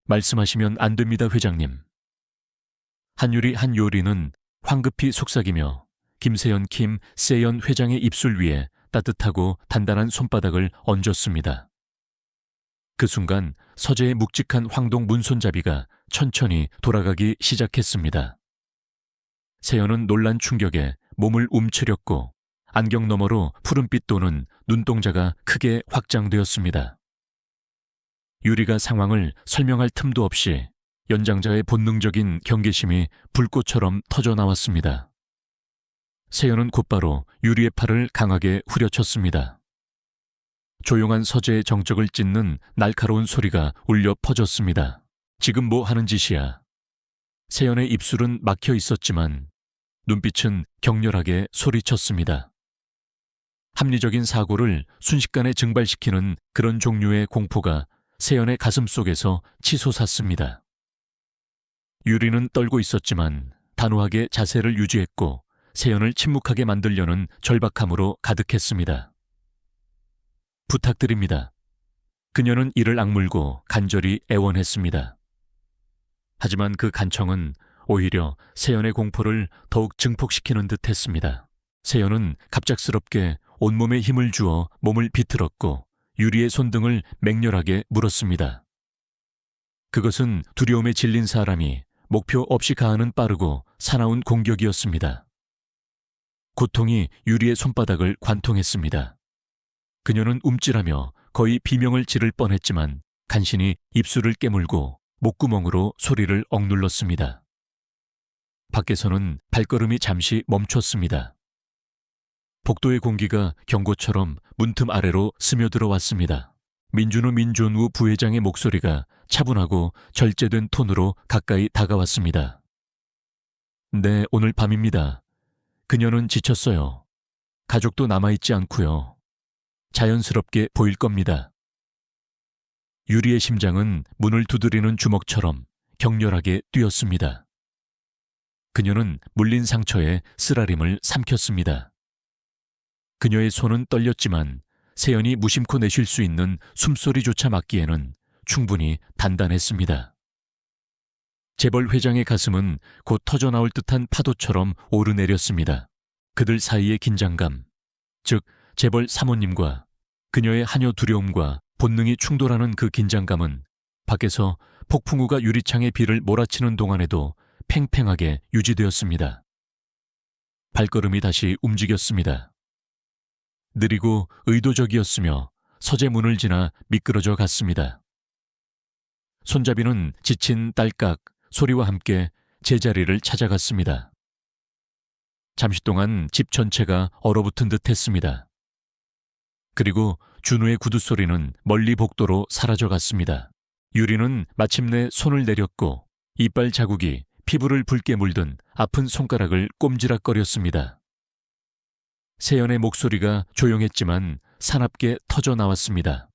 말씀하시면 안 됩니다, 회장님. 한유리 한 요리는 황급히 속삭이며 김세연 세연 회장의 입술 위에 따뜻하고 단단한 손바닥을 얹었습니다. 그 순간 서재의 묵직한 황동 문손잡이가 천천히 돌아가기 시작했습니다. 세연은 놀란 충격에 몸을 움츠렸고 안경 너머로 푸른빛 도는 눈동자가 크게 확장되었습니다. 유리가 상황을 설명할 틈도 없이 연장자의 본능적인 경계심이 불꽃처럼 터져나왔습니다. 세연은 곧바로 유리의 팔을 강하게 후려쳤습니다. 조용한 서재의 정적을 찢는 날카로운 소리가 울려 퍼졌습니다. 지금 뭐 하는 짓이야? 세연의 입술은 막혀 있었지만 눈빛은 격렬하게 소리쳤습니다. 합리적인 사고를 순식간에 증발시키는 그런 종류의 공포가 세연의 가슴 속에서 치솟았습니다. 유리는 떨고 있었지만 단호하게 자세를 유지했고 세연을 침묵하게 만들려는 절박함으로 가득했습니다. 부탁드립니다. 그녀는 이를 악물고 간절히 애원했습니다. 하지만 그 간청은 오히려 세연의 공포를 더욱 증폭시키는 듯 했습니다. 세연은 갑작스럽게 온몸에 힘을 주어 몸을 비틀었고 유리의 손등을 맹렬하게 물었습니다. 그것은 두려움에 질린 사람이 목표 없이 가하는 빠르고 사나운 공격이었습니다. 고통이 유리의 손바닥을 관통했습니다. 그녀는 움찔하며 거의 비명을 지를 뻔했지만 간신히 입술을 깨물고 목구멍으로 소리를 억눌렀습니다. 밖에서는 발걸음이 잠시 멈췄습니다. 복도의 공기가 경고처럼 문틈 아래로 스며들어 왔습니다. 민준우 민존우 부회장의 목소리가 차분하고 절제된 톤으로 가까이 다가왔습니다. 네, 오늘 밤입니다. 그녀는 지쳤어요. 가족도 남아있지 않고요. 자연스럽게 보일 겁니다. 유리의 심장은 문을 두드리는 주먹처럼 격렬하게 뛰었습니다. 그녀는 물린 상처에 쓰라림을 삼켰습니다. 그녀의 손은 떨렸지만 세연이 무심코 내쉴 수 있는 숨소리조차 막기에는 충분히 단단했습니다. 재벌 회장의 가슴은 곧 터져나올 듯한 파도처럼 오르내렸습니다. 그들 사이의 긴장감, 즉 재벌 사모님과 그녀의 한여 두려움과 본능이 충돌하는 그 긴장감은 밖에서 폭풍우가 유리창의 비를 몰아치는 동안에도 팽팽하게 유지되었습니다. 발걸음이 다시 움직였습니다. 느리고 의도적이었으며 서재 문을 지나 미끄러져 갔습니다. 손잡이는 지친 딸깍 소리와 함께 제자리를 찾아갔습니다. 잠시 동안 집 전체가 얼어붙은 듯 했습니다. 그리고 준우의 구두 소리는 멀리 복도로 사라져갔습니다. 유리는 마침내 손을 내렸고 이빨 자국이 피부를 붉게 물든 아픈 손가락을 꼼지락거렸습니다. 세연의 목소리가 조용했지만 사납게 터져 나왔습니다.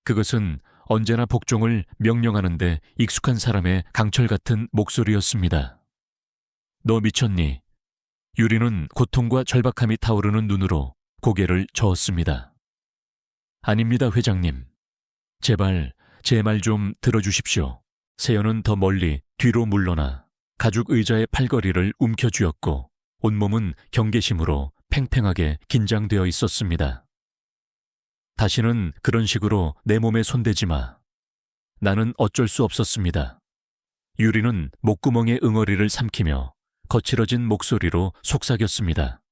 그것은 언제나 복종을 명령하는데 익숙한 사람의 강철 같은 목소리였습니다. 너 미쳤니? 유리는 고통과 절박함이 타오르는 눈으로 고개를 저었습니다. 아닙니다, 회장님. 제발 제 말 좀 들어주십시오. 세연은 더 멀리 뒤로 물러나 가죽 의자의 팔걸이를 움켜쥐었고 온몸은 경계심으로 팽팽하게 긴장되어 있었습니다. 다시는 그런 식으로 내 몸에 손대지 마. 나는 어쩔 수 없었습니다. 유리는 목구멍에 응어리를 삼키며 거칠어진 목소리로 속삭였습니다.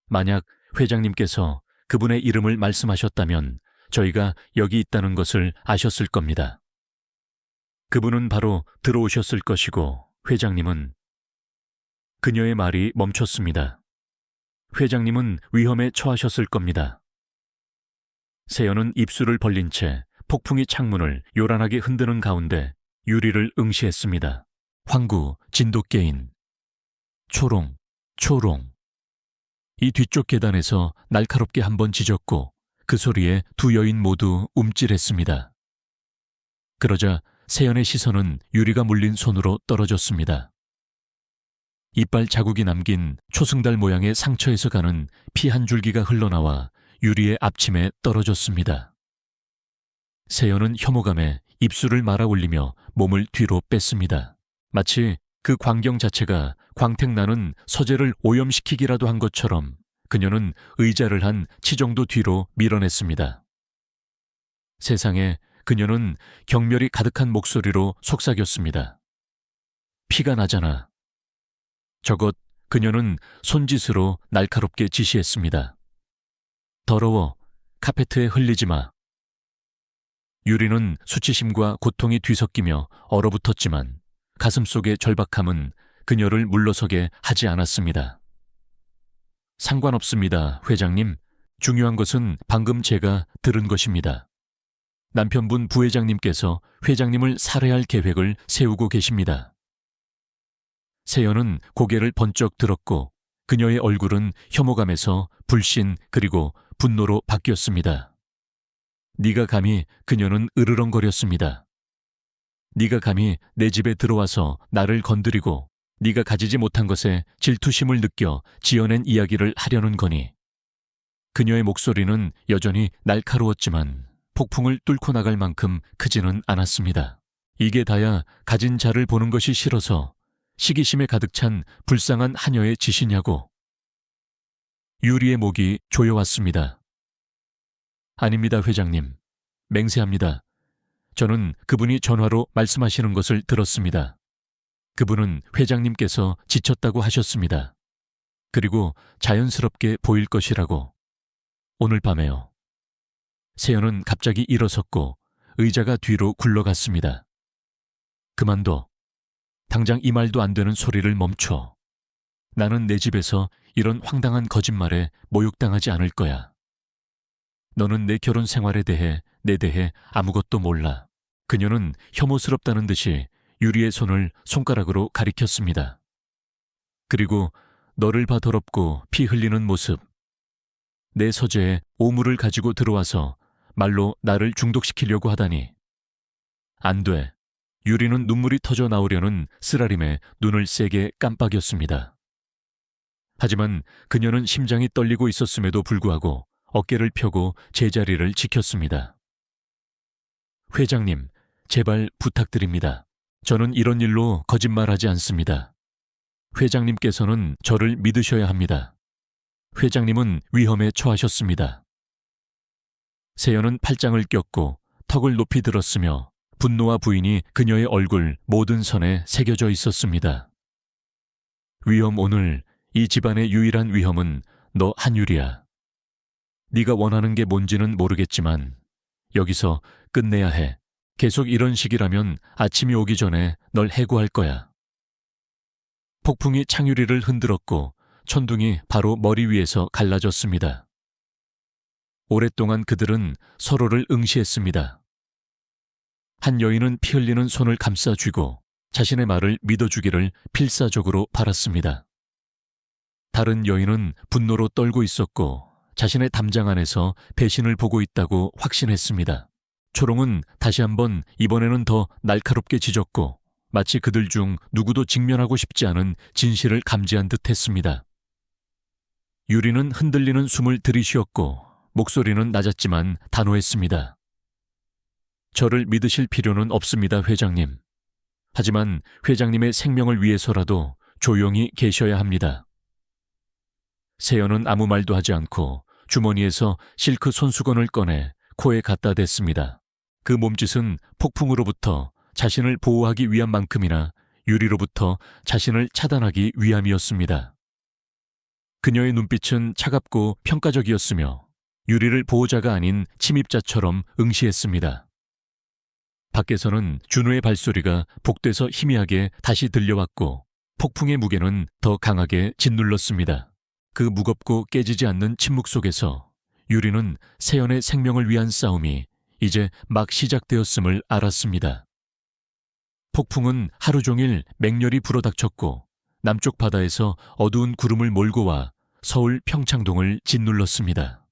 만약 회장님께서 그분의 이름을 말씀하셨다면 저희가 여기 있다는 것을 아셨을 겁니다. 그분은 바로 들어오셨을 것이고 회장님은 그녀의 말이 멈췄습니다. 회장님은 위험에 처하셨을 겁니다. 세연은 입술을 벌린 채 폭풍이 창문을 요란하게 흔드는 가운데 유리를 응시했습니다. 황구, 진돗개인, 초롱, 초롱. 이 뒤쪽 계단에서 날카롭게 한번 짖었고 그 소리에 두 여인 모두 움찔했습니다. 그러자 세연의 시선은 유리가 물린 손으로 떨어졌습니다. 이빨 자국이 남긴 초승달 모양의 상처에서 가는 피 한 줄기가 흘러나와 유리의 앞침에 떨어졌습니다. 세연은 혐오감에 입술을 말아 올리며 몸을 뒤로 뺐습니다. 마치 그 광경 자체가 광택나는 서재를 오염시키기라도 한 것처럼 그녀는 의자를 한 치정도 뒤로 밀어냈습니다. 세상에, 그녀는 경멸이 가득한 목소리로 속삭였습니다. 피가 나잖아. 저것, 그녀는 손짓으로 날카롭게 지시했습니다. 더러워. 카페트에 흘리지 마. 유리는 수치심과 고통이 뒤섞이며 얼어붙었지만 가슴속의 절박함은 그녀를 물러서게 하지 않았습니다. 상관없습니다, 회장님. 중요한 것은 방금 제가 들은 것입니다. 남편분 부회장님께서 회장님을 살해할 계획을 세우고 계십니다. 세연은 고개를 번쩍 들었고 그녀의 얼굴은 혐오감에서 불신 그리고 분노로 바뀌었습니다. 네가 감히, 그녀는 으르렁거렸습니다. 네가 감히 내 집에 들어와서 나를 건드리고 네가 가지지 못한 것에 질투심을 느껴 지어낸 이야기를 하려는 거니. 그녀의 목소리는 여전히 날카로웠지만 폭풍을 뚫고 나갈 만큼 크지는 않았습니다. 이게 다야 가진 자를 보는 것이 싫어서 시기심에 가득 찬 불쌍한 하녀의 짓이냐고. 유리의 목이 조여왔습니다. 아닙니다, 회장님. 맹세합니다. 저는 그분이 전화로 말씀하시는 것을 들었습니다. 그분은 회장님께서 지쳤다고 하셨습니다. 그리고 자연스럽게 보일 것이라고. 오늘 밤에요. 세연은 갑자기 일어섰고 의자가 뒤로 굴러갔습니다. 그만둬. 당장 이 말도 안 되는 소리를 멈춰. 나는 내 집에서 이런 황당한 거짓말에 모욕당하지 않을 거야. 너는 내 결혼 생활에 대해 내 대해 아무것도 몰라. 그녀는 혐오스럽다는 듯이 유리의 손을 손가락으로 가리켰습니다. 그리고 너를 봐 더럽고 피 흘리는 모습. 내 서재에 오물을 가지고 들어와서 말로 나를 중독시키려고 하다니. 안 돼. 유리는 눈물이 터져 나오려는 쓰라림에 눈을 세게 깜빡였습니다. 하지만 그녀는 심장이 떨리고 있었음에도 불구하고 어깨를 펴고 제자리를 지켰습니다. 회장님, 제발 부탁드립니다. 저는 이런 일로 거짓말하지 않습니다. 회장님께서는 저를 믿으셔야 합니다. 회장님은 위험에 처하셨습니다. 세연은 팔짱을 꼈고 턱을 높이 들었으며 분노와 부인이 그녀의 얼굴 모든 선에 새겨져 있었습니다. 위험, 오늘 이 집안의 유일한 위험은 너 한유리야. 네가 원하는 게 뭔지는 모르겠지만 여기서 끝내야 해. 계속 이런 식이라면 아침이 오기 전에 널 해고할 거야. 폭풍이 창유리를 흔들었고 천둥이 바로 머리 위에서 갈라졌습니다. 오랫동안 그들은 서로를 응시했습니다. 한 여인은 피 흘리는 손을 감싸 쥐고 자신의 말을 믿어주기를 필사적으로 바랐습니다. 다른 여인은 분노로 떨고 있었고 자신의 담장 안에서 배신을 보고 있다고 확신했습니다. 초롱은 다시 한번 이번에는 더 날카롭게 짖었고 마치 그들 중 누구도 직면하고 싶지 않은 진실을 감지한 듯 했습니다. 유리는 흔들리는 숨을 들이쉬었고 목소리는 낮았지만 단호했습니다. 저를 믿으실 필요는 없습니다, 회장님. 하지만 회장님의 생명을 위해서라도 조용히 계셔야 합니다. 세연은 아무 말도 하지 않고 주머니에서 실크 손수건을 꺼내 코에 갖다 댔습니다. 그 몸짓은 폭풍으로부터 자신을 보호하기 위한 만큼이나 유리로부터 자신을 차단하기 위함이었습니다. 그녀의 눈빛은 차갑고 평가적이었으며 유리를 보호자가 아닌 침입자처럼 응시했습니다. 밖에서는 준우의 발소리가 복돼서 희미하게 다시 들려왔고 폭풍의 무게는 더 강하게 짓눌렀습니다. 그 무겁고 깨지지 않는 침묵 속에서 유리는 세연의 생명을 위한 싸움이 이제 막 시작되었음을 알았습니다. 폭풍은 하루 종일 맹렬히 불어닥쳤고 남쪽 바다에서 어두운 구름을 몰고 와 서울 평창동을 짓눌렀습니다.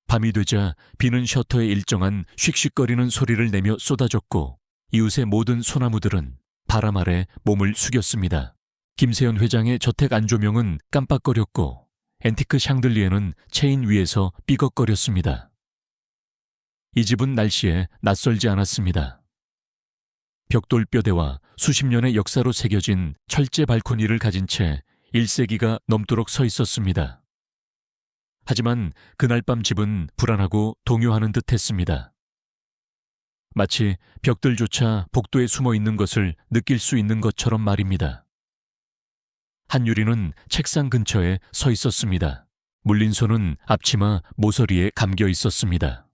밤이 되자 비는 셔터에 일정한 씩씩거리는 소리를 내며 쏟아졌고 이웃의 모든 소나무들은 바람 아래 몸을 숙였습니다. 김세연 회장의 저택 안조명은 깜빡거렸고 앤티크 샹들리에는 체인 위에서 삐걱거렸습니다. 이 집은 날씨에 낯설지 않았습니다. 벽돌 뼈대와 수십 년의 역사로 새겨진 철제 발코니를 가진 채 1세기가 넘도록 서 있었습니다. 하지만 그날 밤 집은 불안하고 동요하는 듯 했습니다. 마치 벽들조차 복도에 숨어 있는 것을 느낄 수 있는 것처럼 말입니다. 한유리는 책상 근처에 서 있었습니다. 물린 손은 앞치마 모서리에 감겨 있었습니다.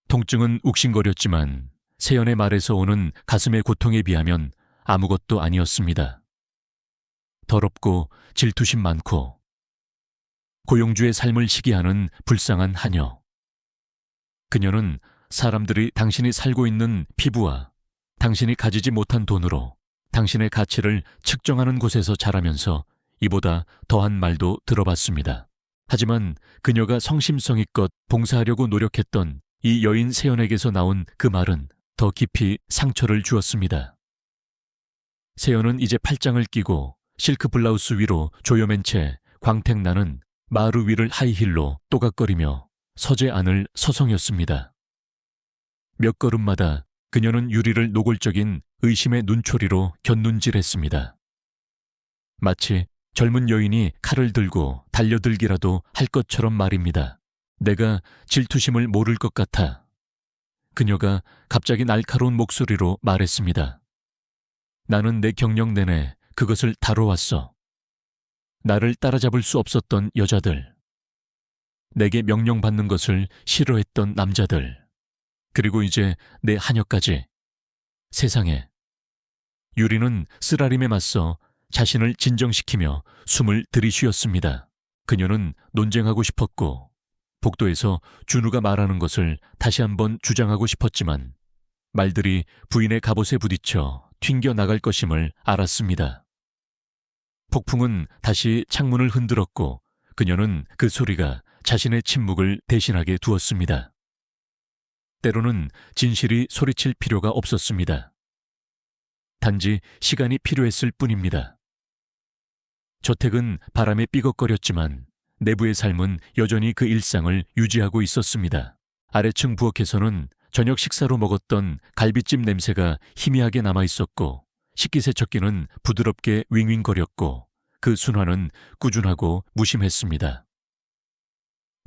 통증은 욱신거렸지만 세연의 말에서 오는 가슴의 고통에 비하면 아무것도 아니었습니다. 더럽고 질투심 많고 고용주의 삶을 시기하는 불쌍한 하녀. 그녀는 사람들이 당신이 살고 있는 피부와 당신이 가지지 못한 돈으로 당신의 가치를 측정하는 곳에서 자라면서 이보다 더한 말도 들어봤습니다. 하지만 그녀가 성심성의껏 봉사하려고 노력했던 이 여인 세연에게서 나온 그 말은 더 깊이 상처를 주었습니다. 세연은 이제 팔짱을 끼고 실크 블라우스 위로 조여맨 채 광택나는 마루 위를 하이힐로 또각거리며 서재 안을 서성였습니다. 몇 걸음마다 그녀는 유리를 노골적인 의심의 눈초리로 곁눈질했습니다. 마치 젊은 여인이 칼을 들고 달려들기라도 할 것처럼 말입니다. 내가 질투심을 모를 것 같아. 그녀가 갑자기 날카로운 목소리로 말했습니다. 나는 내 경력 내내 그것을 다뤄왔어. 나를 따라잡을 수 없었던 여자들, 내게 명령받는 것을 싫어했던 남자들, 그리고 이제 내 하녀까지. 세상에. 유리는 쓰라림에 맞서 자신을 진정시키며 숨을 들이쉬었습니다. 그녀는 논쟁하고 싶었고 복도에서 준우가 말하는 것을 다시 한번 주장하고 싶었지만 말들이 부인의 갑옷에 부딪혀 튕겨나갈 것임을 알았습니다. 폭풍은 다시 창문을 흔들었고 그녀는 그 소리가 자신의 침묵을 대신하게 두었습니다. 때로는 진실이 소리칠 필요가 없었습니다. 단지 시간이 필요했을 뿐입니다. 저택은 바람에 삐걱거렸지만 내부의 삶은 여전히 그 일상을 유지하고 있었습니다. 아래층 부엌에서는 저녁 식사로 먹었던 갈비찜 냄새가 희미하게 남아있었고 식기세척기는 부드럽게 윙윙거렸고 그 순환은 꾸준하고 무심했습니다.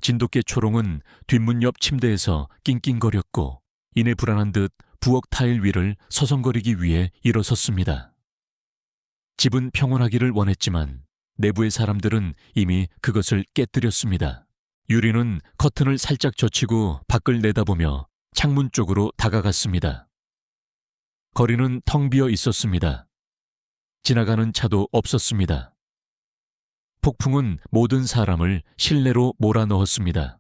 진돗개 초롱은 뒷문 옆 침대에서 낑낑거렸고 이내 불안한 듯 부엌 타일 위를 서성거리기 위해 일어섰습니다. 집은 평온하기를 원했지만 내부의 사람들은 이미 그것을 깨뜨렸습니다. 유리는 커튼을 살짝 젖히고 밖을 내다보며 창문 쪽으로 다가갔습니다. 거리는 텅 비어 있었습니다. 지나가는 차도 없었습니다. 폭풍은 모든 사람을 실내로 몰아넣었습니다.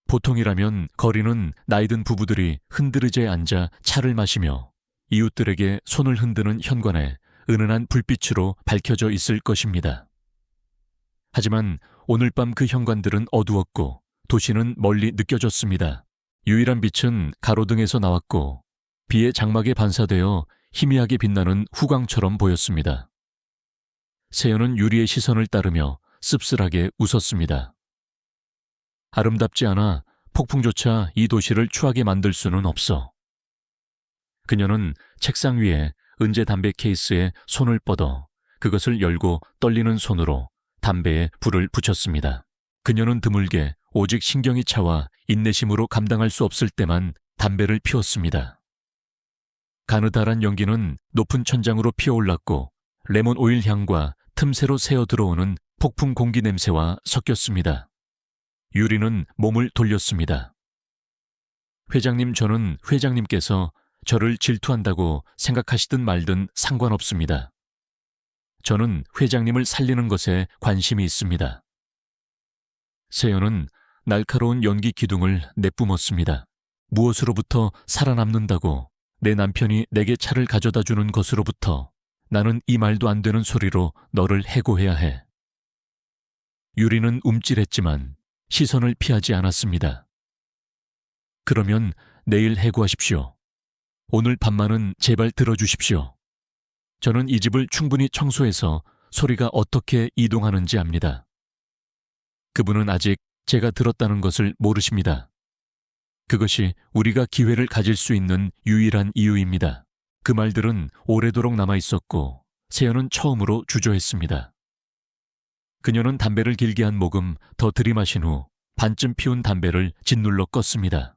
보통이라면 거리는 나이든 부부들이 흔들의자에 앉아 차를 마시며 이웃들에게 손을 흔드는 현관에 은은한 불빛으로 밝혀져 있을 것입니다. 하지만 오늘 밤 그 현관들은 어두웠고 도시는 멀리 느껴졌습니다. 유일한 빛은 가로등에서 나왔고 비의 장막에 반사되어 희미하게 빛나는 후광처럼 보였습니다. 세연은 유리의 시선을 따르며 씁쓸하게 웃었습니다. 아름답지 않아 폭풍조차 이 도시를 추하게 만들 수는 없어. 그녀는 책상 위에 은제 담배 케이스에 손을 뻗어 그것을 열고 떨리는 손으로 담배에 불을 붙였습니다. 그녀는 드물게 오직 신경이 차와 인내심으로 감당할 수 없을 때만 담배를 피웠습니다. 가느다란 연기는 높은 천장으로 피어올랐고 레몬 오일 향과 틈새로 새어 들어오는 폭풍 공기 냄새와 섞였습니다. 유리는 몸을 돌렸습니다. 회장님, 저는 회장님께서 저를 질투한다고 생각하시든 말든 상관없습니다. 저는 회장님을 살리는 것에 관심이 있습니다. 세연은 날카로운 연기 기둥을 내뿜었습니다. 무엇으로부터 살아남는다고 내 남편이 내게 차를 가져다 주는 것으로부터 나는 이 말도 안 되는 소리로 너를 해고해야 해. 유리는 움찔했지만 시선을 피하지 않았습니다. 그러면 내일 해고하십시오. 오늘 밤만은 제발 들어주십시오. 저는 이 집을 충분히 청소해서 소리가 어떻게 이동하는지 압니다. 그분은 아직 제가 들었다는 것을 모르십니다. 그것이 우리가 기회를 가질 수 있는 유일한 이유입니다. 그 말들은 오래도록 남아있었고 세연은 처음으로 주저했습니다. 그녀는 담배를 길게 한 모금 더 들이마신 후 반쯤 피운 담배를 짓눌러 껐습니다.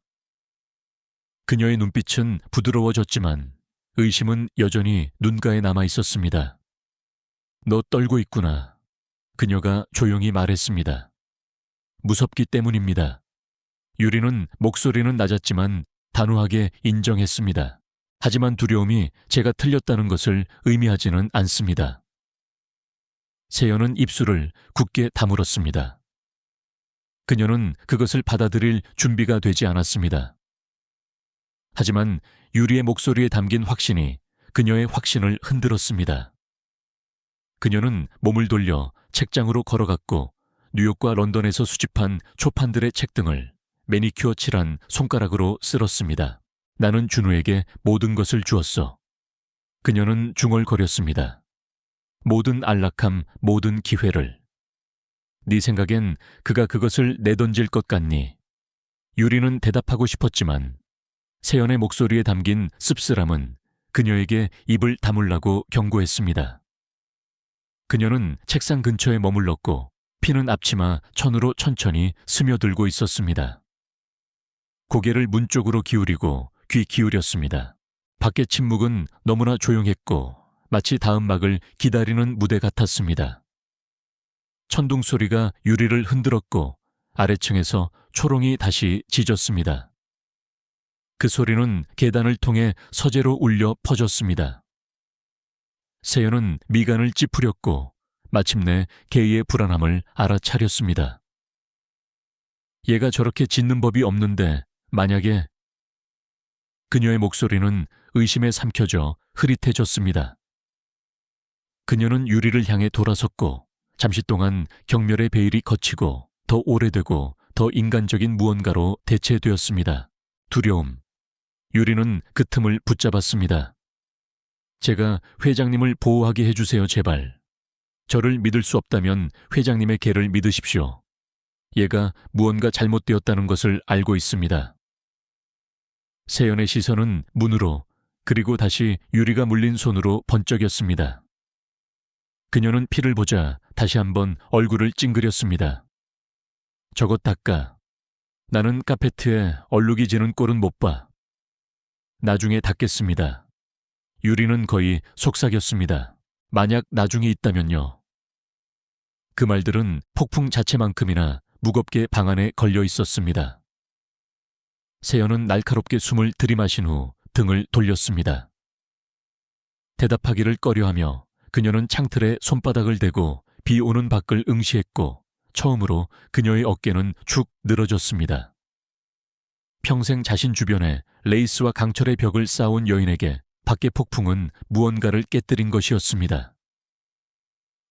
그녀의 눈빛은 부드러워졌지만 의심은 여전히 눈가에 남아있었습니다. 너 떨고 있구나. 그녀가 조용히 말했습니다. 무섭기 때문입니다. 유리는 목소리는 낮았지만 단호하게 인정했습니다. 하지만 두려움이 제가 틀렸다는 것을 의미하지는 않습니다. 세연은 입술을 굳게 다물었습니다. 그녀는 그것을 받아들일 준비가 되지 않았습니다. 하지만 유리의 목소리에 담긴 확신이 그녀의 확신을 흔들었습니다. 그녀는 몸을 돌려 책장으로 걸어갔고 뉴욕과 런던에서 수집한 초판들의 책 등을 매니큐어 칠한 손가락으로 쓸었습니다. 나는 준우에게 모든 것을 주었어. 그녀는 중얼거렸습니다. 모든 안락함, 모든 기회를. 네 생각엔 그가 그것을 내던질 것 같니? 유리는 대답하고 싶었지만 세연의 목소리에 담긴 씁쓸함은 그녀에게 입을 다물라고 경고했습니다. 그녀는 책상 근처에 머물렀고 피는 앞치마 천으로 천천히 스며들고 있었습니다. 고개를 문 쪽으로 기울이고 귀 기울였습니다. 밖의 침묵은 너무나 조용했고 마치 다음 막을 기다리는 무대 같았습니다. 천둥 소리가 유리를 흔들었고 아래층에서 초롱이 다시 짖었습니다. 그 소리는 계단을 통해 서재로 울려 퍼졌습니다. 세연은 미간을 찌푸렸고 마침내 개의 불안함을 알아차렸습니다. 얘가 저렇게 짖는 법이 없는데 만약에... 그녀의 목소리는 의심에 삼켜져 흐릿해졌습니다. 그녀는 유리를 향해 돌아섰고 잠시 동안 경멸의 베일이 걷히고 더 오래되고 더 인간적인 무언가로 대체되었습니다. 두려움. 유리는 그 틈을 붙잡았습니다. 제가 회장님을 보호하게 해주세요, 제발. 저를 믿을 수 없다면 회장님의 개를 믿으십시오. 얘가 무언가 잘못되었다는 것을 알고 있습니다. 세연의 시선은 문으로 그리고 다시 유리가 물린 손으로 번쩍였습니다. 그녀는 피를 보자 다시 한번 얼굴을 찡그렸습니다. 저것 닦아. 나는 카페트에 얼룩이 지는 꼴은 못 봐. 나중에 닦겠습니다. 유리는 거의 속삭였습니다. 만약 나중에 있다면요. 그 말들은 폭풍 자체만큼이나 무겁게 방 안에 걸려 있었습니다. 세연은 날카롭게 숨을 들이마신 후 등을 돌렸습니다. 대답하기를 꺼려하며 그녀는 창틀에 손바닥을 대고 비 오는 밖을 응시했고 처음으로 그녀의 어깨는 축 늘어졌습니다. 평생 자신 주변에 레이스와 강철의 벽을 쌓아온 여인에게 밖의 폭풍은 무언가를 깨뜨린 것이었습니다.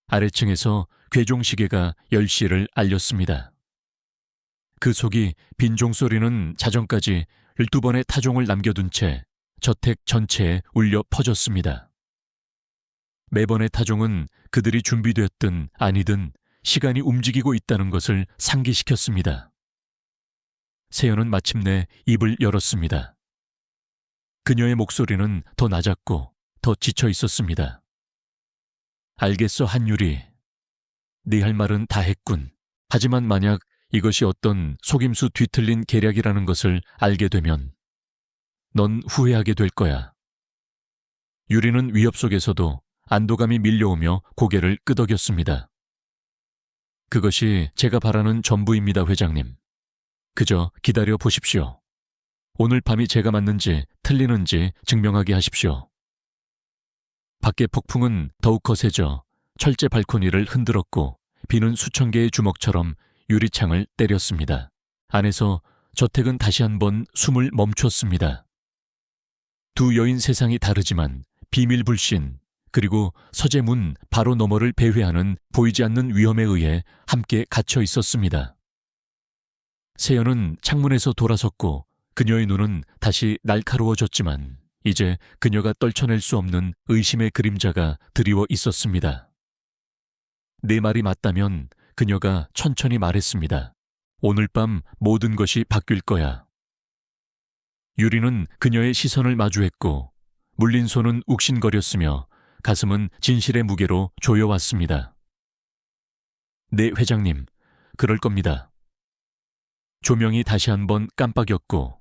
아래층에서 괴종시계가 10시를 알렸습니다. 그 속이 빈 종소리는 자정까지 12번의 타종을 남겨둔 채 저택 전체에 울려 퍼졌습니다. 매번의 타종은 그들이 준비되었든 아니든 시간이 움직이고 있다는 것을 상기시켰습니다. 세연은 마침내 입을 열었습니다. 그녀의 목소리는 더 낮았고 더 지쳐 있었습니다. 알겠어, 한유리. 네 할 말은 다 했군. 하지만 만약 이것이 어떤 속임수 뒤틀린 계략이라는 것을 알게 되면 넌 후회하게 될 거야. 유리는 위협 속에서도 안도감이 밀려오며 고개를 끄덕였습니다. 그것이 제가 바라는 전부입니다, 회장님. 그저 기다려 보십시오. 오늘 밤이 제가 맞는지 틀리는지 증명하게 하십시오. 밖의 폭풍은 더욱 거세져 철제 발코니를 흔들었고 비는 수천 개의 주먹처럼 유리창을 때렸습니다. 안에서 저택은 다시 한번 숨을 멈췄습니다. 두 여인 세상이 다르지만 비밀 불신 그리고 서재 문 바로 너머를 배회하는 보이지 않는 위험에 의해 함께 갇혀 있었습니다. 세연은 창문에서 돌아섰고 그녀의 눈은 다시 날카로워졌지만 이제 그녀가 떨쳐낼 수 없는 의심의 그림자가 드리워 있었습니다. 내 말이 맞다면 그녀가 천천히 말했습니다. 오늘 밤 모든 것이 바뀔 거야. 유리는 그녀의 시선을 마주했고 물린 손은 욱신거렸으며 가슴은 진실의 무게로 조여왔습니다. 네, 회장님, 그럴 겁니다. 조명이 다시 한번 깜빡였고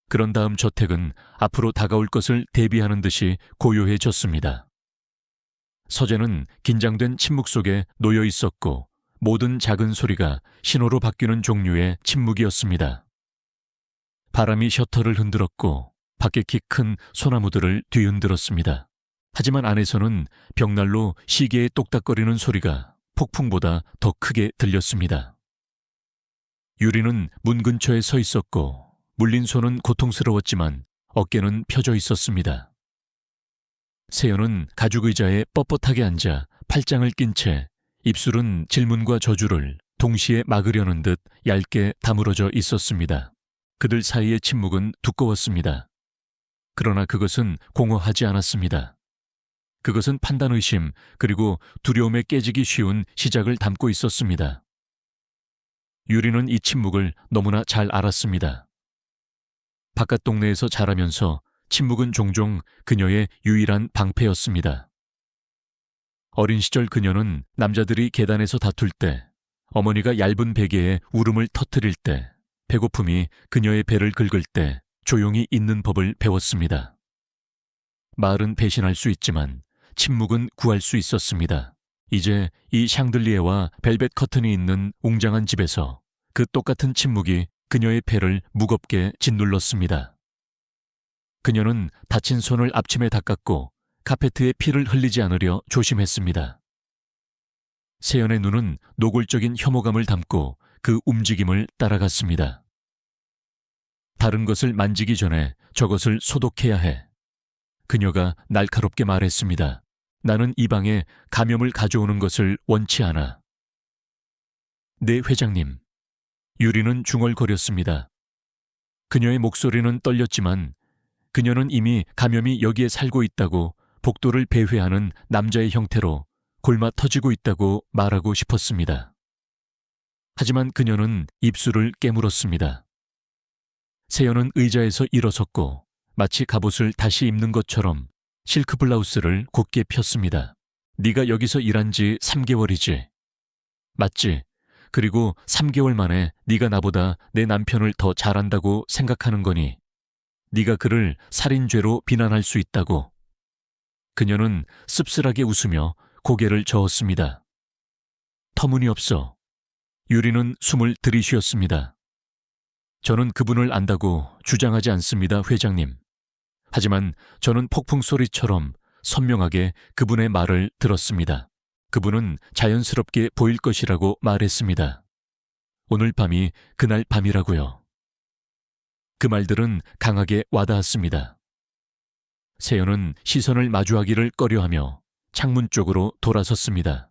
그런 다음 저택은 앞으로 다가올 것을 대비하는 듯이 고요해졌습니다. 서재는 긴장된 침묵 속에 놓여 있었고 모든 작은 소리가 신호로 바뀌는 종류의 침묵이었습니다. 바람이 셔터를 흔들었고 밖에 키 큰 소나무들을 뒤흔들었습니다. 하지만 안에서는 벽난로 시계의 똑딱거리는 소리가 폭풍보다 더 크게 들렸습니다. 유리는 문 근처에 서 있었고 물린 손은 고통스러웠지만 어깨는 펴져 있었습니다. 세연은 가죽 의자에 뻣뻣하게 앉아 팔짱을 낀 채 입술은 질문과 저주를 동시에 막으려는 듯 얇게 다물어져 있었습니다. 그들 사이의 침묵은 두꺼웠습니다. 그러나 그것은 공허하지 않았습니다. 그것은 판단의심 그리고 두려움에 깨지기 쉬운 시작을 담고 있었습니다. 유리는 이 침묵을 너무나 잘 알았습니다. 바깥 동네에서 자라면서 침묵은 종종 그녀의 유일한 방패였습니다. 어린 시절 그녀는 남자들이 계단에서 다툴 때, 어머니가 얇은 베개에 울음을 터뜨릴 때, 배고픔이 그녀의 배를 긁을 때 조용히 있는 법을 배웠습니다. 말은 배신할 수 있지만 침묵은 구할 수 있었습니다. 이제 이 샹들리에와 벨벳 커튼이 있는 웅장한 집에서 그 똑같은 침묵이 그녀의 배를 무겁게 짓눌렀습니다. 그녀는 다친 손을 앞침에 닦았고 카페트에 피를 흘리지 않으려 조심했습니다. 세연의 눈은 노골적인 혐오감을 담고 그 움직임을 따라갔습니다. 다른 것을 만지기 전에 저것을 소독해야 해. 그녀가 날카롭게 말했습니다. 나는 이 방에 감염을 가져오는 것을 원치 않아. 네, 회장님. 유리는 중얼거렸습니다. 그녀의 목소리는 떨렸지만 그녀는 이미 감염이 여기에 살고 있다고 복도를 배회하는 남자의 형태로 골마 터지고 있다고 말하고 싶었습니다. 하지만 그녀는 입술을 깨물었습니다. 세연은 의자에서 일어섰고 마치 갑옷을 다시 입는 것처럼 실크 블라우스를 곧게 폈습니다. 네가 여기서 일한 지 3개월이지. 맞지? 그리고 3개월 만에 네가 나보다 내 남편을 더 잘한다고 생각하는 거니 네가 그를 살인죄로 비난할 수 있다고. 그녀는 씁쓸하게 웃으며 고개를 저었습니다. 터무니없어. 유리는 숨을 들이쉬었습니다. 저는 그분을 안다고 주장하지 않습니다, 회장님. 하지만 저는 폭풍 소리처럼 선명하게 그분의 말을 들었습니다. 그분은 자연스럽게 보일 것이라고 말했습니다. 오늘 밤이 그날 밤이라고요. 그 말들은 강하게 와닿았습니다. 세연은 시선을 마주하기를 꺼려하며 창문 쪽으로 돌아섰습니다.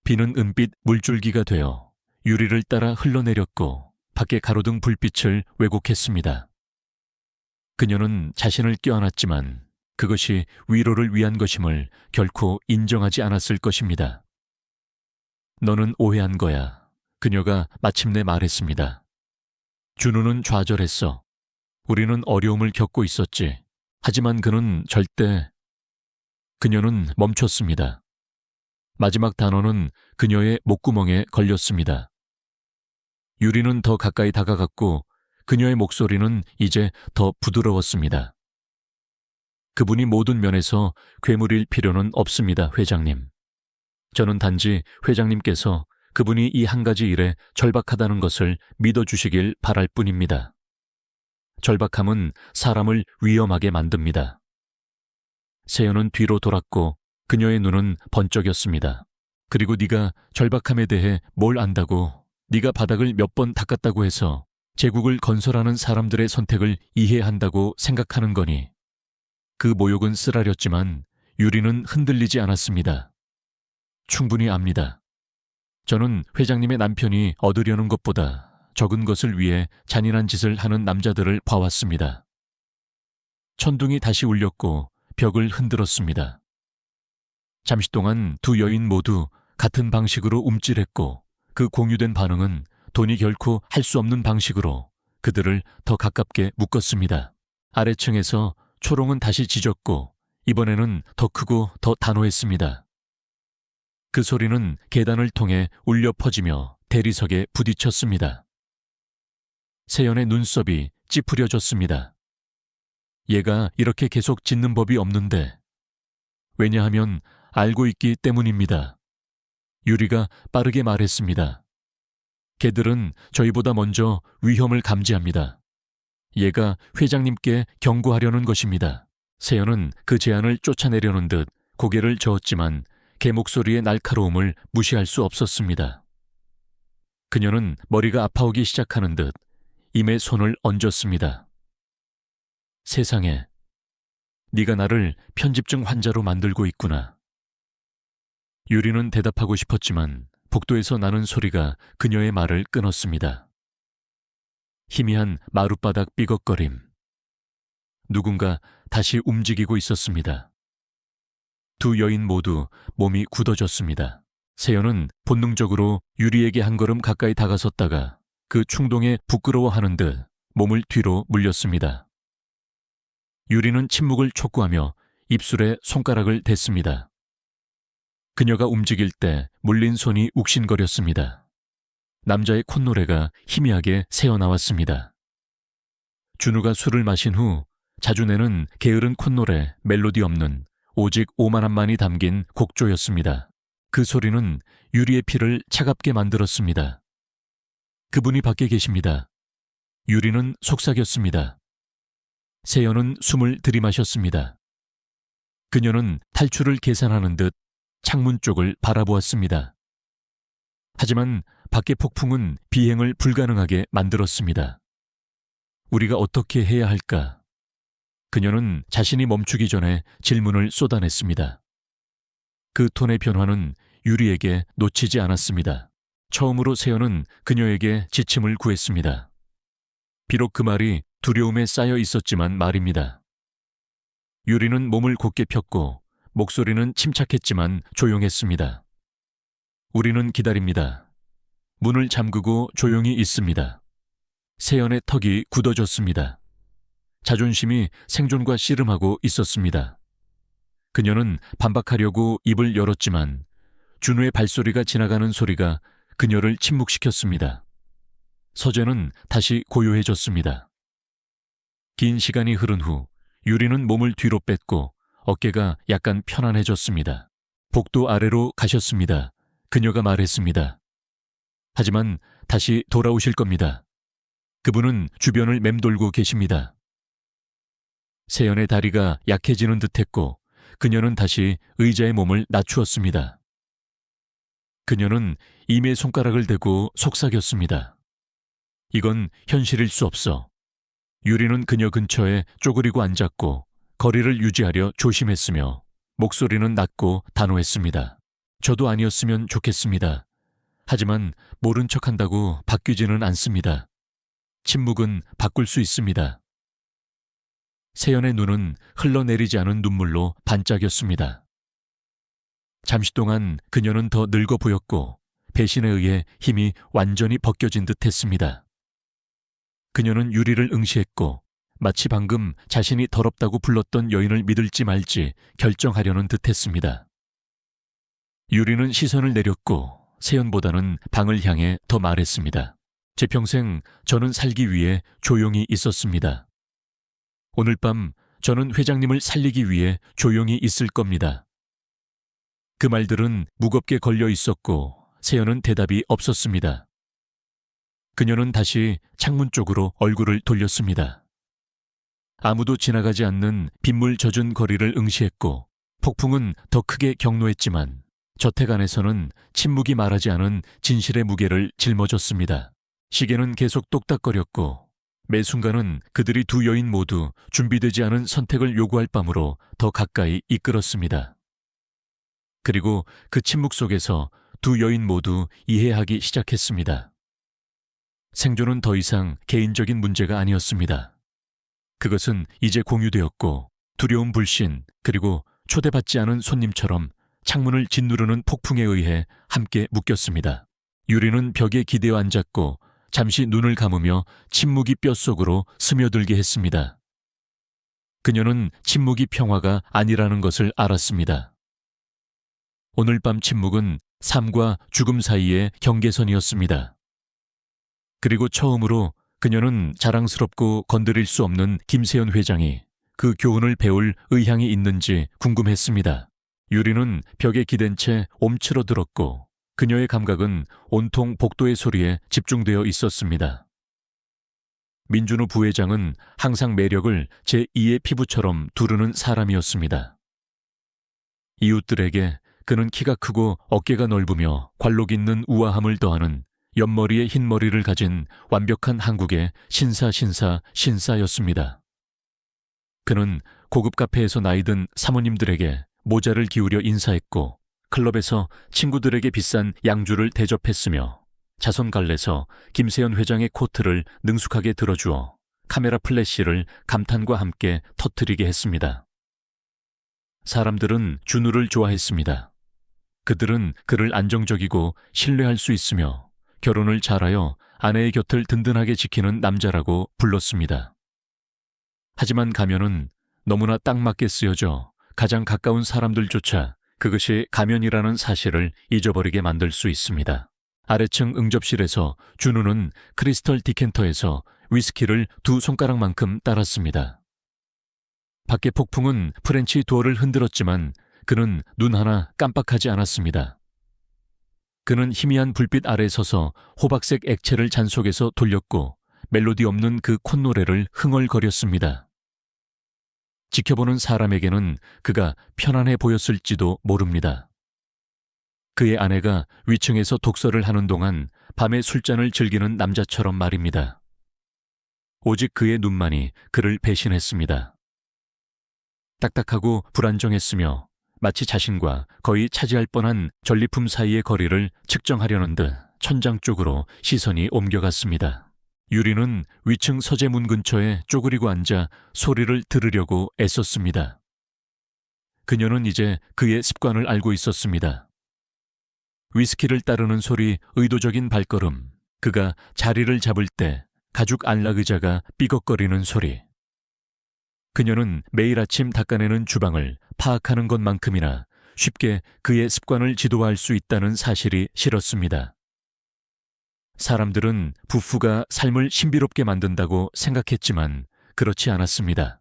비는 은빛 물줄기가 되어 유리를 따라 흘러내렸고 밖에 가로등 불빛을 왜곡했습니다. 그녀는 자신을 껴안았지만 그것이 위로를 위한 것임을 결코 인정하지 않았을 것입니다. 너는 오해한 거야. 그녀가 마침내 말했습니다. 준우는 좌절했어. 우리는 어려움을 겪고 있었지. 하지만 그는 절대... 그녀는 멈췄습니다. 마지막 단어는 그녀의 목구멍에 걸렸습니다. 유리는 더 가까이 다가갔고 그녀의 목소리는 이제 더 부드러웠습니다. 그분이 모든 면에서 괴물일 필요는 없습니다, 회장님. 저는 단지 회장님께서 그분이 이 한 가지 일에 절박하다는 것을 믿어주시길 바랄 뿐입니다. 절박함은 사람을 위험하게 만듭니다. 세연은 뒤로 돌았고 그녀의 눈은 번쩍였습니다. 그리고 네가 절박함에 대해 뭘 안다고, 네가 바닥을 몇 번 닦았다고 해서 제국을 건설하는 사람들의 선택을 이해한다고 생각하는 거니. 그 모욕은 쓰라렸지만 유리는 흔들리지 않았습니다. 충분히 압니다. 저는 회장님의 남편이 얻으려는 것보다 적은 것을 위해 잔인한 짓을 하는 남자들을 봐왔습니다. 천둥이 다시 울렸고 벽을 흔들었습니다. 잠시 동안 두 여인 모두 같은 방식으로 움찔했고 그 공유된 반응은 돈이 결코 할 수 없는 방식으로 그들을 더 가깝게 묶었습니다. 아래층에서 초롱은 다시 짖었고 이번에는 더 크고 더 단호했습니다. 그 소리는 계단을 통해 울려 퍼지며 대리석에 부딪혔습니다. 세연의 눈썹이 찌푸려졌습니다. 얘가 이렇게 계속 짖는 법이 없는데. 왜냐하면 알고 있기 때문입니다. 유리가 빠르게 말했습니다. 걔들은 저희보다 먼저 위험을 감지합니다. 얘가 회장님께 경고하려는 것입니다. 세연은 그 제안을 쫓아내려는 듯 고개를 저었지만 걔 목소리의 날카로움을 무시할 수 없었습니다. 그녀는 머리가 아파오기 시작하는 듯 임에 손을 얹었습니다. 세상에, 네가 나를 편집증 환자로 만들고 있구나. 유리는 대답하고 싶었지만 복도에서 나는 소리가 그녀의 말을 끊었습니다. 희미한 마룻바닥 삐걱거림. 누군가 다시 움직이고 있었습니다. 두 여인 모두 몸이 굳어졌습니다. 세연은 본능적으로 유리에게 한 걸음 가까이 다가섰다가 그 충동에 부끄러워하는 듯 몸을 뒤로 물렸습니다. 유리는 침묵을 촉구하며 입술에 손가락을 댔습니다. 그녀가 움직일 때 물린 손이 욱신거렸습니다. 남자의 콧노래가 희미하게 새어나왔습니다. 준우가 술을 마신 후 자주 내는 게으른 콧노래 멜로디 없는 오직 오만함만이 담긴 곡조였습니다. 그 소리는 유리의 피를 차갑게 만들었습니다. 그분이 밖에 계십니다. 유리는 속삭였습니다. 세연은 숨을 들이마셨습니다. 그녀는 탈출을 계산하는 듯 창문 쪽을 바라보았습니다. 하지만 밖의 폭풍은 비행을 불가능하게 만들었습니다. 우리가 어떻게 해야 할까? 그녀는 자신이 멈추기 전에 질문을 쏟아냈습니다. 그 톤의 변화는 유리에게 놓치지 않았습니다. 처음으로 세연은 그녀에게 지침을 구했습니다. 비록 그 말이 두려움에 쌓여 있었지만 말입니다. 유리는 몸을 곧게 폈고 목소리는 침착했지만 조용했습니다. 우리는 기다립니다. 문을 잠그고 조용히 있습니다. 세연의 턱이 굳어졌습니다. 자존심이 생존과 씨름하고 있었습니다. 그녀는 반박하려고 입을 열었지만 준우의 발소리가 지나가는 소리가 그녀를 침묵시켰습니다. 서재는 다시 고요해졌습니다. 긴 시간이 흐른 후 유리는 몸을 뒤로 뺐고 어깨가 약간 편안해졌습니다. 복도 아래로 가셨습니다. 그녀가 말했습니다. 하지만 다시 돌아오실 겁니다. 그분은 주변을 맴돌고 계십니다. 세연의 다리가 약해지는 듯했고 그녀는 다시 의자에 몸을 낮추었습니다. 그녀는 임에 손가락을 대고 속삭였습니다. 이건 현실일 수 없어. 유리는 그녀 근처에 쪼그리고 앉았고 거리를 유지하려 조심했으며 목소리는 낮고 단호했습니다. 저도 아니었으면 좋겠습니다. 하지만 모른 척한다고 바뀌지는 않습니다. 침묵은 바꿀 수 있습니다. 세연의 눈은 흘러내리지 않은 눈물로 반짝였습니다. 잠시 동안 그녀는 더 늙어 보였고 배신에 의해 힘이 완전히 벗겨진 듯 했습니다. 그녀는 유리를 응시했고 마치 방금 자신이 더럽다고 불렀던 여인을 믿을지 말지 결정하려는 듯 했습니다. 유리는 시선을 내렸고 세연보다는 방을 향해 더 말했습니다. 제 평생 저는 살기 위해 조용히 있었습니다. 오늘 밤 저는 회장님을 살리기 위해 조용히 있을 겁니다. 그 말들은 무겁게 걸려 있었고 세연은 대답이 없었습니다. 그녀는 다시 창문 쪽으로 얼굴을 돌렸습니다. 아무도 지나가지 않는 빗물 젖은 거리를 응시했고 폭풍은 더 크게 경로했지만 저택 안에서는 침묵이 말하지 않은 진실의 무게를 짊어졌습니다. 시계는 계속 똑딱거렸고 매 순간은 그들이 두 여인 모두 준비되지 않은 선택을 요구할 밤으로 더 가까이 이끌었습니다. 그리고 그 침묵 속에서 두 여인 모두 이해하기 시작했습니다. 생존은 더 이상 개인적인 문제가 아니었습니다. 그것은 이제 공유되었고 두려움 불신 그리고 초대받지 않은 손님처럼 창문을 짓누르는 폭풍에 의해 함께 묶였습니다. 유리는 벽에 기대어 앉았고 잠시 눈을 감으며 침묵이 뼛속으로 스며들게 했습니다. 그녀는 침묵이 평화가 아니라는 것을 알았습니다. 오늘 밤 침묵은 삶과 죽음 사이의 경계선이었습니다. 그리고 처음으로 그녀는 자랑스럽고 건드릴 수 없는 김세연 회장이 그 교훈을 배울 의향이 있는지 궁금했습니다. 유리는 벽에 기댄 채 옴츠러들었고 그녀의 감각은 온통 복도의 소리에 집중되어 있었습니다. 민준우 부회장은 항상 매력을 제2의 피부처럼 두르는 사람이었습니다. 이웃들에게 그는 키가 크고 어깨가 넓으며 관록 있는 우아함을 더하는 옆머리에 흰 머리를 가진 완벽한 한국의 신사였습니다. 그는 고급 카페에서 나이든 사모님들에게 모자를 기울여 인사했고 클럽에서 친구들에게 비싼 양주를 대접했으며 자선갈래서 김세연 회장의 코트를 능숙하게 들어주어 카메라 플래시를 감탄과 함께 터뜨리게 했습니다. 사람들은 준우를 좋아했습니다. 그들은 그를 안정적이고 신뢰할 수 있으며 결혼을 잘하여 아내의 곁을 든든하게 지키는 남자라고 불렀습니다. 하지만 가면은 너무나 딱 맞게 쓰여져 가장 가까운 사람들조차 그것이 가면이라는 사실을 잊어버리게 만들 수 있습니다. 아래층 응접실에서 준우는 크리스털 디켄터에서 위스키를 2손가락만큼 따랐습니다. 밖의 폭풍은 프렌치 도어를 흔들었지만 그는 눈 하나 깜빡하지 않았습니다. 그는 희미한 불빛 아래 서서 호박색 액체를 잔 속에서 돌렸고 멜로디 없는 그 콧노래를 흥얼거렸습니다. 지켜보는 사람에게는 그가 편안해 보였을지도 모릅니다. 그의 아내가 위층에서 독서를 하는 동안 밤에 술잔을 즐기는 남자처럼 말입니다. 오직 그의 눈만이 그를 배신했습니다. 딱딱하고 불안정했으며 마치 자신과 거의 차지할 뻔한 전리품 사이의 거리를 측정하려는 듯 천장 쪽으로 시선이 옮겨갔습니다. 유리는 위층 서재문 근처에 쪼그리고 앉아 소리를 들으려고 애썼습니다. 그녀는 이제 그의 습관을 알고 있었습니다. 위스키를 따르는 소리, 의도적인 발걸음, 그가 자리를 잡을 때 가죽 안락 의자가 삐걱거리는 소리. 그녀는 매일 아침 닦아내는 주방을 파악하는 것만큼이나 쉽게 그의 습관을 지도할 수 있다는 사실이 싫었습니다. 사람들은 부부가 삶을 신비롭게 만든다고 생각했지만 그렇지 않았습니다.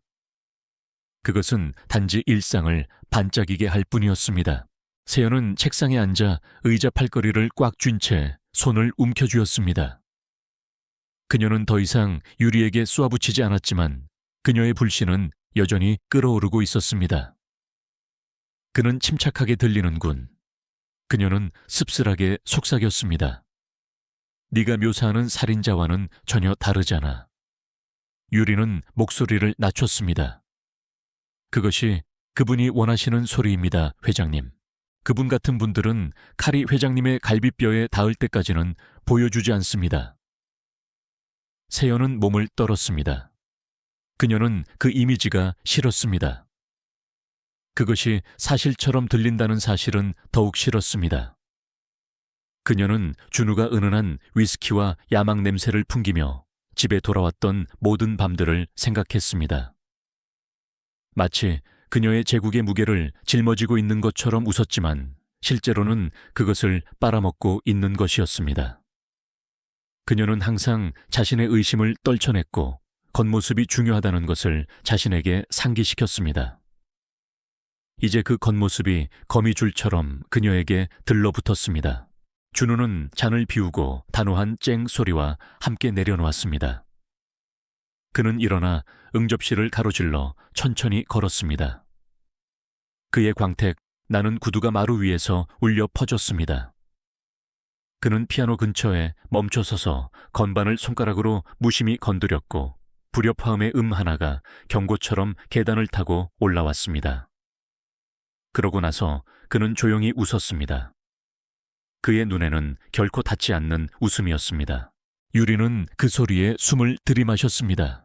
그것은 단지 일상을 반짝이게 할 뿐이었습니다. 세연은 책상에 앉아 의자 팔걸이를 꽉 쥔 채 손을 움켜쥐었습니다. 그녀는 더 이상 유리에게 쏘아붙이지 않았지만 그녀의 불신은 여전히 끓어오르고 있었습니다. 그는 침착하게 들리는군. 그녀는 씁쓸하게 속삭였습니다. 네가 묘사하는 살인자와는 전혀 다르잖아. 유리는 목소리를 낮췄습니다. 그것이 그분이 원하시는 소리입니다, 회장님. 그분 같은 분들은 칼이 회장님의 갈비뼈에 닿을 때까지는 보여주지 않습니다. 세연은 몸을 떨었습니다. 그녀는 그 이미지가 싫었습니다. 그것이 사실처럼 들린다는 사실은 더욱 싫었습니다. 그녀는 준우가 은은한 위스키와 야망 냄새를 풍기며 집에 돌아왔던 모든 밤들을 생각했습니다. 마치 그녀의 제국의 무게를 짊어지고 있는 것처럼 웃었지만 실제로는 그것을 빨아먹고 있는 것이었습니다. 그녀는 항상 자신의 의심을 떨쳐냈고 겉모습이 중요하다는 것을 자신에게 상기시켰습니다. 이제 그 겉모습이 거미줄처럼 그녀에게 들러붙었습니다. 준우는 잔을 비우고 단호한 쨍 소리와 함께 내려놓았습니다. 그는 일어나 응접실을 가로질러 천천히 걸었습니다. 그의 광택, 나는 구두가 마루 위에서 울려 퍼졌습니다. 그는 피아노 근처에 멈춰서서 건반을 손가락으로 무심히 건드렸고 불협화음의 하나가 경고처럼 계단을 타고 올라왔습니다. 그러고 나서 그는 조용히 웃었습니다. 그의 눈에는 결코 닿지 않는 웃음이었습니다. 유리는 그 소리에 숨을 들이마셨습니다.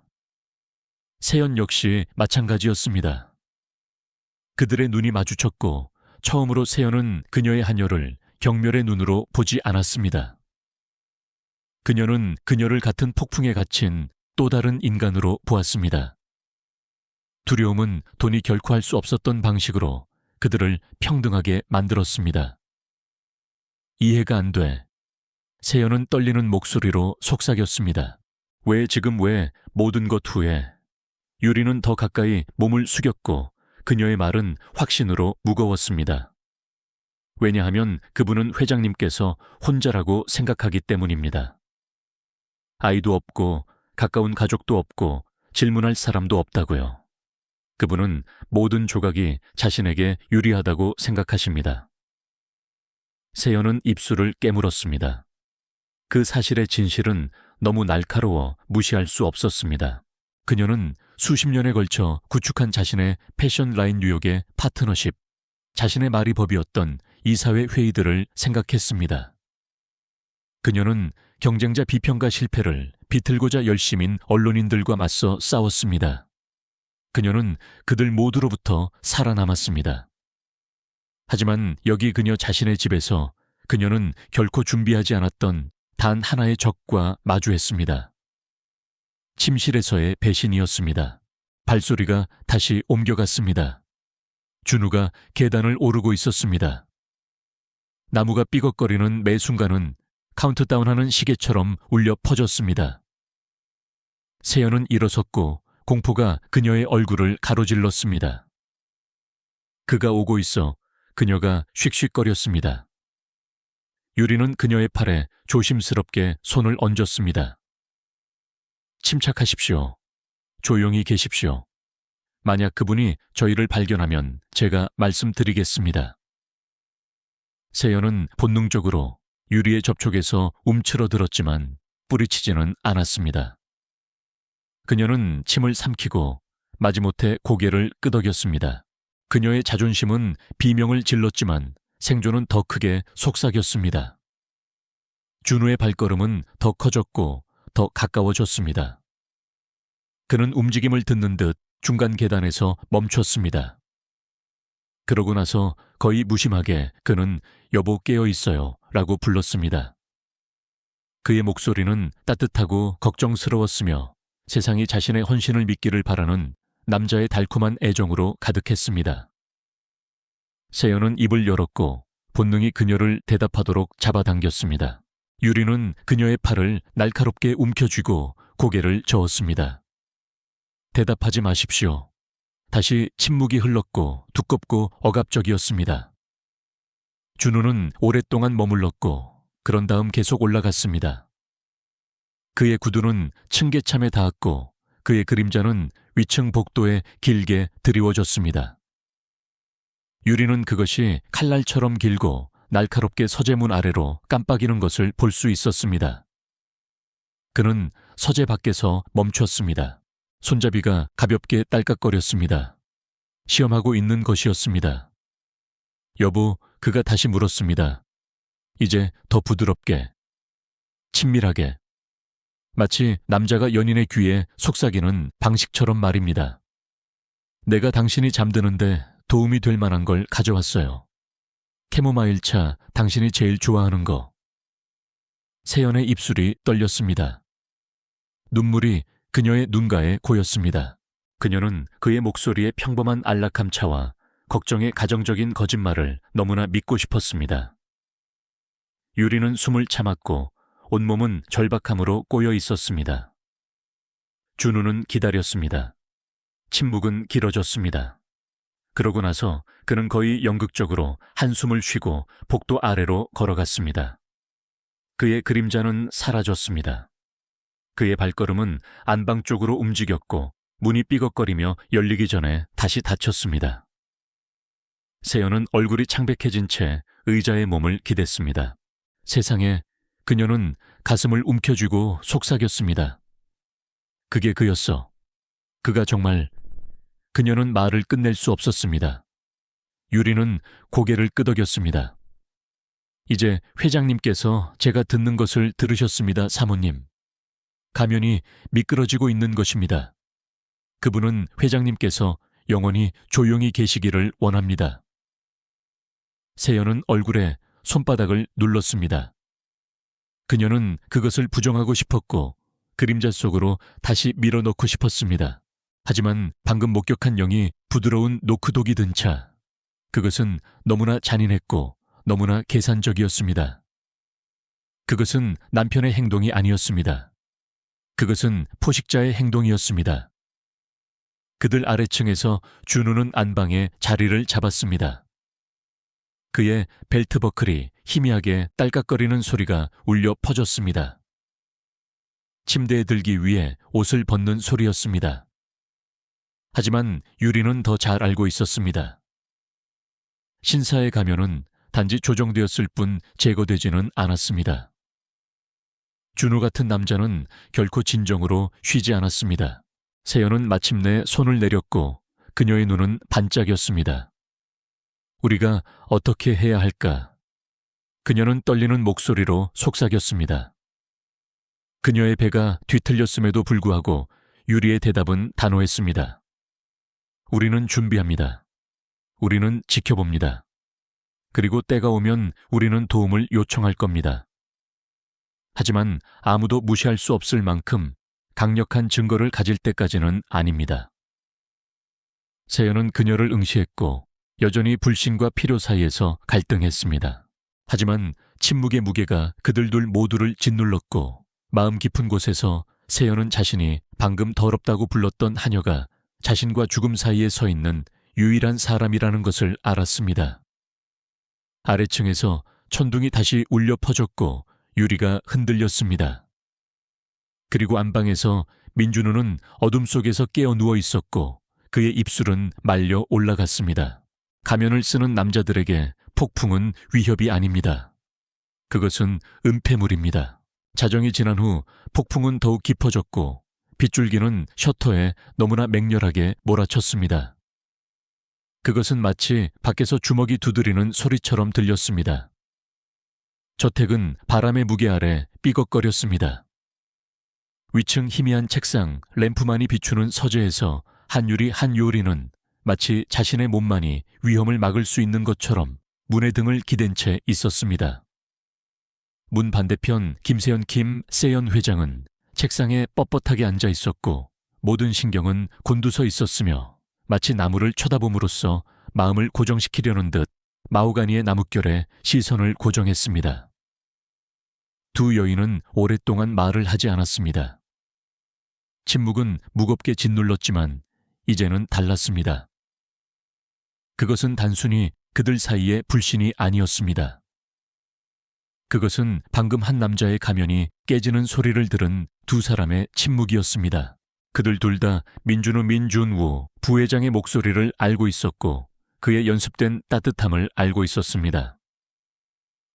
세연 역시 마찬가지였습니다. 그들의 눈이 마주쳤고 처음으로 세연은 그녀의 한여를 경멸의 눈으로 보지 않았습니다. 그녀는 그녀를 같은 폭풍에 갇힌 또 다른 인간으로 보았습니다. 두려움은 돈이 결코 할 수 없었던 방식으로 그들을 평등하게 만들었습니다. 이해가 안 돼. 세연은 떨리는 목소리로 속삭였습니다. 왜 모든 것 후에. 유리는 더 가까이 몸을 숙였고 그녀의 말은 확신으로 무거웠습니다. 왜냐하면 그분은 회장님께서 혼자라고 생각하기 때문입니다. 아이도 없고 가까운 가족도 없고 질문할 사람도 없다고요. 그분은 모든 조각이 자신에게 유리하다고 생각하십니다. 세연은 입술을 깨물었습니다. 그 사실의 진실은 너무 날카로워 무시할 수 없었습니다. 그녀는 수십 년에 걸쳐 구축한 자신의 패션 라인 뉴욕의 파트너십, 자신의 말이 법이었던 이사회 회의들을 생각했습니다. 그녀는 경쟁자 비평가 실패를 비틀고자 열심인 언론인들과 맞서 싸웠습니다. 그녀는 그들 모두로부터 살아남았습니다. 하지만 여기 그녀 자신의 집에서 그녀는 결코 준비하지 않았던 단 하나의 적과 마주했습니다. 침실에서의 배신이었습니다. 발소리가 다시 옮겨갔습니다. 준우가 계단을 오르고 있었습니다. 나무가 삐걱거리는 매 순간은 카운트다운하는 시계처럼 울려 퍼졌습니다. 세연은 일어섰고 공포가 그녀의 얼굴을 가로질렀습니다. 그가 오고 있어 그녀가 쉭쉭거렸습니다. 유리는 그녀의 팔에 조심스럽게 손을 얹었습니다. 침착하십시오. 조용히 계십시오. 만약 그분이 저희를 발견하면 제가 말씀드리겠습니다. 세연은 본능적으로 유리의 접촉에서 움츠러들었지만 뿌리치지는 않았습니다. 그녀는 침을 삼키고 마지못해 고개를 끄덕였습니다. 그녀의 자존심은 비명을 질렀지만 생존은 더 크게 속삭였습니다. 준우의 발걸음은 더 커졌고 더 가까워졌습니다. 그는 움직임을 듣는 듯 중간 계단에서 멈췄습니다. 그러고 나서 거의 무심하게 그는 여보 깨어 있어요 라고 불렀습니다. 그의 목소리는 따뜻하고 걱정스러웠으며 세상이 자신의 헌신을 믿기를 바라는 남자의 달콤한 애정으로 가득했습니다. 세연은 입을 열었고 본능이 그녀를 대답하도록 잡아당겼습니다. 유리는 그녀의 팔을 날카롭게 움켜쥐고 고개를 저었습니다. 대답하지 마십시오. 다시 침묵이 흘렀고 두껍고 억압적이었습니다. 준우는 오랫동안 머물렀고 그런 다음 계속 올라갔습니다. 그의 구두는 층계참에 닿았고 그의 그림자는 위층 복도에 길게 드리워졌습니다. 유리는 그것이 칼날처럼 길고 날카롭게 서재문 아래로 깜빡이는 것을 볼 수 있었습니다. 그는 서재 밖에서 멈췄습니다. 손잡이가 가볍게 딸깍거렸습니다. 시험하고 있는 것이었습니다. 여보, 그가 다시 물었습니다. 이제 더 부드럽게, 친밀하게, 마치 남자가 연인의 귀에 속삭이는 방식처럼 말입니다. 내가 당신이 잠드는데 도움이 될 만한 걸 가져왔어요. 캐모마일 차, 당신이 제일 좋아하는 거. 세연의 입술이 떨렸습니다. 눈물이 그녀의 눈가에 고였습니다. 그녀는 그의 목소리의 평범한 안락함차와 걱정의 가정적인 거짓말을 너무나 믿고 싶었습니다. 유리는 숨을 참았고 온몸은 절박함으로 꼬여 있었습니다. 준우는 기다렸습니다. 침묵은 길어졌습니다. 그러고 나서 그는 거의 연극적으로 한숨을 쉬고 복도 아래로 걸어갔습니다. 그의 그림자는 사라졌습니다. 그의 발걸음은 안방 쪽으로 움직였고 문이 삐걱거리며 열리기 전에 다시 닫혔습니다. 세연은 얼굴이 창백해진 채 의자에 몸을 기댔습니다. 세상에, 그녀는 가슴을 움켜쥐고 속삭였습니다. 그게 그였어. 그가 정말... 그녀는 말을 끝낼 수 없었습니다. 유리는 고개를 끄덕였습니다. 이제 회장님께서 제가 듣는 것을 들으셨습니다, 사모님. 가면이 미끄러지고 있는 것입니다. 그분은 회장님께서 영원히 조용히 계시기를 원합니다. 세연은 얼굴에 손바닥을 눌렀습니다. 그녀는 그것을 부정하고 싶었고 그림자 속으로 다시 밀어넣고 싶었습니다. 하지만 방금 목격한 영이 부드러운 노크독이 든 차, 그것은 너무나 잔인했고 너무나 계산적이었습니다. 그것은 남편의 행동이 아니었습니다. 그것은 포식자의 행동이었습니다. 그들 아래층에서 준우는 안방에 자리를 잡았습니다. 그의 벨트 버클이 희미하게 딸깍거리는 소리가 울려 퍼졌습니다. 침대에 들기 위해 옷을 벗는 소리였습니다. 하지만 유리는 더 잘 알고 있었습니다. 신사의 가면은 단지 조정되었을 뿐 제거되지는 않았습니다. 준우 같은 남자는 결코 진정으로 쉬지 않았습니다. 세연은 마침내 손을 내렸고 그녀의 눈은 반짝였습니다. 우리가 어떻게 해야 할까? 그녀는 떨리는 목소리로 속삭였습니다. 그녀의 배가 뒤틀렸음에도 불구하고 유리의 대답은 단호했습니다. 우리는 준비합니다. 우리는 지켜봅니다. 그리고 때가 오면 우리는 도움을 요청할 겁니다. 하지만 아무도 무시할 수 없을 만큼 강력한 증거를 가질 때까지는 아닙니다. 세연은 그녀를 응시했고 여전히 불신과 필요 사이에서 갈등했습니다. 하지만 침묵의 무게가 그들 둘 모두를 짓눌렀고 마음 깊은 곳에서 세연은 자신이 방금 더럽다고 불렀던 하녀가 자신과 죽음 사이에 서 있는 유일한 사람이라는 것을 알았습니다. 아래층에서 천둥이 다시 울려 퍼졌고 유리가 흔들렸습니다. 그리고 안방에서 민준우는 어둠 속에서 깨어 누워 있었고 그의 입술은 말려 올라갔습니다. 가면을 쓰는 남자들에게 폭풍은 위협이 아닙니다. 그것은 은폐물입니다. 자정이 지난 후 폭풍은 더욱 깊어졌고 빗줄기는 셔터에 너무나 맹렬하게 몰아쳤습니다. 그것은 마치 밖에서 주먹이 두드리는 소리처럼 들렸습니다. 저택은 바람의 무게 아래 삐걱거렸습니다. 위층 희미한 책상, 램프만이 비추는 서재에서 한유리 한요리는 마치 자신의 몸만이 위험을 막을 수 있는 것처럼 문의 등을 기댄 채 있었습니다. 문 반대편 김세연 세연 회장은 책상에 뻣뻣하게 앉아 있었고 모든 신경은 곤두서 있었으며 마치 나무를 쳐다봄으로써 마음을 고정시키려는 듯 마호가니의 나뭇결에 시선을 고정했습니다. 두 여인은 오랫동안 말을 하지 않았습니다. 침묵은 무겁게 짓눌렀지만 이제는 달랐습니다. 그것은 단순히 그들 사이의 불신이 아니었습니다. 그것은 방금 한 남자의 가면이 깨지는 소리를 들은 두 사람의 침묵이었습니다. 그들 둘 다 민준우 부회장의 목소리를 알고 있었고 그의 연습된 따뜻함을 알고 있었습니다.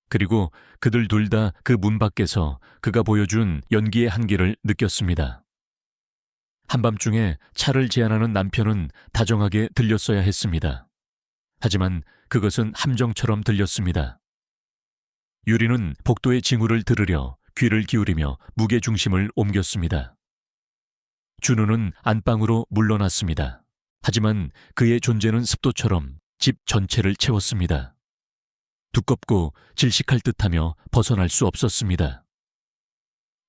그리고 그들 둘 다 그 문 밖에서 그가 보여준 연기의 한계를 느꼈습니다. 한밤중에 차를 제안하는 남편은 다정하게 들렸어야 했습니다. 하지만 그것은 함정처럼 들렸습니다. 유리는 복도의 징후를 들으려 귀를 기울이며 무게중심을 옮겼습니다. 준우는 안방으로 물러났습니다. 하지만 그의 존재는 습도처럼 집 전체를 채웠습니다. 두껍고 질식할 듯하며 벗어날 수 없었습니다.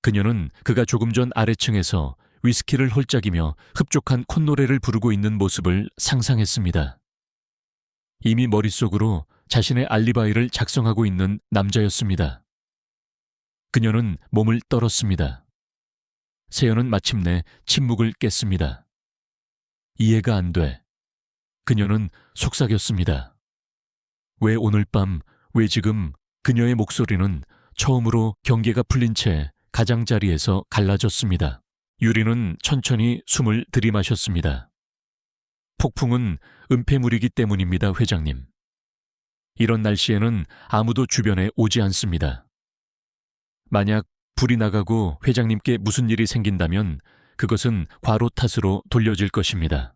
그녀는 그가 조금 전 아래층에서 위스키를 홀짝이며 흡족한 콧노래를 부르고 있는 모습을 상상했습니다. 이미 머릿속으로 자신의 알리바이를 작성하고 있는 남자였습니다. 그녀는 몸을 떨었습니다. 세연은 마침내 침묵을 깼습니다. 이해가 안 돼. 그녀는 속삭였습니다. 왜 오늘 밤, 왜 지금? 그녀의 목소리는 처음으로 경계가 풀린 채 가장자리에서 갈라졌습니다. 유리는 천천히 숨을 들이마셨습니다. 폭풍은 은폐물이기 때문입니다, 회장님. 이런 날씨에는 아무도 주변에 오지 않습니다. 만약 불이 나가고 회장님께 무슨 일이 생긴다면 그것은 과로 탓으로 돌려질 것입니다.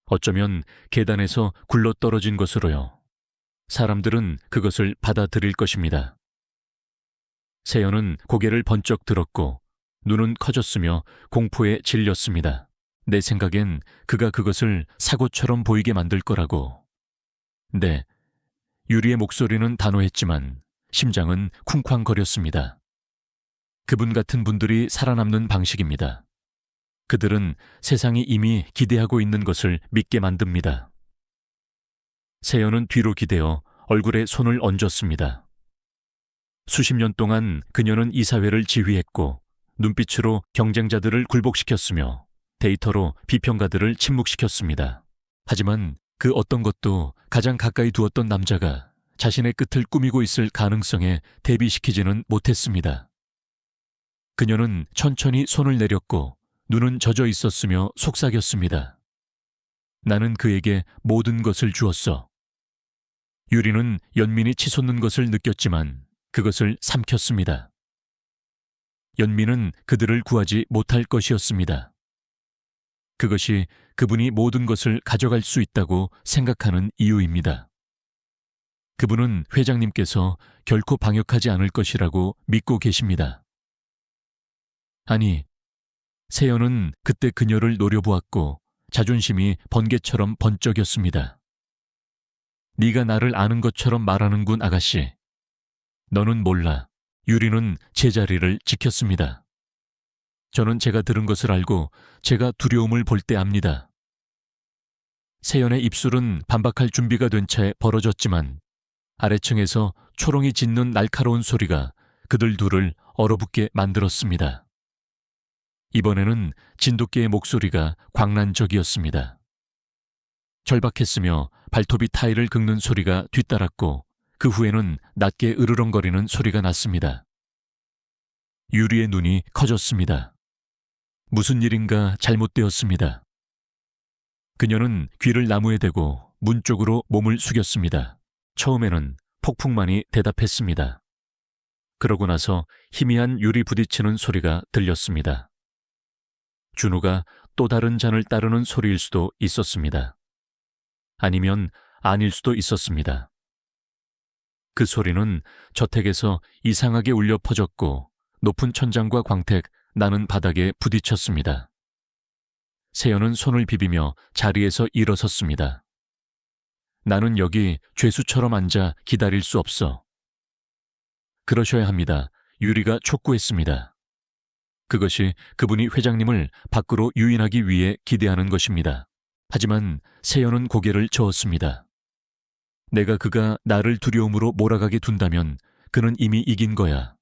어쩌면 계단에서 굴러떨어진 것으로요. 사람들은 그것을 받아들일 것입니다. 세연은 고개를 번쩍 들었고 눈은 커졌으며 공포에 질렸습니다. 내 생각엔 그가 그것을 사고처럼 보이게 만들 거라고. 네, 유리의 목소리는 단호했지만 심장은 쿵쾅거렸습니다. 그분 같은 분들이 살아남는 방식입니다. 그들은 세상이 이미 기대하고 있는 것을 믿게 만듭니다. 세연은 뒤로 기대어 얼굴에 손을 얹었습니다. 수십 년 동안 그녀는 이 사회를 지휘했고 눈빛으로 경쟁자들을 굴복시켰으며 데이터로 비평가들을 침묵시켰습니다. 하지만 그 어떤 것도 가장 가까이 두었던 남자가 자신의 끝을 꾸미고 있을 가능성에 대비시키지는 못했습니다. 그녀는 천천히 손을 내렸고 눈은 젖어 있었으며 속삭였습니다. 나는 그에게 모든 것을 주었어. 유리는 연민이 치솟는 것을 느꼈지만 그것을 삼켰습니다. 연민은 그들을 구하지 못할 것이었습니다. 그것이 그분이 모든 것을 가져갈 수 있다고 생각하는 이유입니다. 그분은 회장님께서 결코 방역하지 않을 것이라고 믿고 계십니다. 아니, 세연은 그때 그녀를 노려보았고 자존심이 번개처럼 번쩍였습니다. 네가 나를 아는 것처럼 말하는군, 아가씨. 너는 몰라. 유리는 제자리를 지켰습니다. 저는 제가 들은 것을 알고 제가 두려움을 볼 때 압니다. 세연의 입술은 반박할 준비가 된 채 벌어졌지만 아래층에서 초롱이 짖는 날카로운 소리가 그들 둘을 얼어붙게 만들었습니다. 이번에는 진돗개의 목소리가 광란적이었습니다. 절박했으며 발톱이 타일을 긁는 소리가 뒤따랐고 그 후에는 낮게 으르렁거리는 소리가 났습니다. 유리의 눈이 커졌습니다. 무슨 일인가 잘못되었습니다. 그녀는 귀를 나무에 대고 문 쪽으로 몸을 숙였습니다. 처음에는 폭풍만이 대답했습니다. 그러고 나서 희미한 유리 부딪히는 소리가 들렸습니다. 준우가 또 다른 잔을 따르는 소리일 수도 있었습니다. 아니면 아닐 수도 있었습니다. 그 소리는 저택에서 이상하게 울려 퍼졌고 높은 천장과 광택, 나는 바닥에 부딪혔습니다. 세연은 손을 비비며 자리에서 일어섰습니다. 나는 여기 죄수처럼 앉아 기다릴 수 없어. 그러셔야 합니다. 유리가 촉구했습니다. 그것이 그분이 회장님을 밖으로 유인하기 위해 기대하는 것입니다. 하지만 세연은 고개를 저었습니다. 내가 그가 나를 두려움으로 몰아가게 둔다면 그는 이미 이긴 거야.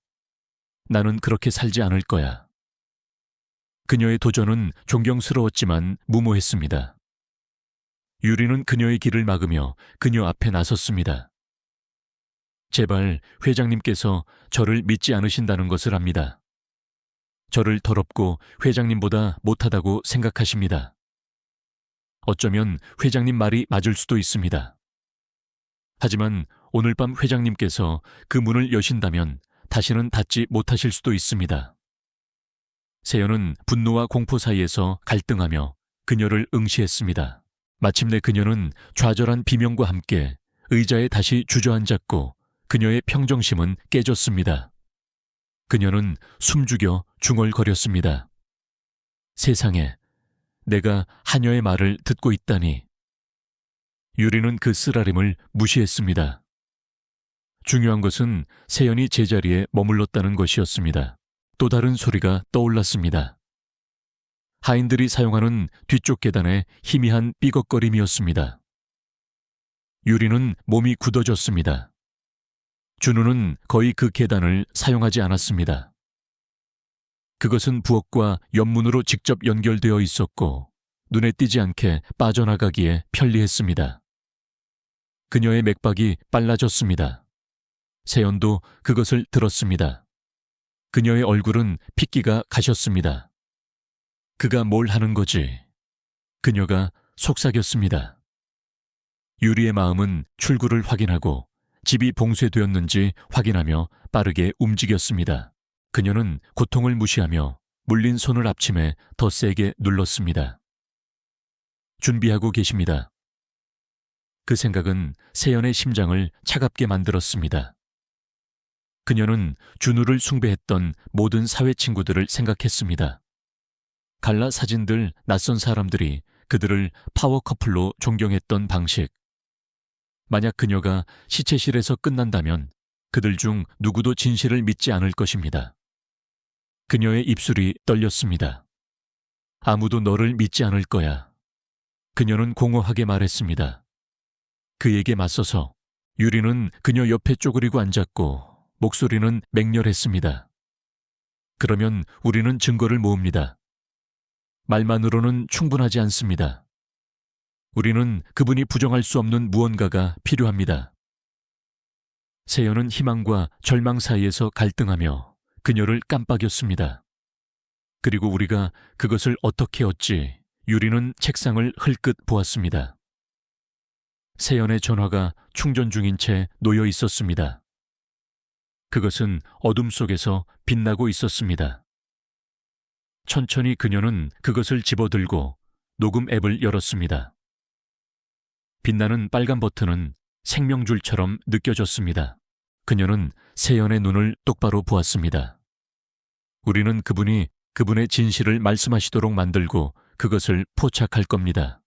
나는 그렇게 살지 않을 거야. 그녀의 도전은 존경스러웠지만 무모했습니다. 유리는 그녀의 길을 막으며 그녀 앞에 나섰습니다. 제발 회장님께서 저를 믿지 않으신다는 것을 압니다. 저를 더럽고 회장님보다 못하다고 생각하십니다. 어쩌면 회장님 말이 맞을 수도 있습니다. 하지만 오늘 밤 회장님께서 그 문을 여신다면 다시는 닫지 못하실 수도 있습니다. 세연은 분노와 공포 사이에서 갈등하며 그녀를 응시했습니다. 마침내 그녀는 좌절한 비명과 함께 의자에 다시 주저앉았고 그녀의 평정심은 깨졌습니다. 그녀는 숨죽여 중얼거렸습니다. 세상에, 내가 하녀의 말을 듣고 있다니. 유리는 그 쓰라림을 무시했습니다. 중요한 것은 세연이 제자리에 머물렀다는 것이었습니다. 또 다른 소리가 떠올랐습니다. 하인들이 사용하는 뒤쪽 계단의 희미한 삐걱거림이었습니다. 유리는 몸이 굳어졌습니다. 준우는 거의 그 계단을 사용하지 않았습니다. 그것은 부엌과 옆문으로 직접 연결되어 있었고 눈에 띄지 않게 빠져나가기에 편리했습니다. 그녀의 맥박이 빨라졌습니다. 세연도 그것을 들었습니다. 그녀의 얼굴은 핏기가 가셨습니다. 그가 뭘 하는 거지? 그녀가 속삭였습니다. 유리의 마음은 출구를 확인하고 집이 봉쇄되었는지 확인하며 빠르게 움직였습니다. 그녀는 고통을 무시하며 물린 손을 앞침에 더 세게 눌렀습니다. 준비하고 계십니다. 그 생각은 세연의 심장을 차갑게 만들었습니다. 그녀는 준우를 숭배했던 모든 사회 친구들을 생각했습니다. 갈라 사진들, 낯선 사람들이 그들을 파워 커플로 존경했던 방식. 만약 그녀가 시체실에서 끝난다면 그들 중 누구도 진실을 믿지 않을 것입니다. 그녀의 입술이 떨렸습니다. 아무도 너를 믿지 않을 거야. 그녀는 공허하게 말했습니다. 그에게 맞서서 유리는 그녀 옆에 쪼그리고 앉았고 목소리는 맹렬했습니다. 그러면 우리는 증거를 모읍니다. 말만으로는 충분하지 않습니다. 우리는 그분이 부정할 수 없는 무언가가 필요합니다. 세연은 희망과 절망 사이에서 갈등하며 그녀를 깜빡였습니다. 그리고 우리가 그것을 어떻게 얻지? 유리는 책상을 흘끗 보았습니다. 세연의 전화가 충전 중인 채 놓여 있었습니다. 그것은 어둠 속에서 빛나고 있었습니다. 천천히 그녀는 그것을 집어들고 녹음 앱을 열었습니다. 빛나는 빨간 버튼은 생명줄처럼 느껴졌습니다. 그녀는 세연의 눈을 똑바로 보았습니다. 우리는 그분이 그분의 진실을 말씀하시도록 만들고 그것을 포착할 겁니다.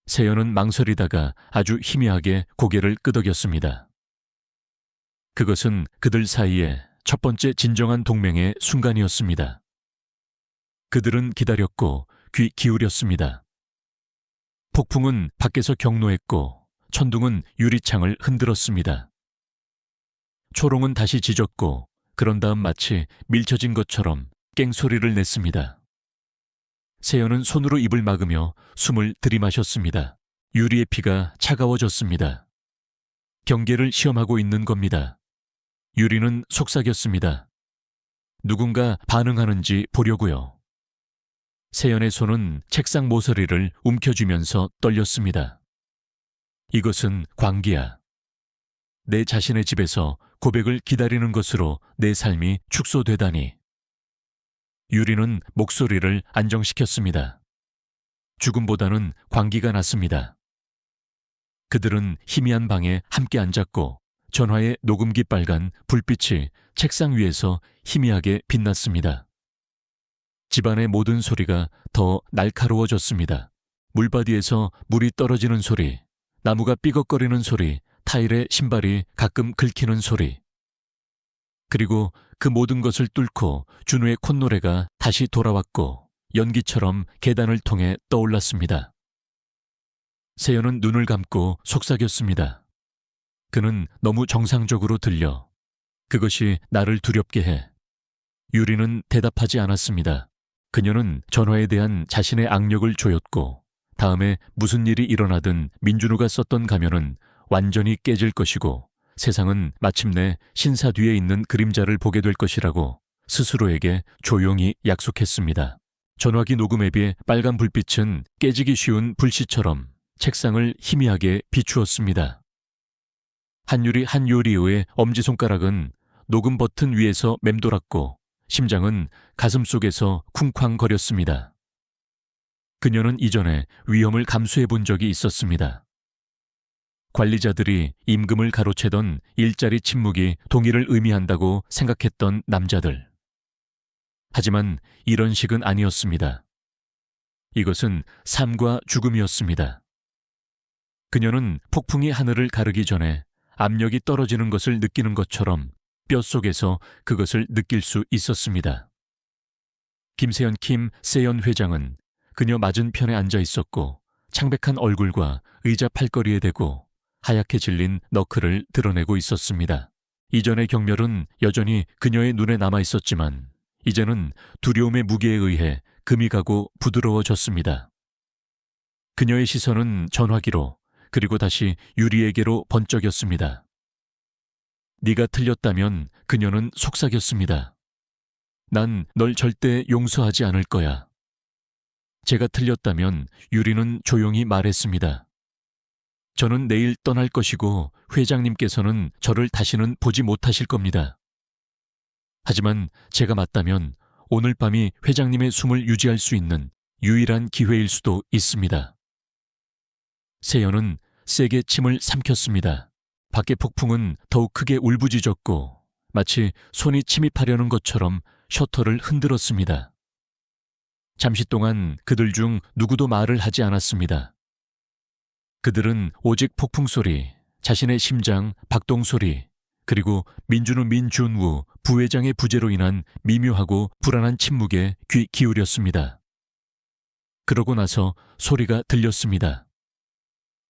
세연은 망설이다가 아주 희미하게 고개를 끄덕였습니다. 그것은 그들 사이에 첫 번째 진정한 동맹의 순간이었습니다. 그들은 기다렸고 귀 기울였습니다. 폭풍은 밖에서 경로했고 천둥은 유리창을 흔들었습니다. 초롱은 다시 짖었고 그런 다음 마치 밀쳐진 것처럼 깽소리를 냈습니다. 세연은 손으로 입을 막으며 숨을 들이마셨습니다. 유리의 피가 차가워졌습니다. 경계를 시험하고 있는 겁니다. 유리는 속삭였습니다. 누군가 반응하는지 보려고요. 세연의 손은 책상 모서리를 움켜쥐면서 떨렸습니다. 이것은 광기야. 내 자신의 집에서 고백을 기다리는 것으로 내 삶이 축소되다니. 유리는 목소리를 안정시켰습니다. 죽음보다는 광기가 낫습니다. 그들은 희미한 방에 함께 앉았고 전화의 녹음기 빨간 불빛이 책상 위에서 희미하게 빛났습니다. 집안의 모든 소리가 더 날카로워졌습니다. 물바디에서 물이 떨어지는 소리, 나무가 삐걱거리는 소리, 타일에 신발이 가끔 긁히는 소리. 그리고 그 모든 것을 뚫고 준우의 콧노래가 다시 돌아왔고 연기처럼 계단을 통해 떠올랐습니다. 세연은 눈을 감고 속삭였습니다. 그는 너무 정상적으로 들려. 그것이 나를 두렵게 해. 유리는 대답하지 않았습니다. 그녀는 전화에 대한 자신의 악력을 조였고 다음에 무슨 일이 일어나든 민준우가 썼던 가면은 완전히 깨질 것이고 세상은 마침내 신사 뒤에 있는 그림자를 보게 될 것이라고 스스로에게 조용히 약속했습니다. 전화기 녹음 앱의 빨간 불빛은 깨지기 쉬운 불씨처럼 책상을 희미하게 비추었습니다. 한유리 한요리의 엄지손가락은 녹음 버튼 위에서 맴돌았고 심장은 가슴속에서 쿵쾅거렸습니다. 그녀는 이전에 위험을 감수해 본 적이 있었습니다. 관리자들이 임금을 가로채던 일자리 침묵이 동의를 의미한다고 생각했던 남자들. 하지만 이런 식은 아니었습니다. 이것은 삶과 죽음이었습니다. 그녀는 폭풍이 하늘을 가르기 전에 압력이 떨어지는 것을 느끼는 것처럼 뼛속에서 그것을 느낄 수 있었습니다. 김세연 세연 회장은 그녀 맞은편에 앉아 있었고 창백한 얼굴과 의자 팔걸이에 대고 하얗게 질린 너클을 드러내고 있었습니다. 이전의 경멸은 여전히 그녀의 눈에 남아 있었지만 이제는 두려움의 무게에 의해 금이 가고 부드러워졌습니다. 그녀의 시선은 전화기로 그리고 다시 유리에게로 번쩍였습니다. 네가 틀렸다면 그녀는 속삭였습니다. 난 널 절대 용서하지 않을 거야. 제가 틀렸다면 유리는 조용히 말했습니다. 저는 내일 떠날 것이고 회장님께서는 저를 다시는 보지 못하실 겁니다. 하지만 제가 맞다면 오늘 밤이 회장님의 숨을 유지할 수 있는 유일한 기회일 수도 있습니다. 세연은 세게 침을 삼켰습니다. 밖의 폭풍은 더욱 크게 울부짖었고 마치 손이 침입하려는 것처럼 셔터를 흔들었습니다. 잠시 동안 그들 중 누구도 말을 하지 않았습니다. 그들은 오직 폭풍 소리, 자신의 심장 박동 소리, 그리고 민준우 민준우 부회장의 부재로 인한 미묘하고 불안한 침묵에 귀 기울였습니다. 그러고 나서 소리가 들렸습니다.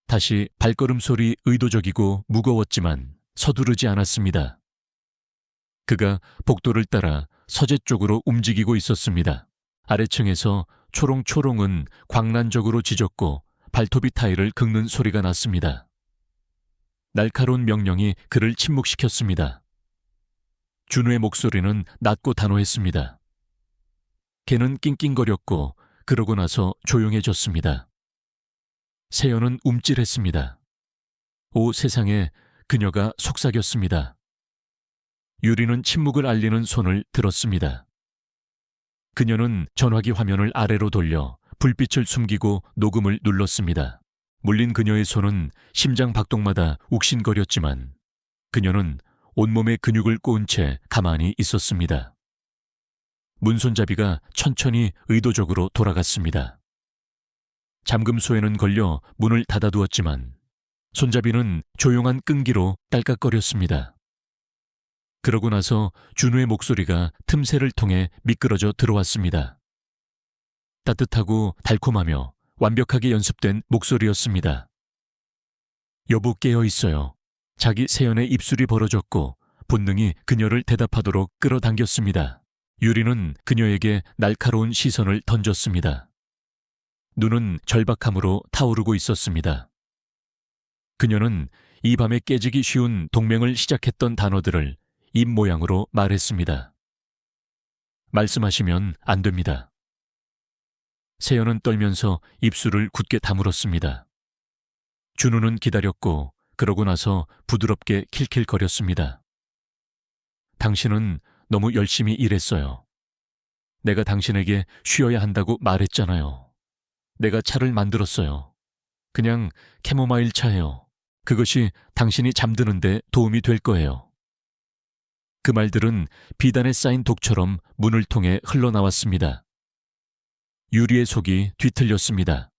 다시 발걸음 소리 의도적이고 무거웠지만 서두르지 않았습니다. 그가 복도를 따라 서재 쪽으로 움직이고 있었습니다. 아래층에서 초롱초롱은 광란적으로 짖었고 발톱이 타일을 긁는 소리가 났습니다. 날카로운 명령이 그를 침묵시켰습니다. 준우의 목소리는 낮고 단호했습니다. 걔는 낑낑거렸고 그러고 나서 조용해졌습니다. 세연은 움찔했습니다. 오 세상에, 그녀가 속삭였습니다. 유리는 침묵을 알리는 손을 들었습니다. 그녀는 전화기 화면을 아래로 돌려 불빛을 숨기고 녹음을 눌렀습니다. 물린 그녀의 손은 심장 박동마다 욱신거렸지만 그녀는 온몸에 근육을 꼬은 채 가만히 있었습니다. 문손잡이가 천천히 의도적으로 돌아갔습니다. 잠금소에는 걸려 문을 닫아두었지만 손잡이는 조용한 끈기로 딸깍거렸습니다. 그러고 나서 준우의 목소리가 틈새를 통해 미끄러져 들어왔습니다. 따뜻하고 달콤하며 완벽하게 연습된 목소리였습니다. 여보 깨어 있어요. 자기 세연의 입술이 벌어졌고 본능이 그녀를 대답하도록 끌어당겼습니다. 유리는 그녀에게 날카로운 시선을 던졌습니다. 눈은 절박함으로 타오르고 있었습니다. 그녀는 이 밤에 깨지기 쉬운 동맹을 시작했던 단어들을 입 모양으로 말했습니다. 말씀하시면 안 됩니다. 세연은 떨면서 입술을 굳게 다물었습니다. 준우는 기다렸고 그러고 나서 부드럽게 킬킬거렸습니다. 당신은 너무 열심히 일했어요. 내가 당신에게 쉬어야 한다고 말했잖아요. 내가 차를 만들었어요. 그냥 캐모마일 차예요. 그것이 당신이 잠드는데 도움이 될 거예요. 그 말들은 비단에 쌓인 독처럼 문을 통해 흘러나왔습니다. 유리의 속이 뒤틀렸습니다.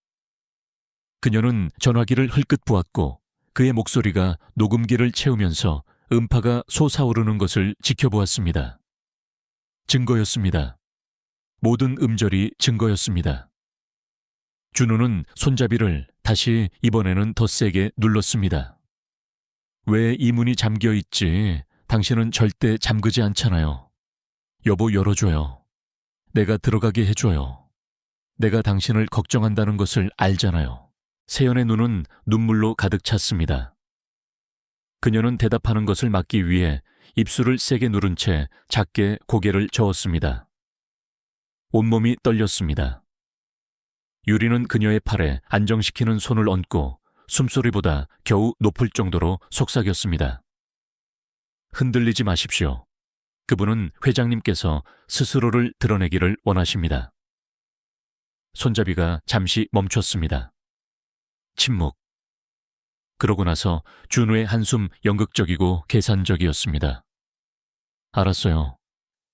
그녀는 전화기를 흘끗 보았고 그의 목소리가 녹음기를 채우면서 음파가 솟아오르는 것을 지켜보았습니다. 증거였습니다. 모든 음절이 증거였습니다. 준우는 손잡이를 다시 이번에는 더 세게 눌렀습니다. 왜 이 문이 잠겨 있지? 당신은 절대 잠그지 않잖아요. 여보 열어줘요. 내가 들어가게 해줘요. 내가 당신을 걱정한다는 것을 알잖아요. 세연의 눈은 눈물로 가득 찼습니다. 그녀는 대답하는 것을 막기 위해 입술을 세게 누른 채 작게 고개를 저었습니다. 온몸이 떨렸습니다. 유리는 그녀의 팔에 안정시키는 손을 얹고 숨소리보다 겨우 높을 정도로 속삭였습니다. 흔들리지 마십시오. 그분은 회장님께서 스스로를 드러내기를 원하십니다. 손잡이가 잠시 멈췄습니다. 침묵. 그러고 나서 준우의 한숨 연극적이고 계산적이었습니다. 알았어요.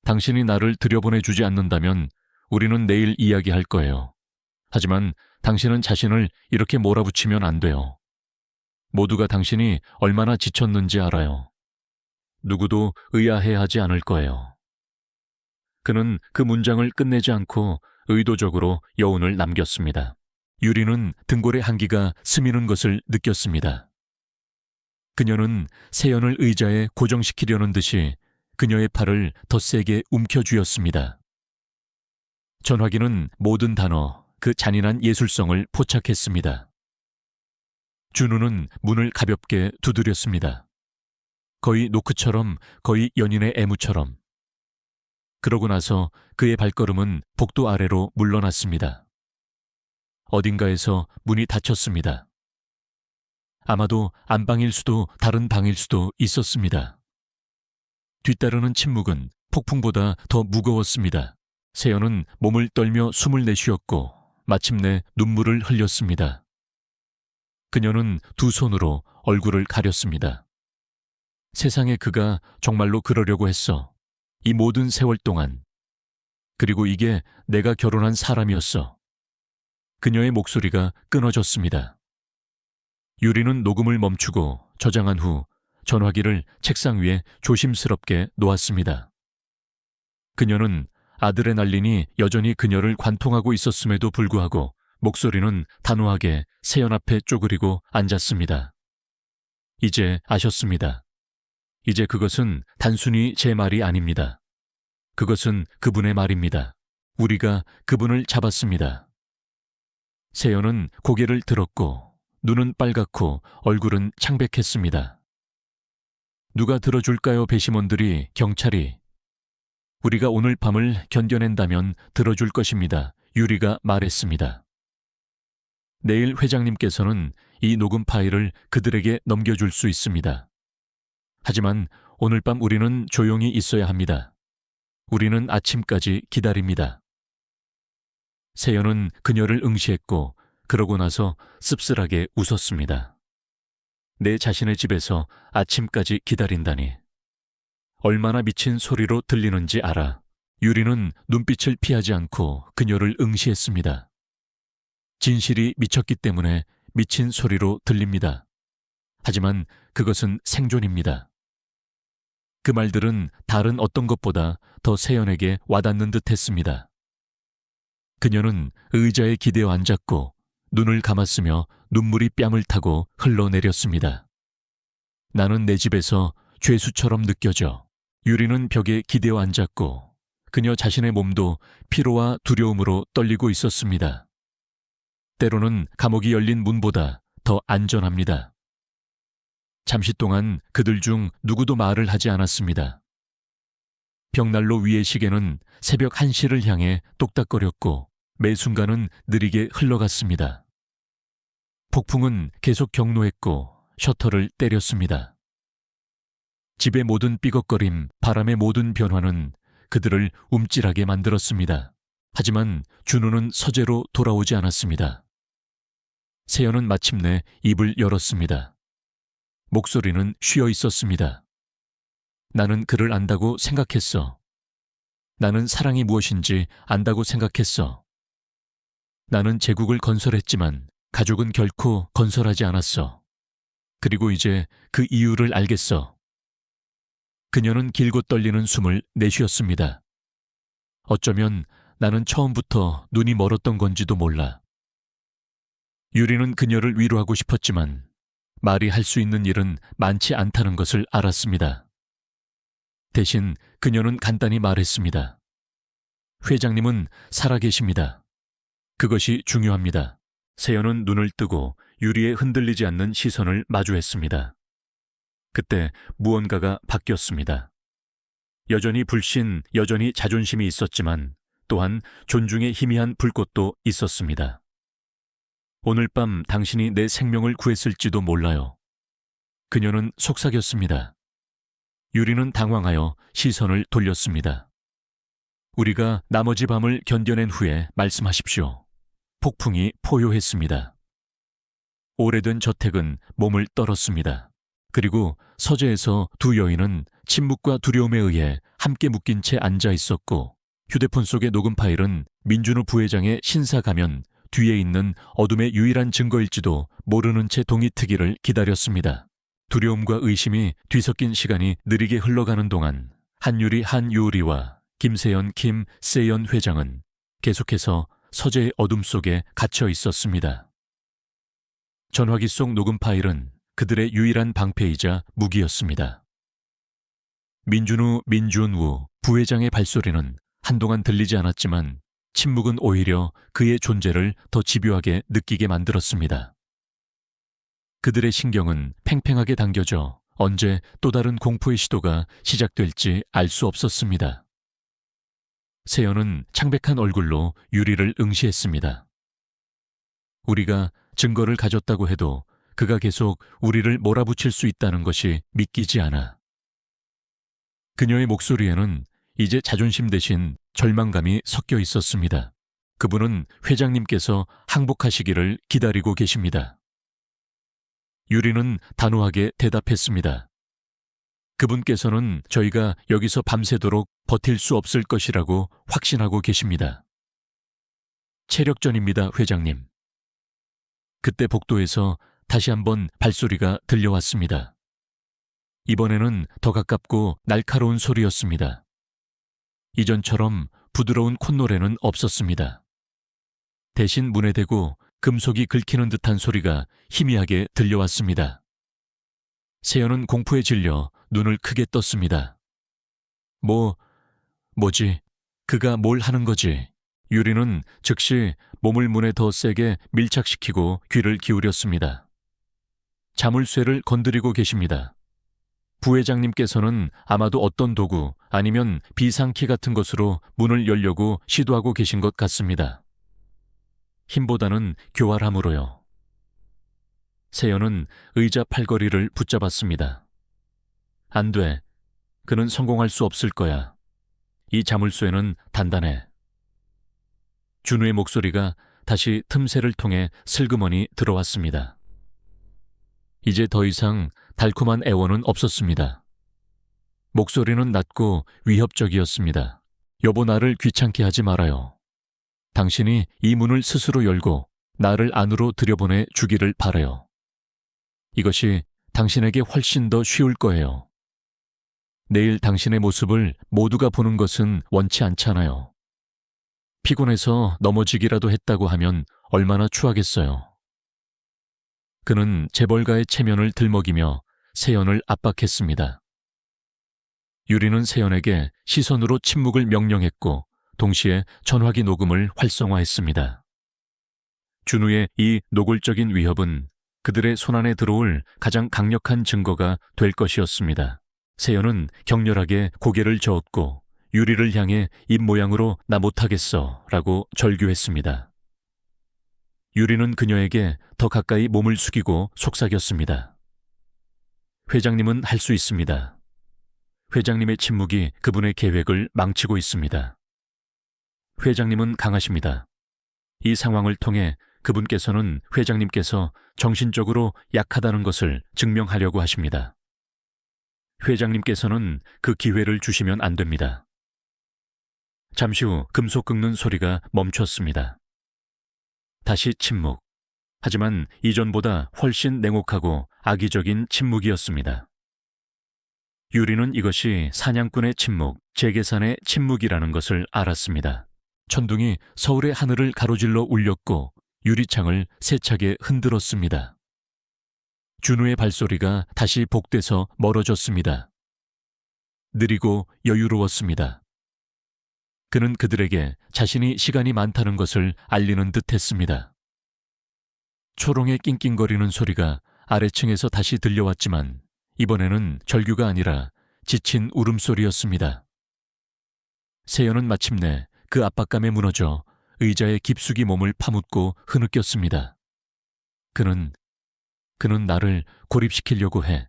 당신이 나를 들여보내주지 않는다면 우리는 내일 이야기할 거예요. 하지만 당신은 자신을 이렇게 몰아붙이면 안 돼요. 모두가 당신이 얼마나 지쳤는지 알아요. 누구도 의아해하지 않을 거예요. 그는 그 문장을 끝내지 않고 의도적으로 여운을 남겼습니다. 유리는 등골의 한기가 스미는 것을 느꼈습니다. 그녀는 세연을 의자에 고정시키려는 듯이 그녀의 팔을 더 세게 움켜쥐었습니다. 전화기는 모든 단어, 그 잔인한 예술성을 포착했습니다. 준우는 문을 가볍게 두드렸습니다. 거의 노크처럼, 거의 연인의 애무처럼. 그러고 나서 그의 발걸음은 복도 아래로 물러났습니다. 어딘가에서 문이 닫혔습니다. 아마도 안방일 수도 다른 방일 수도 있었습니다. 뒤따르는 침묵은 폭풍보다 더 무거웠습니다. 세연은 몸을 떨며 숨을 내쉬었고 마침내 눈물을 흘렸습니다. 그녀는 두 손으로 얼굴을 가렸습니다. 세상에 그가 정말로 그러려고 했어. 이 모든 세월 동안. 그리고 이게 내가 결혼한 사람이었어. 그녀의 목소리가 끊어졌습니다. 유리는 녹음을 멈추고 저장한 후 전화기를 책상 위에 조심스럽게 놓았습니다. 그녀는 아드레날린이 여전히 그녀를 관통하고 있었음에도 불구하고 목소리는 단호하게 세연 앞에 쪼그리고 앉았습니다. 이제 아셨습니다. 이제 그것은 단순히 제 말이 아닙니다. 그것은 그분의 말입니다. 우리가 그분을 잡았습니다. 세연은 고개를 들었고 눈은 빨갛고 얼굴은 창백했습니다. 누가 들어줄까요, 배심원들이, 경찰이. 우리가 오늘 밤을 견뎌낸다면 들어줄 것입니다. 유리가 말했습니다. 내일 회장님께서는 이 녹음 파일을 그들에게 넘겨줄 수 있습니다. 하지만 오늘 밤 우리는 조용히 있어야 합니다. 우리는 아침까지 기다립니다. 세연은 그녀를 응시했고 그러고 나서 씁쓸하게 웃었습니다. 내 자신의 집에서 아침까지 기다린다니. 얼마나 미친 소리로 들리는지 알아. 유리는 눈빛을 피하지 않고 그녀를 응시했습니다. 진실이 미쳤기 때문에 미친 소리로 들립니다. 하지만 그것은 생존입니다. 그 말들은 다른 어떤 것보다 더 세연에게 와닿는 듯 했습니다. 그녀는 의자에 기대어 앉았고 눈을 감았으며 눈물이 뺨을 타고 흘러내렸습니다. 나는 내 집에서 죄수처럼 느껴져. 유리는 벽에 기대어 앉았고 그녀 자신의 몸도 피로와 두려움으로 떨리고 있었습니다. 때로는 감옥이 열린 문보다 더 안전합니다. 잠시 동안 그들 중 누구도 말을 하지 않았습니다. 벽난로 위의 시계는 새벽 1시를 향해 똑딱거렸고 매 순간은 느리게 흘러갔습니다. 폭풍은 계속 경로했고 셔터를 때렸습니다. 집의 모든 삐걱거림, 바람의 모든 변화는 그들을 움찔하게 만들었습니다. 하지만 준호는 서재로 돌아오지 않았습니다. 세연은 마침내 입을 열었습니다. 목소리는 쉬어 있었습니다. 나는 그를 안다고 생각했어. 나는 사랑이 무엇인지 안다고 생각했어. 나는 제국을 건설했지만 가족은 결코 건설하지 않았어. 그리고 이제 그 이유를 알겠어. 그녀는 길고 떨리는 숨을 내쉬었습니다. 어쩌면 나는 처음부터 눈이 멀었던 건지도 몰라. 유리는 그녀를 위로하고 싶었지만 말이 할 수 있는 일은 많지 않다는 것을 알았습니다. 대신 그녀는 간단히 말했습니다. 회장님은 살아계십니다. 그것이 중요합니다. 세연은 눈을 뜨고 유리에 흔들리지 않는 시선을 마주했습니다. 그때 무언가가 바뀌었습니다. 여전히 불신, 여전히 자존심이 있었지만 또한 존중의 희미한 불꽃도 있었습니다. 오늘 밤 당신이 내 생명을 구했을지도 몰라요. 그녀는 속삭였습니다. 유리는 당황하여 시선을 돌렸습니다. 우리가 나머지 밤을 견뎌낸 후에 말씀하십시오. 폭풍이 포효했습니다. 오래된 저택은 몸을 떨었습니다. 그리고 서재에서 두 여인은 침묵과 두려움에 의해 함께 묶인 채 앉아 있었고 휴대폰 속의 녹음 파일은 민준우 부회장의 신사 가면 뒤에 있는 어둠의 유일한 증거일지도 모르는 채 동이 트기를 기다렸습니다. 두려움과 의심이 뒤섞인 시간이 느리게 흘러가는 동안 한유리 한유리와 김세연 김세연 회장은 계속해서 서재의 어둠 속에 갇혀 있었습니다. 전화기 속 녹음 파일은 그들의 유일한 방패이자 무기였습니다. 민준우 부회장의 발소리는 한동안 들리지 않았지만 침묵은 오히려 그의 존재를 더 집요하게 느끼게 만들었습니다. 그들의 신경은 팽팽하게 당겨져 언제 또 다른 공포의 시도가 시작될지 알 수 없었습니다. 세연은 창백한 얼굴로 유리를 응시했습니다. 우리가 증거를 가졌다고 해도 그가 계속 우리를 몰아붙일 수 있다는 것이 믿기지 않아. 그녀의 목소리에는 이제 자존심 대신 절망감이 섞여 있었습니다. 그분은 회장님께서 항복하시기를 기다리고 계십니다. 유리는 단호하게 대답했습니다. 그분께서는 저희가 여기서 밤새도록 버틸 수 없을 것이라고 확신하고 계십니다. 체력전입니다, 회장님. 그때 복도에서 다시 한번 발소리가 들려왔습니다. 이번에는 더 가깝고 날카로운 소리였습니다. 이전처럼 부드러운 콧노래는 없었습니다. 대신 문에 대고 금속이 긁히는 듯한 소리가 희미하게 들려왔습니다. 세연은 공포에 질려 눈을 크게 떴습니다. 뭐지? 그가 뭘 하는 거지? 유리는 즉시 몸을 문에 더 세게 밀착시키고 귀를 기울였습니다. 자물쇠를 건드리고 계십니다. 부회장님께서는 아마도 어떤 도구 아니면 비상키 같은 것으로 문을 열려고 시도하고 계신 것 같습니다. 힘보다는 교활함으로요. 세연은 의자 팔걸이를 붙잡았습니다. 안 돼. 그는 성공할 수 없을 거야. 이 자물쇠는 단단해. 준우의 목소리가 다시 틈새를 통해 슬그머니 들어왔습니다. 이제 더 이상 달콤한 애원은 없었습니다. 목소리는 낮고 위협적이었습니다. 여보, 나를 귀찮게 하지 말아요. 당신이 이 문을 스스로 열고 나를 안으로 들여보내 주기를 바라요. 이것이 당신에게 훨씬 더 쉬울 거예요. 내일 당신의 모습을 모두가 보는 것은 원치 않잖아요. 피곤해서 넘어지기라도 했다고 하면 얼마나 추하겠어요. 그는 재벌가의 체면을 들먹이며 세연을 압박했습니다. 유리는 세연에게 시선으로 침묵을 명령했고 동시에 전화기 녹음을 활성화했습니다. 준우의 이 노골적인 위협은 그들의 손안에 들어올 가장 강력한 증거가 될 것이었습니다. 세연은 격렬하게 고개를 저었고 유리를 향해 입모양으로 나 못하겠어 라고 절규했습니다. 유리는 그녀에게 더 가까이 몸을 숙이고 속삭였습니다. 회장님은 할 수 있습니다. 회장님의 침묵이 그분의 계획을 망치고 있습니다. 회장님은 강하십니다. 이 상황을 통해 그분께서는 회장님께서 정신적으로 약하다는 것을 증명하려고 하십니다. 회장님께서는 그 기회를 주시면 안 됩니다. 잠시 후 금속 긁는 소리가 멈췄습니다. 다시 침묵. 하지만 이전보다 훨씬 냉혹하고 악의적인 침묵이었습니다. 유리는 이것이 사냥꾼의 침묵, 재계산의 침묵이라는 것을 알았습니다. 천둥이 서울의 하늘을 가로질러 울렸고 유리창을 세차게 흔들었습니다. 준우의 발소리가 다시 복돼서 멀어졌습니다. 느리고 여유로웠습니다. 그는 그들에게 자신이 시간이 많다는 것을 알리는 듯 했습니다. 초롱의 낑낑거리는 소리가 아래층에서 다시 들려왔지만 이번에는 절규가 아니라 지친 울음소리였습니다. 세연은 마침내 그 압박감에 무너져 의자에 깊숙이 몸을 파묻고 흐느꼈습니다. 그는 나를 고립시키려고 해.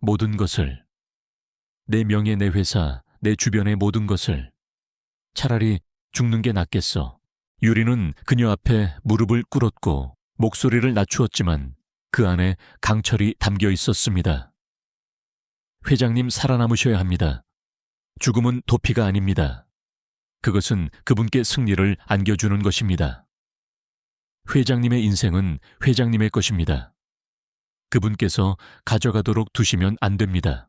모든 것을. 내 명예, 내 회사, 내 주변의 모든 것을. 차라리 죽는 게 낫겠어. 유리는 그녀 앞에 무릎을 꿇었고 목소리를 낮추었지만 그 안에 강철이 담겨 있었습니다. 회장님, 살아남으셔야 합니다. 죽음은 도피가 아닙니다. 그것은 그분께 승리를 안겨주는 것입니다. 회장님의 인생은 회장님의 것입니다. 그분께서 가져가도록 두시면 안 됩니다.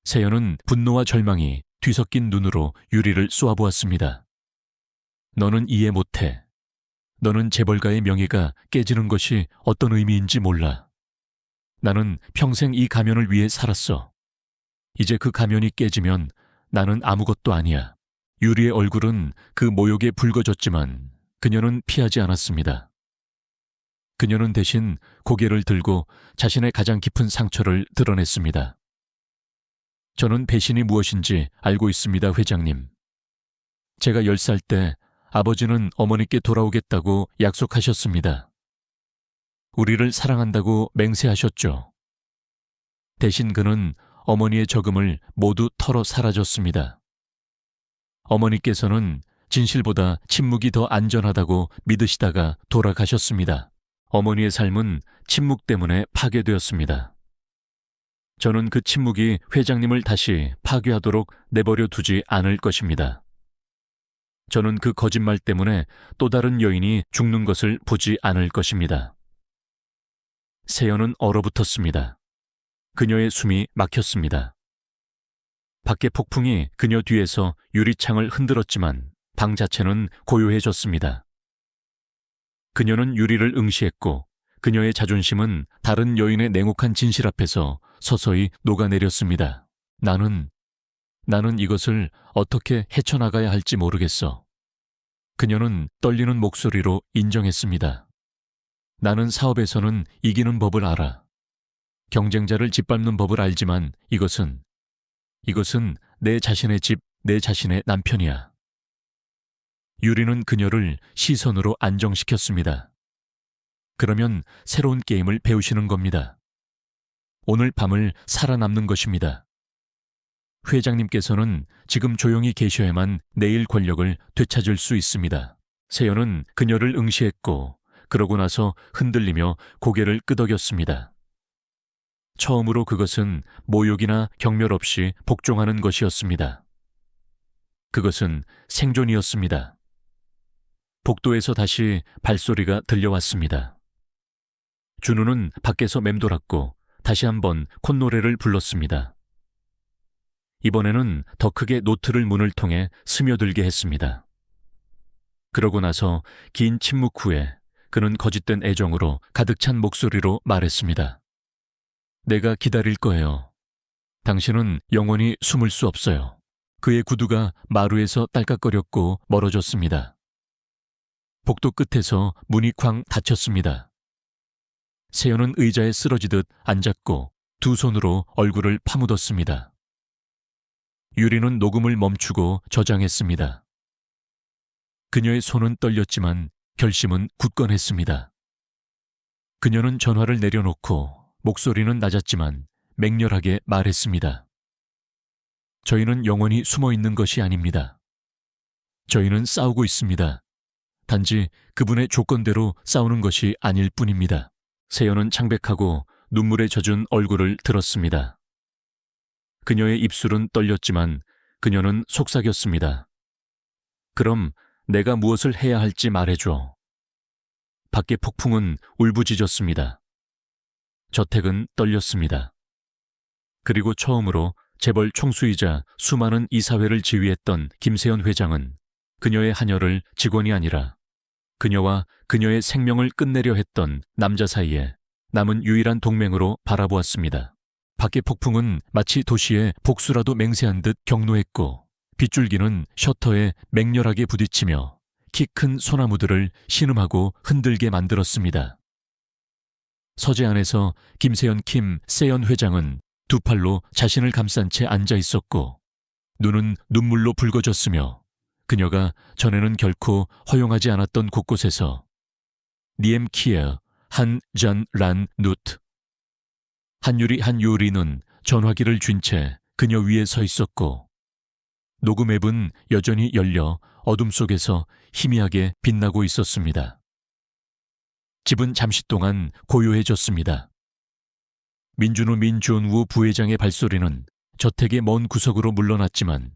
세연은 분노와 절망이 뒤섞인 눈으로 유리를 쏘아보았습니다. 너는 이해 못해. 너는 재벌가의 명예가 깨지는 것이 어떤 의미인지 몰라. 나는 평생 이 가면을 위해 살았어. 이제 그 가면이 깨지면 나는 아무것도 아니야. 유리의 얼굴은 그 모욕에 붉어졌지만 그녀는 피하지 않았습니다. 그녀는 대신 고개를 들고 자신의 가장 깊은 상처를 드러냈습니다. 저는 배신이 무엇인지 알고 있습니다, 회장님. 제가 10살 때 아버지는 어머니께 돌아오겠다고 약속하셨습니다. 우리를 사랑한다고 맹세하셨죠. 대신 그는 어머니의 적음을 모두 털어 사라졌습니다. 어머니께서는 진실보다 침묵이 더 안전하다고 믿으시다가 돌아가셨습니다. 어머니의 삶은 침묵 때문에 파괴되었습니다. 저는 그 침묵이 회장님을 다시 파괴하도록 내버려 두지 않을 것입니다. 저는 그 거짓말 때문에 또 다른 여인이 죽는 것을 보지 않을 것입니다. 세연은 얼어붙었습니다. 그녀의 숨이 막혔습니다. 밖의 폭풍이 그녀 뒤에서 유리창을 흔들었지만 방 자체는 고요해졌습니다. 그녀는 유리를 응시했고 그녀의 자존심은 다른 여인의 냉혹한 진실 앞에서 서서히 녹아내렸습니다. 나는 이것을 어떻게 헤쳐나가야 할지 모르겠어. 그녀는 떨리는 목소리로 인정했습니다. 나는 사업에서는 이기는 법을 알아. 경쟁자를 짓밟는 법을 알지만 이것은 내 자신의 집, 내 자신의 남편이야. 유리는 그녀를 시선으로 안정시켰습니다. 그러면 새로운 게임을 배우시는 겁니다. 오늘 밤을 살아남는 것입니다. 회장님께서는 지금 조용히 계셔야만 내일 권력을 되찾을 수 있습니다. 세연은 그녀를 응시했고 그러고 나서 흔들리며 고개를 끄덕였습니다. 처음으로 그것은 모욕이나 경멸 없이 복종하는 것이었습니다. 그것은 생존이었습니다. 복도에서 다시 발소리가 들려왔습니다. 준우는 밖에서 맴돌았고 다시 한번 콧노래를 불렀습니다. 이번에는 더 크게 노트를 문을 통해 스며들게 했습니다. 그러고 나서 긴 침묵 후에 그는 거짓된 애정으로 가득 찬 목소리로 말했습니다. 내가 기다릴 거예요. 당신은 영원히 숨을 수 없어요. 그의 구두가 마루에서 딸깍거렸고 멀어졌습니다. 복도 끝에서 문이 쾅 닫혔습니다. 세연은 의자에 쓰러지듯 앉았고 두 손으로 얼굴을 파묻었습니다. 유리는 녹음을 멈추고 저장했습니다. 그녀의 손은 떨렸지만 결심은 굳건했습니다. 그녀는 전화를 내려놓고 목소리는 낮았지만 맹렬하게 말했습니다. 저희는 영원히 숨어 있는 것이 아닙니다. 저희는 싸우고 있습니다. 단지 그분의 조건대로 싸우는 것이 아닐 뿐입니다. 세연은 창백하고 눈물에 젖은 얼굴을 들었습니다. 그녀의 입술은 떨렸지만 그녀는 속삭였습니다. 그럼 내가 무엇을 해야 할지 말해줘. 밖의 폭풍은 울부짖었습니다. 저택은 떨렸습니다. 그리고 처음으로 재벌 총수이자 수많은 이사회를 지휘했던 김세연 회장은 그녀의 하녀를 직원이 아니라 그녀와 그녀의 생명을 끝내려 했던 남자 사이에 남은 유일한 동맹으로 바라보았습니다. 밖의 폭풍은 마치 도시의 복수라도 맹세한 듯 격노했고 빗줄기는 셔터에 맹렬하게 부딪히며 키 큰 소나무들을 신음하고 흔들게 만들었습니다. 서재 안에서 김세연 세연 회장은 두 팔로 자신을 감싼 채 앉아 있었고 눈은 눈물로 붉어졌으며 그녀가 전에는 결코 허용하지 않았던 곳곳에서 니엠 키에 한 잔 란 누트 한 요리는 전화기를 쥔 채 그녀 위에 서 있었고 녹음 앱은 여전히 열려 어둠 속에서 희미하게 빛나고 있었습니다. 집은 잠시 동안 고요해졌습니다. 민준우 부회장의 발소리는 저택의 먼 구석으로 물러났지만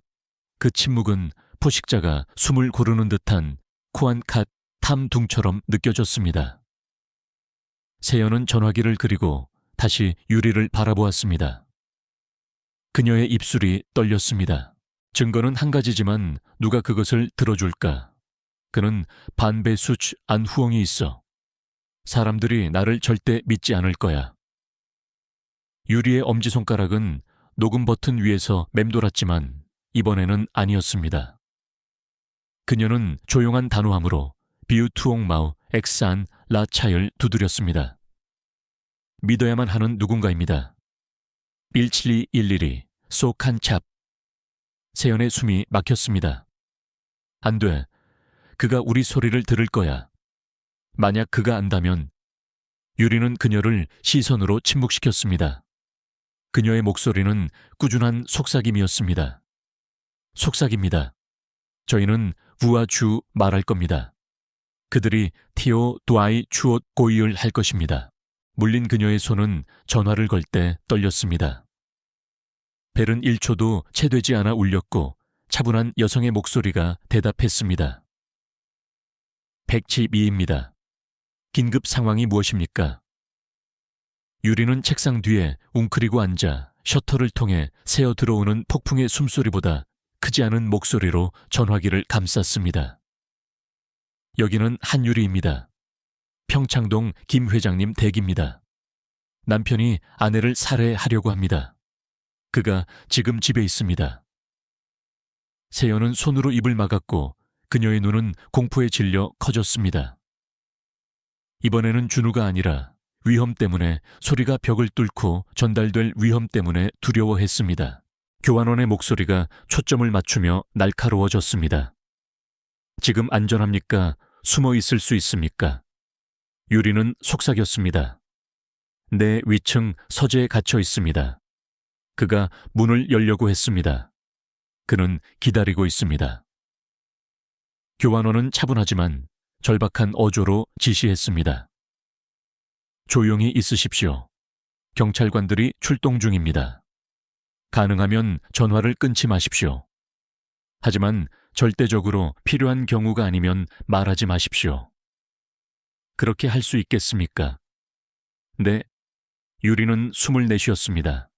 그 침묵은 포식자가 숨을 고르는 듯한 코안캇 탐둥처럼 느껴졌습니다. 세연은 전화기를 그리고 다시 유리를 바라보았습니다. 그녀의 입술이 떨렸습니다. 증거는 한 가지지만 누가 그것을 들어줄까? 그는 반배수치 안후엉이 있어. 사람들이 나를 절대 믿지 않을 거야. 유리의 엄지손가락은 녹음 버튼 위에서 맴돌았지만 이번에는 아니었습니다. 그녀는 조용한 단호함으로 비우투옥마우 엑산 라차를 두드렸습니다. 믿어야만 하는 누군가입니다. 17211이 소칸찹. 세연의 숨이 막혔습니다. 안 돼. 그가 우리 소리를 들을 거야. 만약 그가 안다면. 유리는 그녀를 시선으로 침묵시켰습니다. 그녀의 목소리는 꾸준한 속삭임이었습니다. 속삭입니다. 저희는 부와 주 말할 겁니다. 그들이 티오 두아이 추옷 고이을 할 것입니다. 물린 그녀의 손은 전화를 걸 때 떨렸습니다. 벨은 1초도 채되지 않아 울렸고 차분한 여성의 목소리가 대답했습니다. 112입니다. 긴급 상황이 무엇입니까? 유리는 책상 뒤에 웅크리고 앉아 셔터를 통해 새어 들어오는 폭풍의 숨소리보다 크지 않은 목소리로 전화기를 감쌌습니다. 여기는 한유리입니다. 평창동 김 회장님 댁입니다. 남편이 아내를 살해하려고 합니다. 그가 지금 집에 있습니다. 세연은 손으로 입을 막았고 그녀의 눈은 공포에 질려 커졌습니다. 이번에는 준우가 아니라 위험 때문에, 소리가 벽을 뚫고 전달될 위험 때문에 두려워했습니다. 교환원의 목소리가 초점을 맞추며 날카로워졌습니다. 지금 안전합니까? 숨어 있을 수 있습니까? 유리는 속삭였습니다. 내 위층 서재에 갇혀 있습니다. 그가 문을 열려고 했습니다. 그는 기다리고 있습니다. 교환원은 차분하지만 절박한 어조로 지시했습니다. 조용히 있으십시오. 경찰관들이 출동 중입니다. 가능하면 전화를 끊지 마십시오. 하지만 절대적으로 필요한 경우가 아니면 말하지 마십시오. 그렇게 할 수 있겠습니까? 네. 유리는 숨을 내쉬었습니다.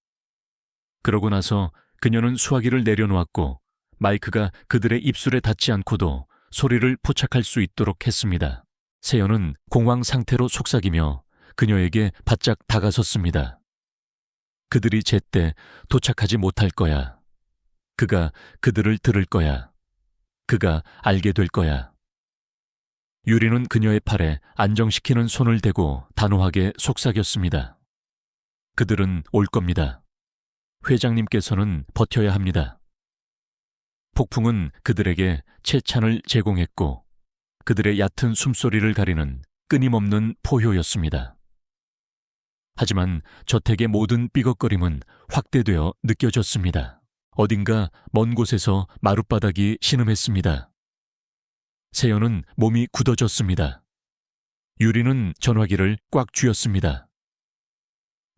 그러고 나서 그녀는 수화기를 내려놓았고 마이크가 그들의 입술에 닿지 않고도 소리를 포착할 수 있도록 했습니다. 세연은 공황 상태로 속삭이며 그녀에게 바짝 다가섰습니다. 그들이 제때 도착하지 못할 거야. 그가 그들을 들을 거야. 그가 알게 될 거야. 유리는 그녀의 팔에 안정시키는 손을 대고 단호하게 속삭였습니다. 그들은 올 겁니다. 회장님께서는 버텨야 합니다. 폭풍은 그들에게 채찬을 제공했고 그들의 얕은 숨소리를 가리는 끊임없는 포효였습니다. 하지만 저택의 모든 삐걱거림은 확대되어 느껴졌습니다. 어딘가 먼 곳에서 마룻바닥이 신음했습니다. 세연은 몸이 굳어졌습니다. 유리는 전화기를 꽉 쥐었습니다.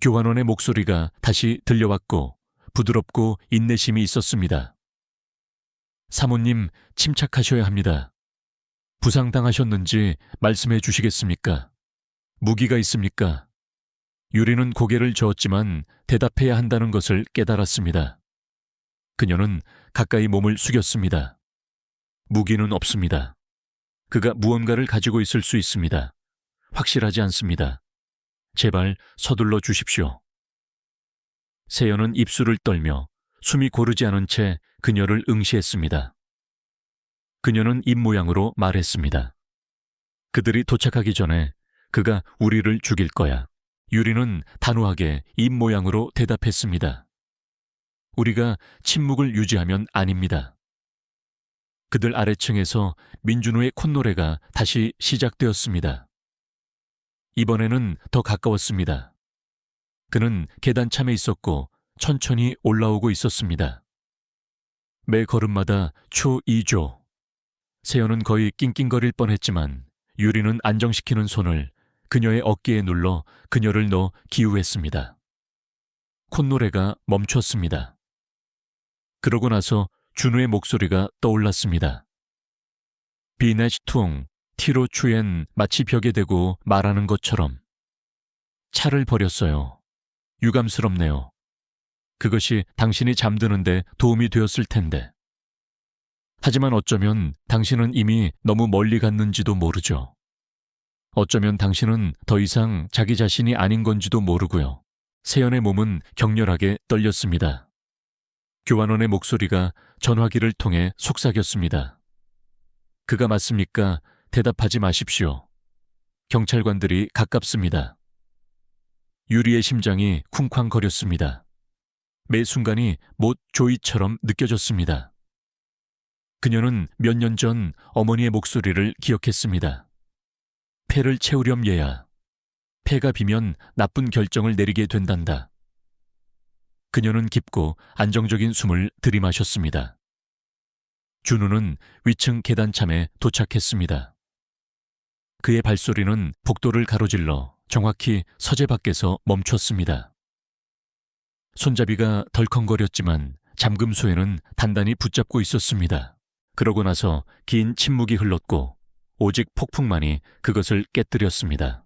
교환원의 목소리가 다시 들려왔고 부드럽고 인내심이 있었습니다. 사모님, 침착하셔야 합니다. 부상당하셨는지 말씀해 주시겠습니까? 무기가 있습니까? 유리는 고개를 저었지만 대답해야 한다는 것을 깨달았습니다. 그녀는 가까이 몸을 숙였습니다. 무기는 없습니다. 그가 무언가를 가지고 있을 수 있습니다. 확실하지 않습니다. 제발 서둘러 주십시오. 세연은 입술을 떨며 숨이 고르지 않은 채 그녀를 응시했습니다. 그녀는 입모양으로 말했습니다. 그들이 도착하기 전에 그가 우리를 죽일 거야. 유리는 단호하게 입모양으로 대답했습니다. 우리가 침묵을 유지하면 아닙니다. 그들 아래층에서 민준우의 콧노래가 다시 시작되었습니다. 이번에는 더 가까웠습니다. 그는 계단참에 있었고 천천히 올라오고 있었습니다. 매 걸음마다 초2조. 세연은 거의 낑낑거릴 뻔했지만 유리는 안정시키는 손을 그녀의 어깨에 눌러 그녀를 넣어 기우했습니다. 콧노래가 멈췄습니다. 그러고 나서 준우의 목소리가 떠올랐습니다. 비네시퉁, 티로 추엔 마치 벽에 대고 말하는 것처럼. 차를 버렸어요. 유감스럽네요. 그것이 당신이 잠드는데 도움이 되었을 텐데. 하지만 어쩌면 당신은 이미 너무 멀리 갔는지도 모르죠. 어쩌면 당신은 더 이상 자기 자신이 아닌 건지도 모르고요. 세연의 몸은 격렬하게 떨렸습니다. 교환원의 목소리가 전화기를 통해 속삭였습니다. 그가 맞습니까? 대답하지 마십시오. 경찰관들이 가깝습니다. 유리의 심장이 쿵쾅거렸습니다. 매 순간이 못 조이처럼 느껴졌습니다. 그녀는 몇 년 전 어머니의 목소리를 기억했습니다. 폐를 채우렴 얘야. 폐가 비면 나쁜 결정을 내리게 된단다. 그녀는 깊고 안정적인 숨을 들이마셨습니다. 준우는 위층 계단참에 도착했습니다. 그의 발소리는 복도를 가로질러 정확히 서재 밖에서 멈췄습니다. 손잡이가 덜컹거렸지만 잠금소에는 단단히 붙잡고 있었습니다. 그러고 나서 긴 침묵이 흘렀고 오직 폭풍만이 그것을 깨뜨렸습니다.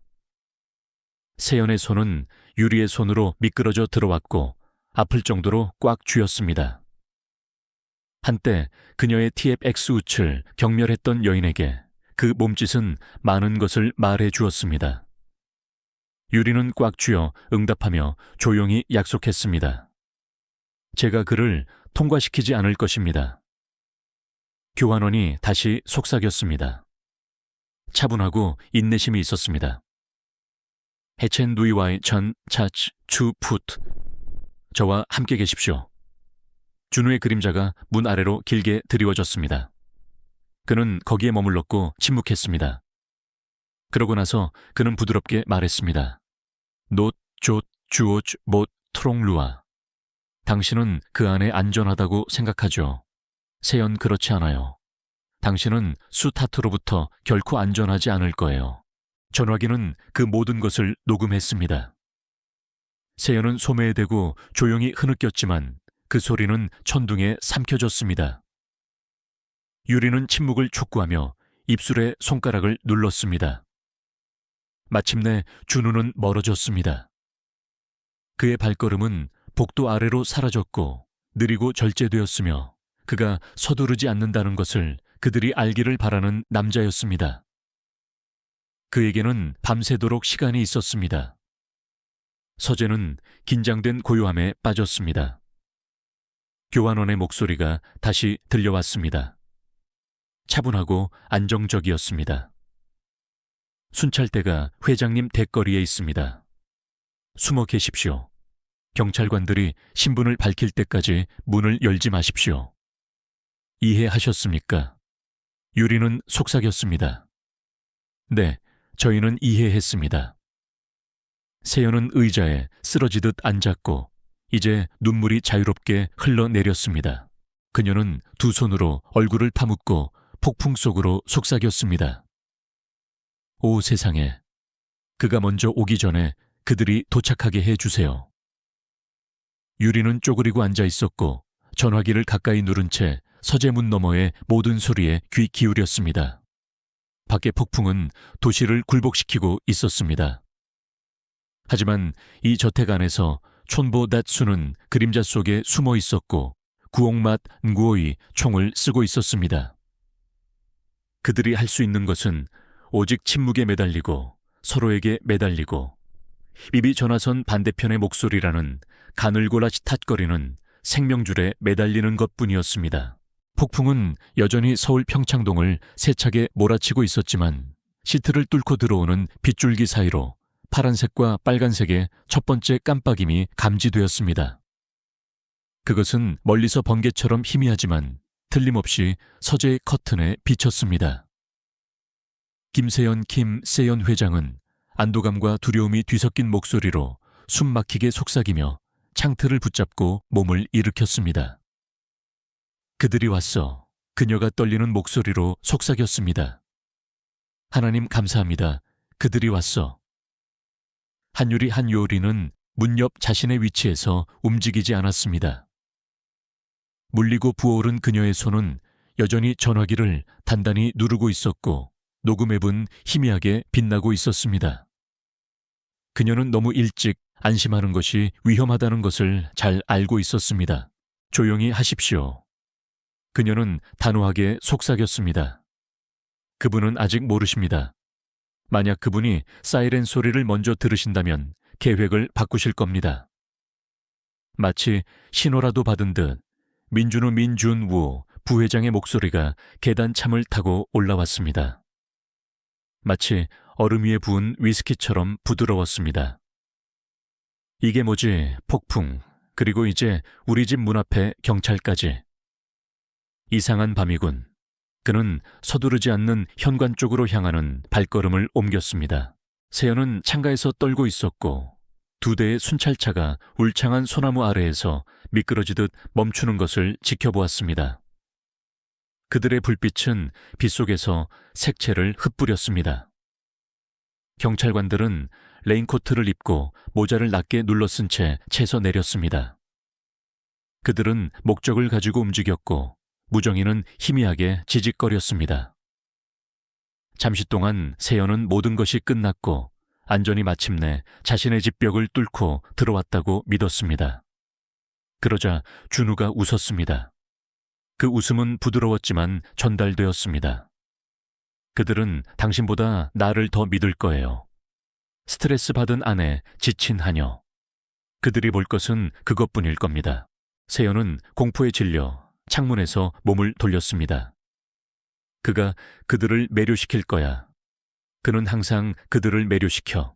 세연의 손은 유리의 손으로 미끄러져 들어왔고 아플 정도로 꽉 쥐었습니다. 한때 그녀의 TFX 우출 경멸했던 여인에게 그 몸짓은 많은 것을 말해 주었습니다. 유리는 꽉 쥐어 응답하며 조용히 약속했습니다. 제가 그를 통과시키지 않을 것입니다. 교환원이 다시 속삭였습니다. 차분하고 인내심이 있었습니다. 해첸 누이와의 전 차츠 추 푸트. 저와 함께 계십시오. 준우의 그림자가 문 아래로 길게 드리워졌습니다. 그는 거기에 머물렀고 침묵했습니다. 그러고 나서 그는 부드럽게 말했습니다. 놋, 조, 주오즈, 못, 트롱루아. 당신은 그 안에 안전하다고 생각하죠. 세연 그렇지 않아요. 당신은 수타트로부터 결코 안전하지 않을 거예요. 전화기는 그 모든 것을 녹음했습니다. 세연은 소매에 대고 조용히 흐느꼈지만 그 소리는 천둥에 삼켜졌습니다. 유리는 침묵을 촉구하며 입술에 손가락을 눌렀습니다. 마침내 준우는 멀어졌습니다. 그의 발걸음은 복도 아래로 사라졌고 느리고 절제되었으며 그가 서두르지 않는다는 것을 그들이 알기를 바라는 남자였습니다. 그에게는 밤새도록 시간이 있었습니다. 서재는 긴장된 고요함에 빠졌습니다. 교환원의 목소리가 다시 들려왔습니다. 차분하고 안정적이었습니다. 순찰대가 회장님 댁거리에 있습니다. 숨어 계십시오. 경찰관들이 신분을 밝힐 때까지 문을 열지 마십시오. 이해하셨습니까? 유리는 속삭였습니다. 네, 저희는 이해했습니다. 세연은 의자에 쓰러지듯 앉았고 이제 눈물이 자유롭게 흘러내렸습니다. 그녀는 두 손으로 얼굴을 파묻고 폭풍 속으로 속삭였습니다. 오 세상에, 그가 먼저 오기 전에 그들이 도착하게 해주세요. 유리는 쪼그리고 앉아 있었고 전화기를 가까이 누른 채 서재문 너머의 모든 소리에 귀 기울였습니다. 밖의 폭풍은 도시를 굴복시키고 있었습니다. 하지만 이 저택 안에서 촌보 닷수는 그림자 속에 숨어 있었고 구옥맛 nguo이 총을 쓰고 있었습니다. 그들이 할 수 있는 것은 오직 침묵에 매달리고 서로에게 매달리고 비비 전화선 반대편의 목소리라는 가늘고라치 탓거리는 생명줄에 매달리는 것뿐이었습니다. 폭풍은 여전히 서울 평창동을 세차게 몰아치고 있었지만 시트를 뚫고 들어오는 빗줄기 사이로 파란색과 빨간색의 첫 번째 깜빡임이 감지되었습니다. 그것은 멀리서 번개처럼 희미하지만 틀림없이 서재의 커튼에 비쳤습니다. 김세연 김세연 회장은 안도감과 두려움이 뒤섞인 목소리로 숨 막히게 속삭이며 창틀을 붙잡고 몸을 일으켰습니다. 그들이 왔어. 그녀가 떨리는 목소리로 속삭였습니다. 하나님 감사합니다. 그들이 왔어. 한유리 한요리는 문 옆 자신의 위치에서 움직이지 않았습니다. 물리고 부어오른 그녀의 손은 여전히 전화기를 단단히 누르고 있었고 녹음앱은 희미하게 빛나고 있었습니다. 그녀는 너무 일찍 안심하는 것이 위험하다는 것을 잘 알고 있었습니다. 조용히 하십시오. 그녀는 단호하게 속삭였습니다. 그분은 아직 모르십니다. 만약 그분이 사이렌 소리를 먼저 들으신다면 계획을 바꾸실 겁니다. 마치 신호라도 받은 듯 민준우 민준우 부회장의 목소리가 계단참을 타고 올라왔습니다. 마치 얼음 위에 부은 위스키처럼 부드러웠습니다. 이게 뭐지? 폭풍. 그리고 이제 우리 집 문 앞에 경찰까지. 이상한 밤이군. 그는 서두르지 않는 현관 쪽으로 향하는 발걸음을 옮겼습니다. 세연은 창가에서 떨고 있었고 두 대의 순찰차가 울창한 소나무 아래에서 미끄러지듯 멈추는 것을 지켜보았습니다. 그들의 불빛은 빗속에서 색채를 흩뿌렸습니다. 경찰관들은 레인코트를 입고 모자를 낮게 눌러쓴 채 채서 내렸습니다. 그들은 목적을 가지고 움직였고 무정이는 희미하게 지직거렸습니다. 잠시 동안 세연은 모든 것이 끝났고 안전히 마침내 자신의 집 벽을 뚫고 들어왔다고 믿었습니다. 그러자 준우가 웃었습니다. 그 웃음은 부드러웠지만 전달되었습니다. 그들은 당신보다 나를 더 믿을 거예요. 스트레스 받은 아내, 지친 하녀. 그들이 볼 것은 그것뿐일 겁니다. 세연은 공포에 질려 창문에서 몸을 돌렸습니다. 그가 그들을 매료시킬 거야. 그는 항상 그들을 매료시켜.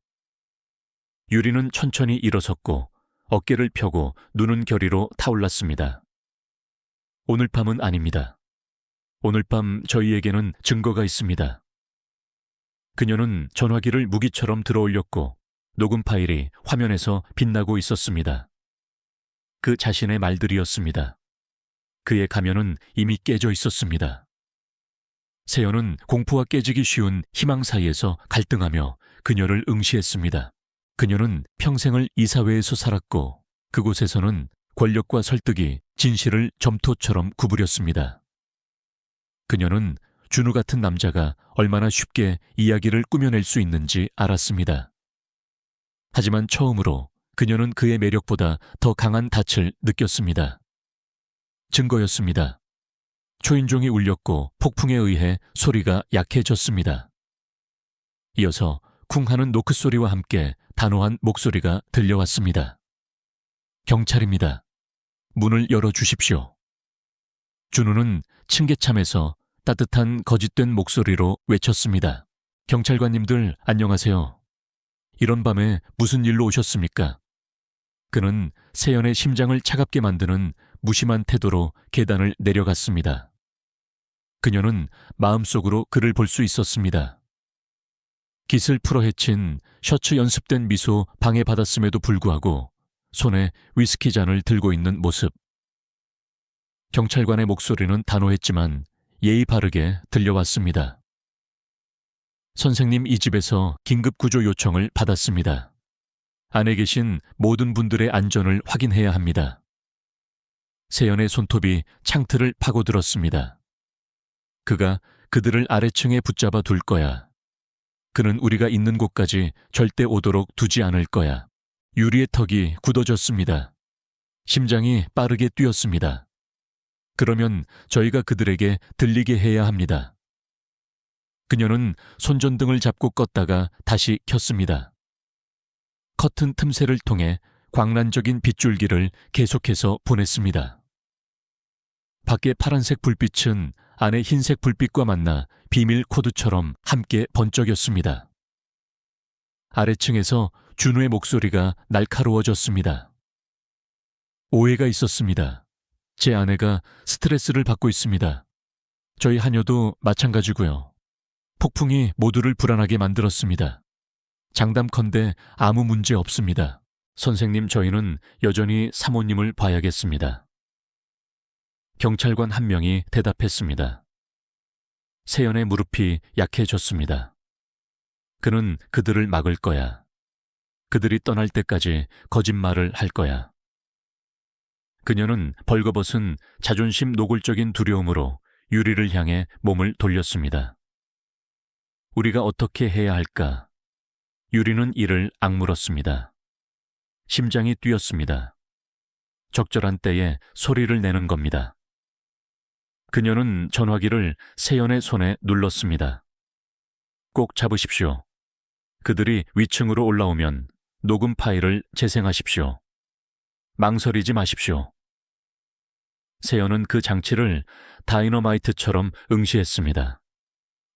유리는 천천히 일어섰고 어깨를 펴고 눈은 결의로 타올랐습니다. 오늘 밤은 아닙니다. 오늘 밤 저희에게는 증거가 있습니다. 그녀는 전화기를 무기처럼 들어올렸고 녹음 파일이 화면에서 빛나고 있었습니다. 그 자신의 말들이었습니다. 그의 가면은 이미 깨져 있었습니다. 세연은 공포와 깨지기 쉬운 희망 사이에서 갈등하며 그녀를 응시했습니다. 그녀는 평생을 이 사회에서 살았고 그곳에서는 권력과 설득이 진실을 점토처럼 구부렸습니다. 그녀는 준우 같은 남자가 얼마나 쉽게 이야기를 꾸며낼 수 있는지 알았습니다. 하지만 처음으로 그녀는 그의 매력보다 더 강한 닻을 느꼈습니다. 증거였습니다. 초인종이 울렸고 폭풍에 의해 소리가 약해졌습니다. 이어서 쿵하는 노크 소리와 함께 단호한 목소리가 들려왔습니다. 경찰입니다. 문을 열어주십시오. 준우는 층계참에서 따뜻한 거짓된 목소리로 외쳤습니다. 경찰관님들 안녕하세요. 이런 밤에 무슨 일로 오셨습니까? 그는 세연의 심장을 차갑게 만드는 무심한 태도로 계단을 내려갔습니다. 그녀는 마음속으로 그를 볼 수 있었습니다. 깃을 풀어 헤친 셔츠 연습된 미소 방해받았음에도 불구하고 손에 위스키 잔을 들고 있는 모습. 경찰관의 목소리는 단호했지만 예의 바르게 들려왔습니다. 선생님, 이 집에서 긴급구조 요청을 받았습니다. 안에 계신 모든 분들의 안전을 확인해야 합니다. 세연의 손톱이 창틀을 파고들었습니다. 그가 그들을 아래층에 붙잡아 둘 거야. 그는 우리가 있는 곳까지 절대 오도록 두지 않을 거야. 유리의 턱이 굳어졌습니다. 심장이 빠르게 뛰었습니다. 그러면 저희가 그들에게 들리게 해야 합니다. 그녀는 손전등을 잡고 껐다가 다시 켰습니다. 커튼 틈새를 통해 광란적인 빗줄기를 계속해서 보냈습니다. 밖의 파란색 불빛은 안의 흰색 불빛과 만나 비밀 코드처럼 함께 번쩍였습니다. 아래층에서 준우의 목소리가 날카로워졌습니다. 오해가 있었습니다. 제 아내가 스트레스를 받고 있습니다. 저희 하녀도 마찬가지고요. 폭풍이 모두를 불안하게 만들었습니다. 장담컨대 아무 문제 없습니다. 선생님, 저희는 여전히 사모님을 봐야겠습니다. 경찰관 한 명이 대답했습니다. 세연의 무릎이 약해졌습니다. 그는 그들을 막을 거야. 그들이 떠날 때까지 거짓말을 할 거야. 그녀는 벌거벗은 자존심 노골적인 두려움으로 유리를 향해 몸을 돌렸습니다. 우리가 어떻게 해야 할까? 유리는 이를 악물었습니다. 심장이 뛰었습니다. 적절한 때에 소리를 내는 겁니다. 그녀는 전화기를 세연의 손에 눌렀습니다. 꼭 잡으십시오. 그들이 위층으로 올라오면 녹음 파일을 재생하십시오. 망설이지 마십시오. 세연은 그 장치를 다이너마이트처럼 응시했습니다.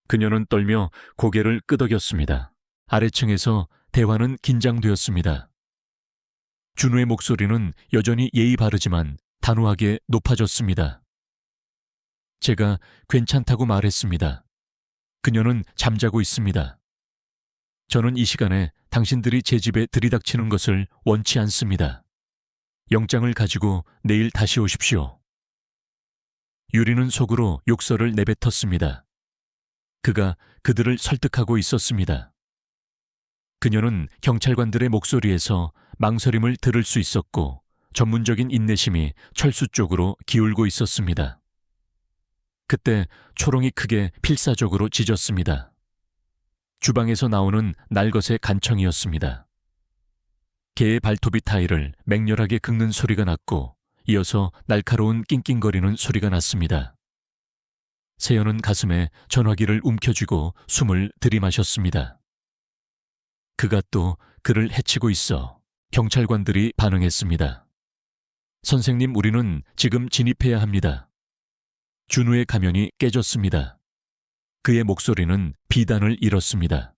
그녀는 떨며 고개를 끄덕였습니다. 아래층에서 대화는 긴장되었습니다. 준우의 목소리는 여전히 예의 바르지만 단호하게 높아졌습니다. 제가 괜찮다고 말했습니다. 그녀는 잠자고 있습니다. 저는 이 시간에 당신들이 제 집에 들이닥치는 것을 원치 않습니다. 영장을 가지고 내일 다시 오십시오. 유리는 속으로 욕설을 내뱉었습니다. 그가 그들을 설득하고 있었습니다. 그녀는 경찰관들의 목소리에서 망설임을 들을 수 있었고 전문적인 인내심이 철수 쪽으로 기울고 있었습니다. 그때 초롱이 크게 필사적으로 짖었습니다. 주방에서 나오는 날것의 간청이었습니다. 개의 발톱이 타일을 맹렬하게 긁는 소리가 났고 이어서 날카로운 낑낑거리는 소리가 났습니다. 세연은 가슴에 전화기를 움켜쥐고 숨을 들이마셨습니다. 그가 또 그를 해치고 있어 경찰관들이 반응했습니다. 선생님, 우리는 지금 진입해야 합니다. 준우의 가면이 깨졌습니다. 그의 목소리는 비단을 잃었습니다.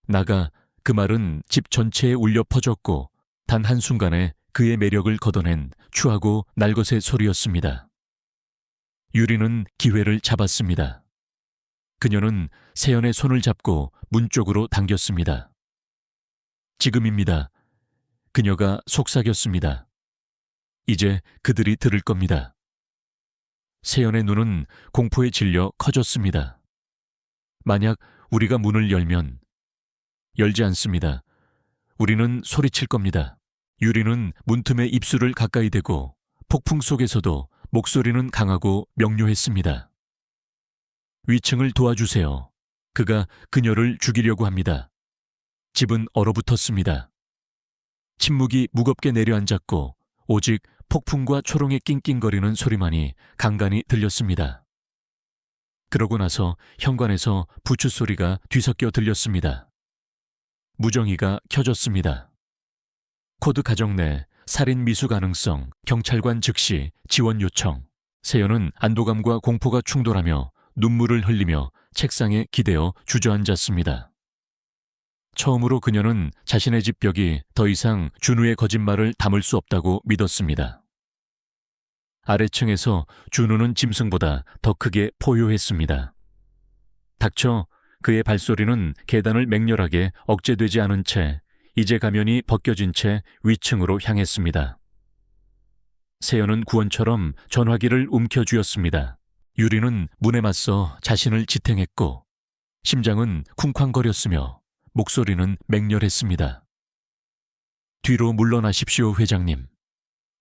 나가, 그 말은 집 전체에 울려 퍼졌고 단 한순간에 그의 매력을 걷어낸 추하고 날것의 소리였습니다. 유리는 기회를 잡았습니다. 그녀는 세연의 손을 잡고 문 쪽으로 당겼습니다. 지금입니다. 그녀가 속삭였습니다. 이제 그들이 들을 겁니다. 세연의 눈은 공포에 질려 커졌습니다. 만약 우리가 문을 열면 열지 않습니다. 우리는 소리칠 겁니다. 유리는 문틈에 입술을 가까이 대고 폭풍 속에서도 목소리는 강하고 명료했습니다. 위층을 도와주세요. 그가 그녀를 죽이려고 합니다. 집은 얼어붙었습니다. 침묵이 무겁게 내려앉았고 오직 폭풍과 초롱의 낑낑거리는 소리만이 간간히 들렸습니다. 그러고 나서 현관에서 부추 소리가 뒤섞여 들렸습니다. 무정이가 켜졌습니다. 코드 가정 내 살인 미수 가능성, 경찰관 즉시 지원 요청. 세연은 안도감과 공포가 충돌하며 눈물을 흘리며 책상에 기대어 주저앉았습니다. 처음으로 그녀는 자신의 집 벽이 더 이상 준우의 거짓말을 담을 수 없다고 믿었습니다. 아래층에서 준우는 짐승보다 더 크게 포효했습니다. 닥쳐. 그의 발소리는 계단을 맹렬하게 억제되지 않은 채 이제 가면이 벗겨진 채 위층으로 향했습니다. 세연은 구원처럼 전화기를 움켜쥐었습니다. 유리는 문에 맞서 자신을 지탱했고 심장은 쿵쾅거렸으며 목소리는 맹렬했습니다. 뒤로 물러나십시오, 회장님.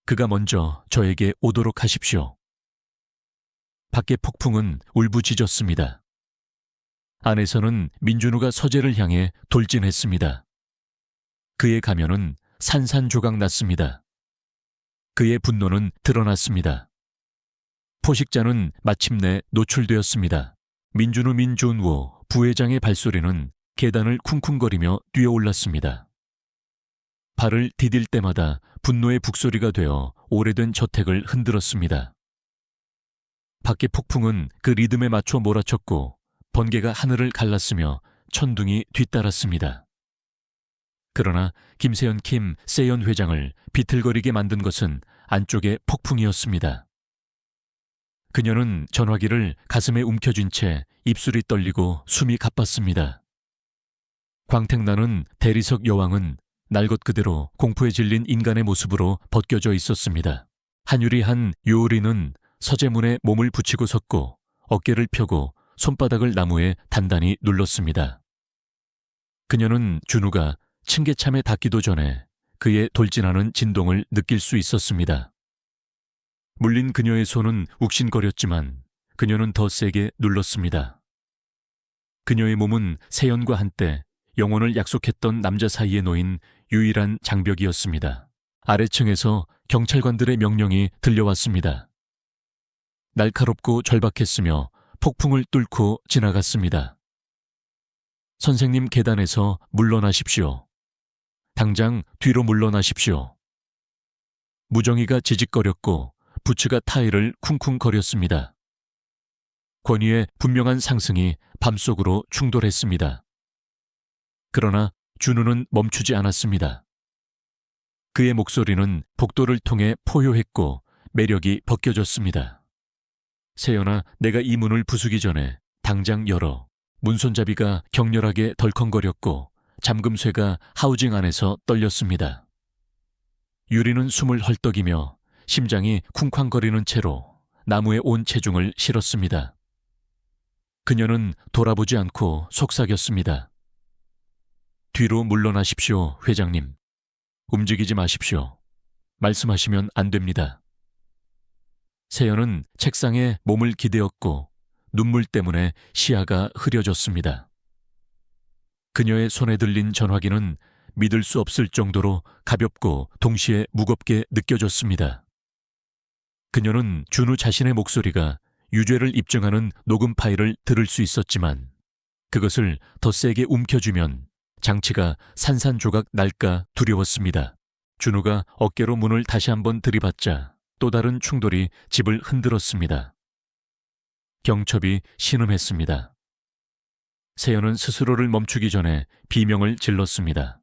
그가 먼저 저에게 오도록 하십시오. 밖의 폭풍은 울부짖었습니다. 안에서는 민준우가 서재를 향해 돌진했습니다. 그의 가면은 산산조각 났습니다. 그의 분노는 드러났습니다. 포식자는 마침내 노출되었습니다. 민준우 부회장의 발소리는 계단을 쿵쿵거리며 뛰어올랐습니다. 발을 디딜 때마다 분노의 북소리가 되어 오래된 저택을 흔들었습니다. 밖의 폭풍은 그 리듬에 맞춰 몰아쳤고 번개가 하늘을 갈랐으며 천둥이 뒤따랐습니다. 그러나 김세연 세연 회장을 비틀거리게 만든 것은 안쪽의 폭풍이었습니다. 그녀는 전화기를 가슴에 움켜쥔 채 입술이 떨리고 숨이 가빴습니다. 광택나는 대리석 여왕은 날 것 그대로 공포에 질린 인간의 모습으로 벗겨져 있었습니다. 한유리한 요리는 서재문에 몸을 붙이고 섰고 어깨를 펴고 손바닥을 나무에 단단히 눌렀습니다. 그녀는 준우가 층계참에 닿기도 전에 그의 돌진하는 진동을 느낄 수 있었습니다. 물린 그녀의 손은 욱신거렸지만 그녀는 더 세게 눌렀습니다. 그녀의 몸은 세연과 한때 영혼을 약속했던 남자 사이에 놓인 유일한 장벽이었습니다. 아래층에서 경찰관들의 명령이 들려왔습니다. 날카롭고 절박했으며 폭풍을 뚫고 지나갔습니다. 선생님, 계단에서 물러나십시오. 당장 뒤로 물러나십시오. 무정이가 지직거렸고 부츠가 타일을 쿵쿵거렸습니다. 권위의 분명한 상승이 밤속으로 충돌했습니다. 그러나 준우는 멈추지 않았습니다. 그의 목소리는 복도를 통해 포효했고 매력이 벗겨졌습니다. 세연아, 내가 이 문을 부수기 전에 당장 열어. 문손잡이가 격렬하게 덜컹거렸고 잠금쇠가 하우징 안에서 떨렸습니다. 유리는 숨을 헐떡이며 심장이 쿵쾅거리는 채로 나무에 온 체중을 실었습니다. 그녀는 돌아보지 않고 속삭였습니다. 뒤로 물러나십시오, 회장님. 움직이지 마십시오. 말씀하시면 안 됩니다. 세연은 책상에 몸을 기대었고 눈물 때문에 시야가 흐려졌습니다. 그녀의 손에 들린 전화기는 믿을 수 없을 정도로 가볍고 동시에 무겁게 느껴졌습니다. 그녀는 준우 자신의 목소리가 유죄를 입증하는 녹음 파일을 들을 수 있었지만 그것을 더 세게 움켜쥐면 장치가 산산조각 날까 두려웠습니다. 준우가 어깨로 문을 다시 한번 들이받자 또 다른 충돌이 집을 흔들었습니다. 경첩이 신음했습니다. 세연은 스스로를 멈추기 전에 비명을 질렀습니다.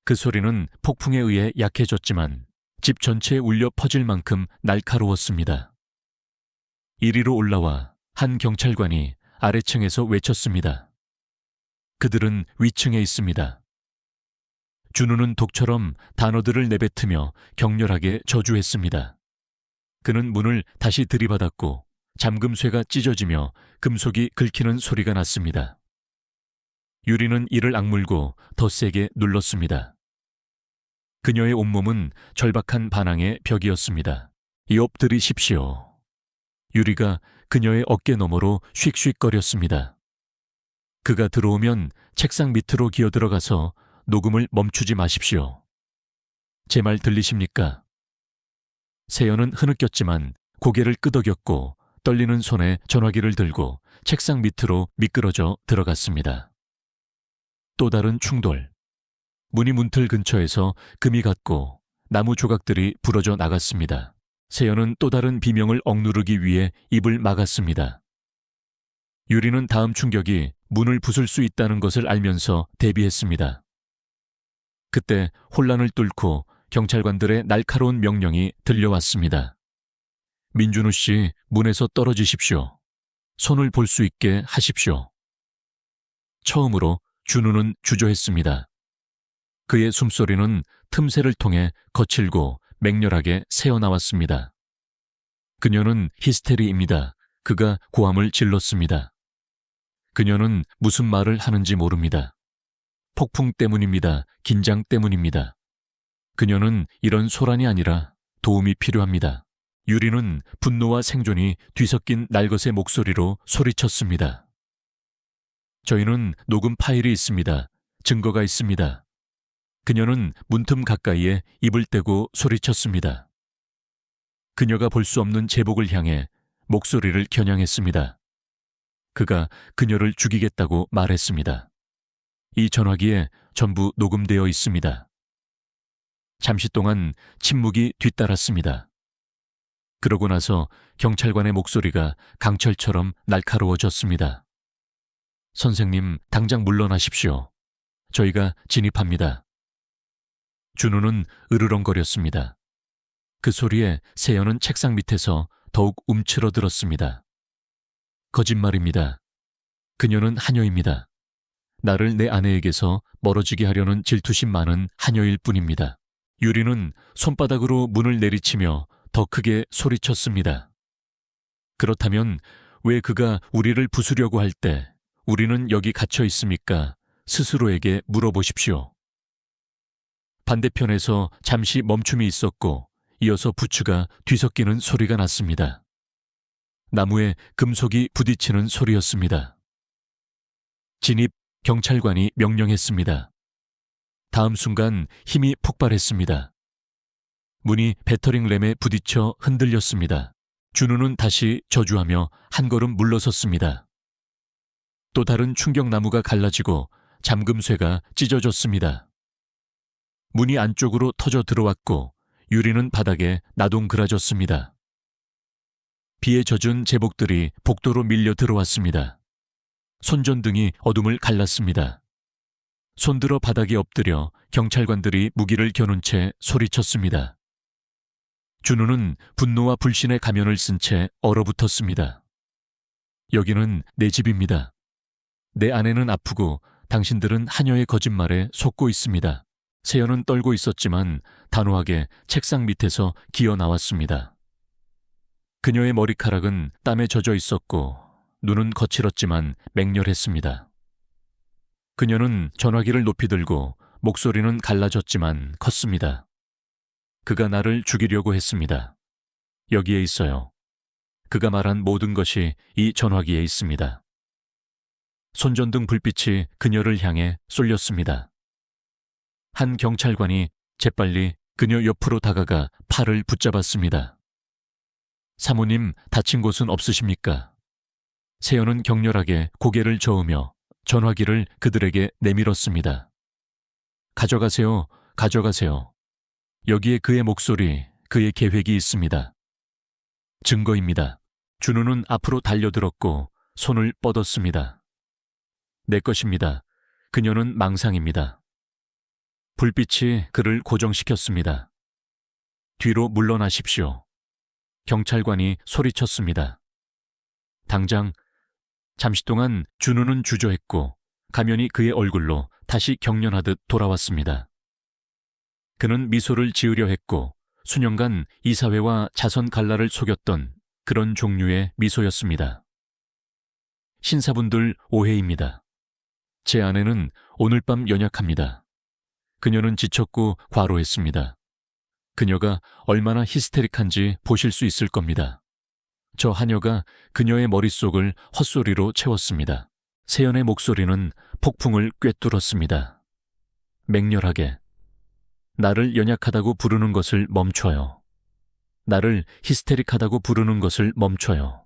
그 소리는 폭풍에 의해 약해졌지만 집 전체에 울려 퍼질 만큼 날카로웠습니다. 이리로 올라와 한 경찰관이 아래층에서 외쳤습니다. 그들은 위층에 있습니다. 준우는 독처럼 단어들을 내뱉으며 격렬하게 저주했습니다. 그는 문을 다시 들이받았고 잠금쇠가 찢어지며 금속이 긁히는 소리가 났습니다. 유리는 이를 악물고 더 세게 눌렀습니다. 그녀의 온몸은 절박한 반항의 벽이었습니다. 엎드리십시오. 유리가 그녀의 어깨 너머로 휙휙거렸습니다. 그가 들어오면 책상 밑으로 기어들어가서 녹음을 멈추지 마십시오. 제 말 들리십니까? 세연은 흐느꼈지만 고개를 끄덕였고 떨리는 손에 전화기를 들고 책상 밑으로 미끄러져 들어갔습니다. 또 다른 충돌. 문이 문틀 근처에서 금이 갔고 나무 조각들이 부러져 나갔습니다. 세연은 또 다른 비명을 억누르기 위해 입을 막았습니다. 유리는 다음 충격이 문을 부술 수 있다는 것을 알면서 대비했습니다. 그때 혼란을 뚫고 경찰관들의 날카로운 명령이 들려왔습니다. 민준우 씨, 문에서 떨어지십시오. 손을 볼 수 있게 하십시오. 처음으로 준우는 주저했습니다. 그의 숨소리는 틈새를 통해 거칠고 맹렬하게 새어나왔습니다. 그녀는 히스테리입니다. 그가 고함을 질렀습니다. 그녀는 무슨 말을 하는지 모릅니다. 폭풍 때문입니다. 긴장 때문입니다. 그녀는 이런 소란이 아니라 도움이 필요합니다. 유리는 분노와 생존이 뒤섞인 날것의 목소리로 소리쳤습니다. 저희는 녹음 파일이 있습니다. 증거가 있습니다. 그녀는 문틈 가까이에 입을 떼고 소리쳤습니다. 그녀가 볼 수 없는 제복을 향해 목소리를 겨냥했습니다. 그가 그녀를 죽이겠다고 말했습니다. 이 전화기에 전부 녹음되어 있습니다. 잠시 동안 침묵이 뒤따랐습니다. 그러고 나서 경찰관의 목소리가 강철처럼 날카로워졌습니다. 선생님, 당장 물러나십시오. 저희가 진입합니다. 준우는 으르렁거렸습니다. 그 소리에 세연은 책상 밑에서 더욱 움츠러들었습니다. 거짓말입니다. 그녀는 하녀입니다. 나를 내 아내에게서 멀어지게 하려는 질투심 많은 하녀일 뿐입니다. 유리는 손바닥으로 문을 내리치며 더 크게 소리쳤습니다. 그렇다면 왜 그가 우리를 부수려고 할 때 우리는 여기 갇혀 있습니까? 스스로에게 물어보십시오. 반대편에서 잠시 멈춤이 있었고 이어서 부추가 뒤섞이는 소리가 났습니다. 나무에 금속이 부딪히는 소리였습니다. 진입, 경찰관이 명령했습니다. 다음 순간 힘이 폭발했습니다. 문이 배터링 램에 부딪혀 흔들렸습니다. 준우는 다시 저주하며 한 걸음 물러섰습니다. 또 다른 충격나무가 갈라지고 잠금쇠가 찢어졌습니다. 문이 안쪽으로 터져 들어왔고 유리는 바닥에 나동그라졌습니다. 비에 젖은 제복들이 복도로 밀려 들어왔습니다. 손전등이 어둠을 갈랐습니다. 손들어 바닥에 엎드려 경찰관들이 무기를 겨눈 채 소리쳤습니다. 준우는 분노와 불신의 가면을 쓴 채 얼어붙었습니다. 여기는 내 집입니다. 내 아내는 아프고 당신들은 하녀의 거짓말에 속고 있습니다. 세연은 떨고 있었지만 단호하게 책상 밑에서 기어 나왔습니다. 그녀의 머리카락은 땀에 젖어 있었고 눈은 거칠었지만 맹렬했습니다. 그녀는 전화기를 높이 들고 목소리는 갈라졌지만 컸습니다. 그가 나를 죽이려고 했습니다. 여기에 있어요. 그가 말한 모든 것이 이 전화기에 있습니다. 손전등 불빛이 그녀를 향해 쏠렸습니다. 한 경찰관이 재빨리 그녀 옆으로 다가가 팔을 붙잡았습니다. 사모님, 다친 곳은 없으십니까? 세연은 격렬하게 고개를 저으며 전화기를 그들에게 내밀었습니다. 가져가세요, 가져가세요. 여기에 그의 목소리, 그의 계획이 있습니다. 증거입니다. 준우는 앞으로 달려들었고 손을 뻗었습니다. 내 것입니다. 그녀는 망상입니다. 불빛이 그를 고정시켰습니다. 뒤로 물러나십시오. 경찰관이 소리쳤습니다. 당장. 잠시 동안 준우는 주저했고 가면이 그의 얼굴로 다시 경련하듯 돌아왔습니다. 그는 미소를 지으려 했고 수년간 이사회와 자선 갈라를 속였던 그런 종류의 미소였습니다. 신사분들 오해입니다. 제 아내는 오늘 밤 연약합니다. 그녀는 지쳤고 과로했습니다. 그녀가 얼마나 히스테릭한지 보실 수 있을 겁니다. 저 하녀가 그녀의 머릿속을 헛소리로 채웠습니다. 세연의 목소리는 폭풍을 꿰뚫었습니다. 맹렬하게. 나를 연약하다고 부르는 것을 멈춰요. 나를 히스테릭하다고 부르는 것을 멈춰요.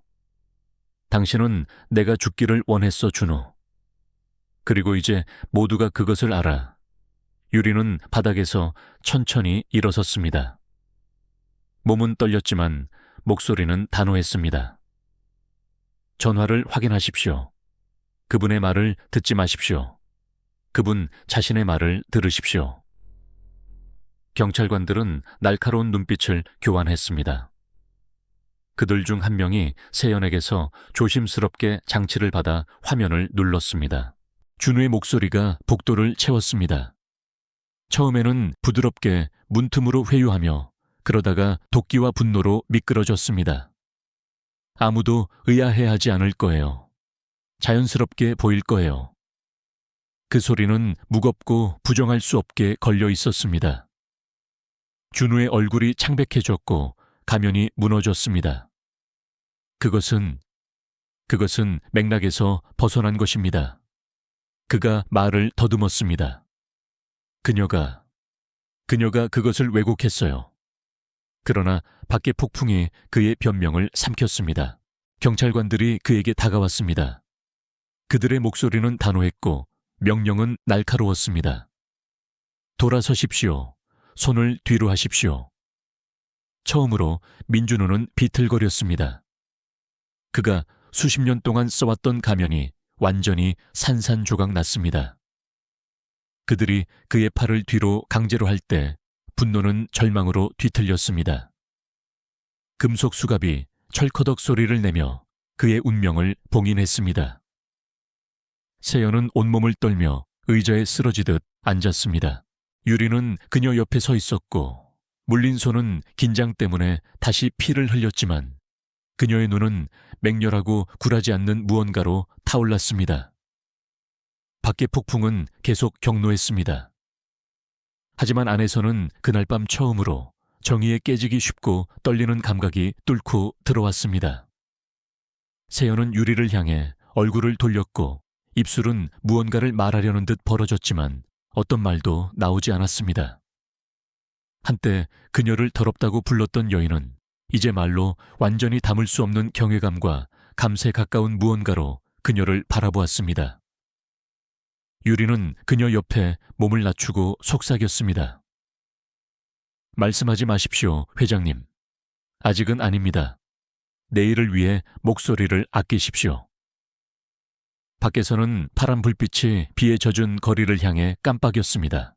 당신은 내가 죽기를 원했어, 준호. 그리고 이제 모두가 그것을 알아. 유리는 바닥에서 천천히 일어섰습니다. 몸은 떨렸지만 목소리는 단호했습니다. 전화를 확인하십시오. 그분의 말을 듣지 마십시오. 그분 자신의 말을 들으십시오. 경찰관들은 날카로운 눈빛을 교환했습니다. 그들 중 한 명이 세연에게서 조심스럽게 장치를 받아 화면을 눌렀습니다. 준우의 목소리가 복도를 채웠습니다. 처음에는 부드럽게 문틈으로 회유하며 그러다가 도끼와 분노로 미끄러졌습니다. 아무도 의아해하지 않을 거예요. 자연스럽게 보일 거예요. 그 소리는 무겁고 부정할 수 없게 걸려 있었습니다. 준우의 얼굴이 창백해졌고 가면이 무너졌습니다. 그것은 맥락에서 벗어난 것입니다. 그가 말을 더듬었습니다. 그녀가 그것을 왜곡했어요. 그러나 밖의 폭풍이 그의 변명을 삼켰습니다. 경찰관들이 그에게 다가왔습니다. 그들의 목소리는 단호했고 명령은 날카로웠습니다. 돌아서십시오. 손을 뒤로 하십시오. 처음으로 민준우는 비틀거렸습니다. 그가 수십 년 동안 써왔던 가면이 완전히 산산조각 났습니다. 그들이 그의 팔을 뒤로 강제로 할 때 분노는 절망으로 뒤틀렸습니다. 금속 수갑이 철커덕 소리를 내며 그의 운명을 봉인했습니다. 세연은 온몸을 떨며 의자에 쓰러지듯 앉았습니다. 유리는 그녀 옆에 서 있었고 물린 손은 긴장 때문에 다시 피를 흘렸지만 그녀의 눈은 맹렬하고 굴하지 않는 무언가로 타올랐습니다. 밖의 폭풍은 계속 격노했습니다. 하지만 안에서는 그날 밤 처음으로 정의에 깨지기 쉽고 떨리는 감각이 뚫고 들어왔습니다. 세연은 유리를 향해 얼굴을 돌렸고 입술은 무언가를 말하려는 듯 벌어졌지만 어떤 말도 나오지 않았습니다. 한때 그녀를 더럽다고 불렀던 여인은 이제 말로 완전히 담을 수 없는 경외감과 감세 가까운 무언가로 그녀를 바라보았습니다. 유리는 그녀 옆에 몸을 낮추고 속삭였습니다. 말씀하지 마십시오, 회장님. 아직은 아닙니다. 내일을 위해 목소리를 아끼십시오. 밖에서는 파란 불빛이 비에 젖은 거리를 향해 깜빡였습니다.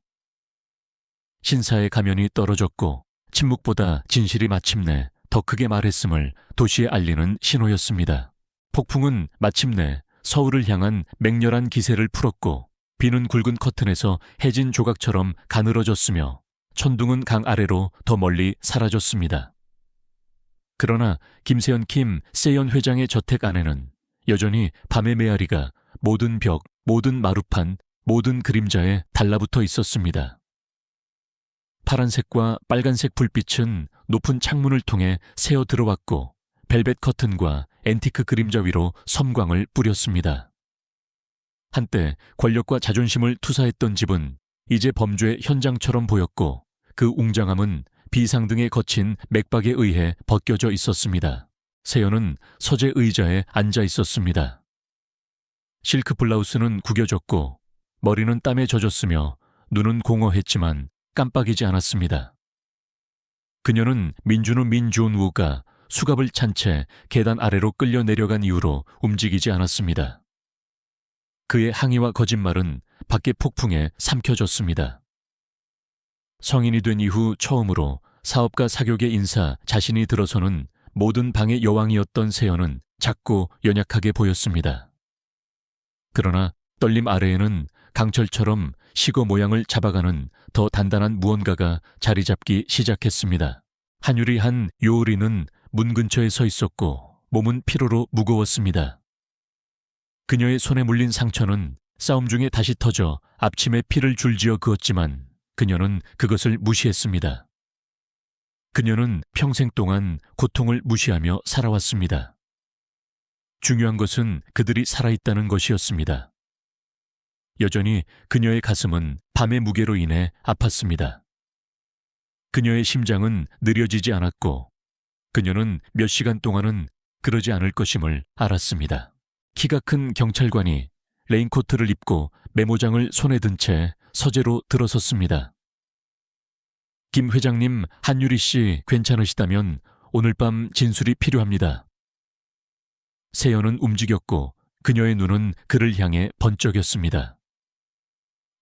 신사의 가면이 떨어졌고 침묵보다 진실이 마침내 더 크게 말했음을 도시에 알리는 신호였습니다. 폭풍은 마침내 서울을 향한 맹렬한 기세를 풀었고 비는 굵은 커튼에서 해진 조각처럼 가늘어졌으며 천둥은 강 아래로 더 멀리 사라졌습니다. 그러나 김세연 세연 회장의 저택 안에는 여전히 밤의 메아리가 모든 벽, 모든 마루판, 모든 그림자에 달라붙어 있었습니다. 파란색과 빨간색 불빛은 높은 창문을 통해 새어 들어왔고 벨벳 커튼과 앤티크 그림자 위로 섬광을 뿌렸습니다. 한때 권력과 자존심을 투사했던 집은 이제 범죄 현장처럼 보였고 그 웅장함은 비상등에 거친 맥박에 의해 벗겨져 있었습니다. 세연은 서재 의자에 앉아 있었습니다. 실크 블라우스는 구겨졌고 머리는 땀에 젖었으며 눈은 공허했지만 깜빡이지 않았습니다. 그녀는 민준우 민존우가 수갑을 찬 채 계단 아래로 끌려 내려간 이후로 움직이지 않았습니다. 그의 항의와 거짓말은 밖의 폭풍에 삼켜졌습니다. 성인이 된 이후 처음으로 사업가 사교계 인사 자신이 들어서는 모든 방의 여왕이었던 세연은 작고 연약하게 보였습니다. 그러나 떨림 아래에는 강철처럼 시거 모양을 잡아가는 더 단단한 무언가가 자리 잡기 시작했습니다. 한유리 한 요리는 문 근처에 서 있었고 몸은 피로로 무거웠습니다. 그녀의 손에 물린 상처는 싸움 중에 다시 터져 앞침에 피를 줄지어 그었지만 그녀는 그것을 무시했습니다. 그녀는 평생 동안 고통을 무시하며 살아왔습니다. 중요한 것은 그들이 살아있다는 것이었습니다. 여전히 그녀의 가슴은 밤의 무게로 인해 아팠습니다. 그녀의 심장은 느려지지 않았고 그녀는 몇 시간 동안은 그러지 않을 것임을 알았습니다. 키가 큰 경찰관이 레인코트를 입고 메모장을 손에 든 채 서재로 들어섰습니다. 김 회장님, 한유리 씨 괜찮으시다면 오늘 밤 진술이 필요합니다. 세연은 움직였고 그녀의 눈은 그를 향해 번쩍였습니다.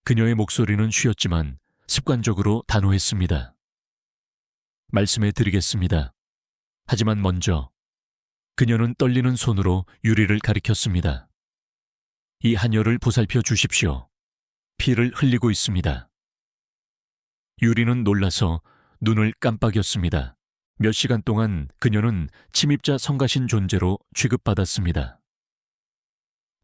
그녀의 목소리는 쉬었지만 습관적으로 단호했습니다. 말씀해 드리겠습니다. 하지만 먼저 그녀는 떨리는 손으로 유리를 가리켰습니다. 이 하녀를 보살펴 주십시오. 피를 흘리고 있습니다. 유리는 놀라서 눈을 깜빡였습니다. 몇 시간 동안 그녀는 침입자 성가신 존재로 취급받았습니다.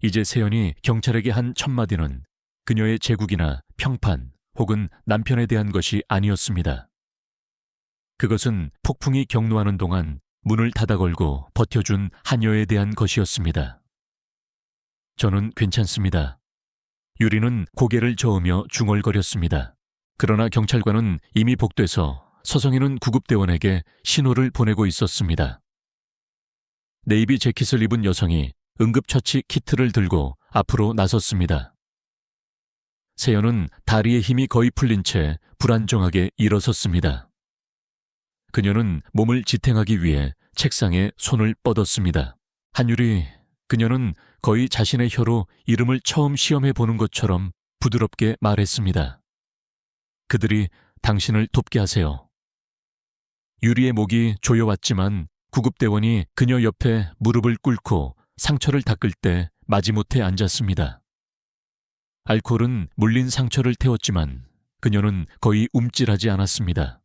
이제 세연이 경찰에게 한 첫마디는 그녀의 제국이나 평판 혹은 남편에 대한 것이 아니었습니다. 그것은 폭풍이 격노하는 동안 문을 닫아 걸고 버텨준 하녀에 대한 것이었습니다. 저는 괜찮습니다. 유리는 고개를 저으며 중얼거렸습니다. 그러나 경찰관은 이미 복돼서 서성이는 구급대원에게 신호를 보내고 있었습니다. 네이비 재킷을 입은 여성이 응급처치 키트를 들고 앞으로 나섰습니다. 세연은 다리의 힘이 거의 풀린 채 불안정하게 일어섰습니다. 그녀는 몸을 지탱하기 위해 책상에 손을 뻗었습니다. 한유리, 그녀는 거의 자신의 혀로 이름을 처음 시험해 보는 것처럼 부드럽게 말했습니다. 그들이 당신을 돕게 하세요. 유리의 목이 조여왔지만 구급대원이 그녀 옆에 무릎을 꿇고 상처를 닦을 때 마지못해 앉았습니다. 알코올은 물린 상처를 태웠지만 그녀는 거의 움찔하지 않았습니다.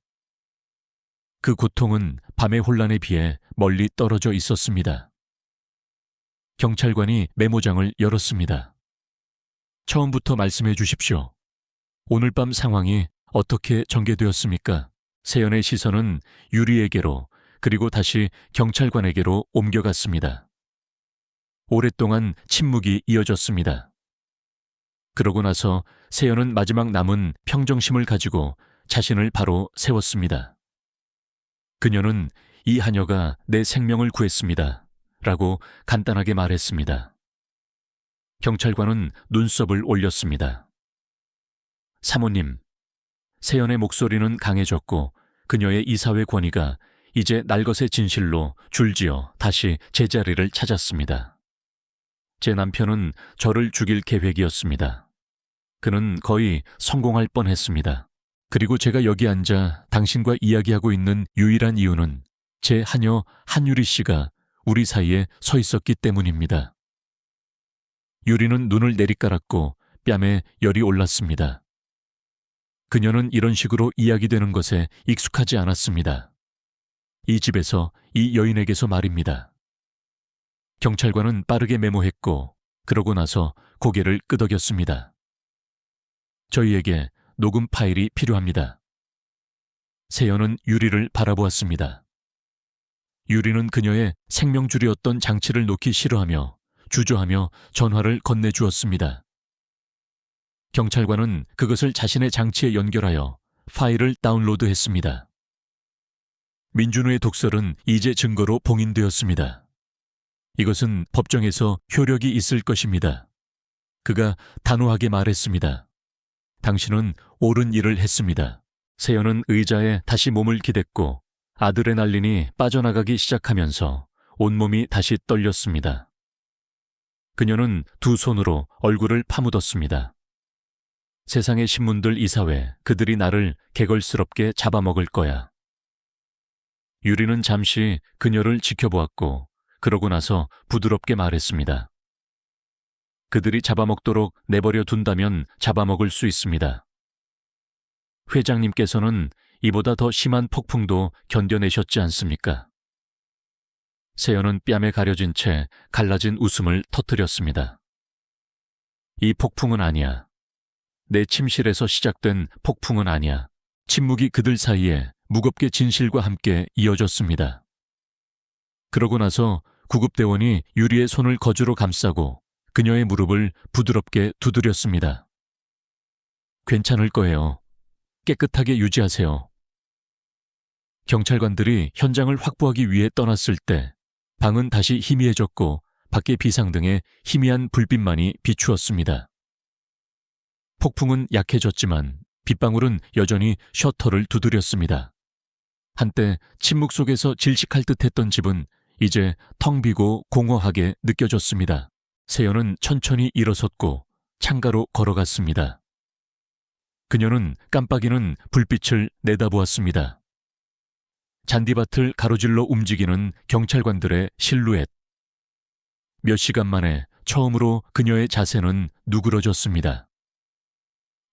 그 고통은 밤의 혼란에 비해 멀리 떨어져 있었습니다. 경찰관이 메모장을 열었습니다. 처음부터 말씀해 주십시오. 오늘 밤 상황이 어떻게 전개되었습니까? 세연의 시선은 유리에게로 그리고 다시 경찰관에게로 옮겨갔습니다. 오랫동안 침묵이 이어졌습니다. 그러고 나서 세연은 마지막 남은 평정심을 가지고 자신을 바로 세웠습니다. 그녀는 이 하녀가 내 생명을 구했습니다. 라고 간단하게 말했습니다. 경찰관은 눈썹을 올렸습니다. 사모님, 세연의 목소리는 강해졌고 그녀의 이사회 권위가 이제 날것의 진실로 줄지어 다시 제자리를 찾았습니다. 제 남편은 저를 죽일 계획이었습니다. 그는 거의 성공할 뻔했습니다. 그리고 제가 여기 앉아 당신과 이야기하고 있는 유일한 이유는 제 하녀 한유리 씨가 우리 사이에 서 있었기 때문입니다. 유리는 눈을 내리깔았고 뺨에 열이 올랐습니다. 그녀는 이런 식으로 이야기되는 것에 익숙하지 않았습니다. 이 집에서 이 여인에게서 말입니다. 경찰관은 빠르게 메모했고 그러고 나서 고개를 끄덕였습니다. 저희에게 녹음 파일이 필요합니다. 세연은 유리를 바라보았습니다. 유리는 그녀의 생명줄이었던 장치를 놓기 싫어하며 주저하며 전화를 건네주었습니다. 경찰관은 그것을 자신의 장치에 연결하여 파일을 다운로드했습니다. 민준우의 독설은 이제 증거로 봉인되었습니다. 이것은 법정에서 효력이 있을 것입니다. 그가 단호하게 말했습니다. 당신은 옳은 일을 했습니다. 세연은 의자에 다시 몸을 기댔고 아드레날린이 빠져나가기 시작하면서 온몸이 다시 떨렸습니다. 그녀는 두 손으로 얼굴을 파묻었습니다. 세상의 신문들 이사회, 그들이 나를 개걸스럽게 잡아먹을 거야. 유리는 잠시 그녀를 지켜보았고 그러고 나서 부드럽게 말했습니다. 그들이 잡아먹도록 내버려 둔다면 잡아먹을 수 있습니다. 회장님께서는 이보다 더 심한 폭풍도 견뎌내셨지 않습니까? 세연은 뺨에 가려진 채 갈라진 웃음을 터뜨렸습니다. 이 폭풍은 아니야. 내 침실에서 시작된 폭풍은 아니야. 침묵이 그들 사이에 무겁게 진실과 함께 이어졌습니다. 그러고 나서 구급대원이 유리의 손을 거즈로 감싸고 그녀의 무릎을 부드럽게 두드렸습니다. 괜찮을 거예요. 깨끗하게 유지하세요. 경찰관들이 현장을 확보하기 위해 떠났을 때 방은 다시 희미해졌고 밖의 비상등에 희미한 불빛만이 비추었습니다. 폭풍은 약해졌지만 빗방울은 여전히 셔터를 두드렸습니다. 한때 침묵 속에서 질식할 듯했던 집은 이제 텅 비고 공허하게 느껴졌습니다. 세연은 천천히 일어섰고 창가로 걸어갔습니다. 그녀는 깜빡이는 불빛을 내다보았습니다. 잔디밭을 가로질러 움직이는 경찰관들의 실루엣. 몇 시간 만에 처음으로 그녀의 자세는 누그러졌습니다.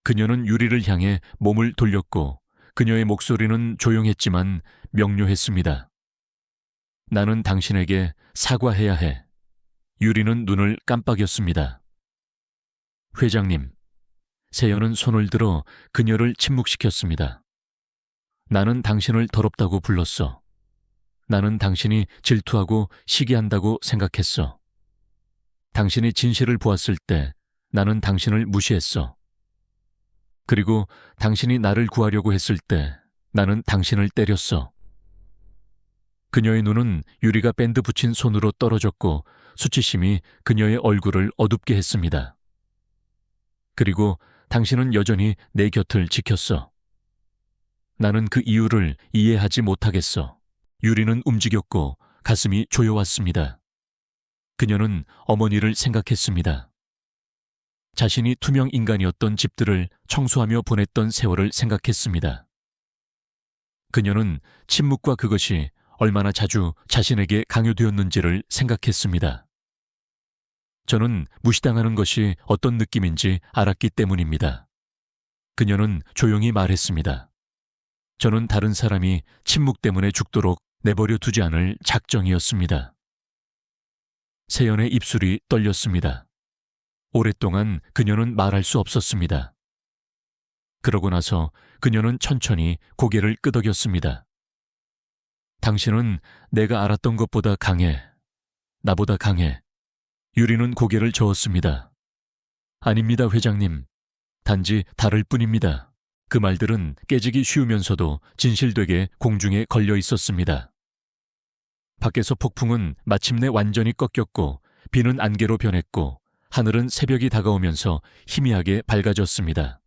그녀는 유리를 향해 몸을 돌렸고 그녀의 목소리는 조용했지만 명료했습니다. 나는 당신에게 사과해야 해. 유리는 눈을 깜빡였습니다. 회장님, 세연은 손을 들어 그녀를 침묵시켰습니다. 나는 당신을 더럽다고 불렀어. 나는 당신이 질투하고 시기한다고 생각했어. 당신이 진실을 보았을 때 나는 당신을 무시했어. 그리고 당신이 나를 구하려고 했을 때 나는 당신을 때렸어. 그녀의 눈은 유리가 밴드 붙인 손으로 떨어졌고 수치심이 그녀의 얼굴을 어둡게 했습니다. 그리고 당신은 여전히 내 곁을 지켰어. 나는 그 이유를 이해하지 못하겠어. 유리는 움직였고 가슴이 조여왔습니다. 그녀는 어머니를 생각했습니다. 자신이 투명 인간이었던 집들을 청소하며 보냈던 세월을 생각했습니다. 그녀는 침묵과 그것이 얼마나 자주 자신에게 강요되었는지를 생각했습니다. 저는 무시당하는 것이 어떤 느낌인지 알았기 때문입니다. 그녀는 조용히 말했습니다. 저는 다른 사람이 침묵 때문에 죽도록 내버려 두지 않을 작정이었습니다. 세연의 입술이 떨렸습니다. 오랫동안 그녀는 말할 수 없었습니다. 그러고 나서 그녀는 천천히 고개를 끄덕였습니다. 당신은 내가 알았던 것보다 강해. 나보다 강해. 유리는 고개를 저었습니다. 아닙니다, 회장님. 단지 다를 뿐입니다. 그 말들은 깨지기 쉬우면서도 진실되게 공중에 걸려 있었습니다. 밖에서 폭풍은 마침내 완전히 꺾였고 비는 안개로 변했고 하늘은 새벽이 다가오면서 희미하게 밝아졌습니다.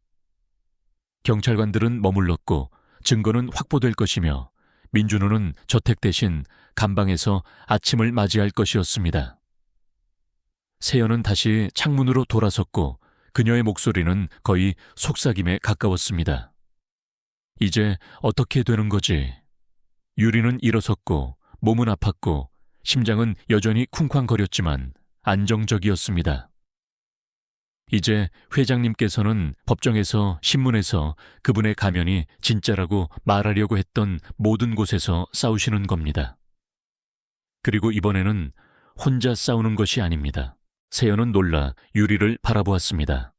경찰관들은 머물렀고 증거는 확보될 것이며 민준호는 저택 대신 감방에서 아침을 맞이할 것이었습니다. 세연은 다시 창문으로 돌아섰고 그녀의 목소리는 거의 속삭임에 가까웠습니다. 이제 어떻게 되는 거지? 유리는 일어섰고 몸은 아팠고 심장은 여전히 쿵쾅거렸지만 안정적이었습니다. 이제 회장님께서는 법정에서 신문에서 그분의 가면이 진짜라고 말하려고 했던 모든 곳에서 싸우시는 겁니다. 그리고 이번에는 혼자 싸우는 것이 아닙니다. 세연은 놀라 유리를 바라보았습니다.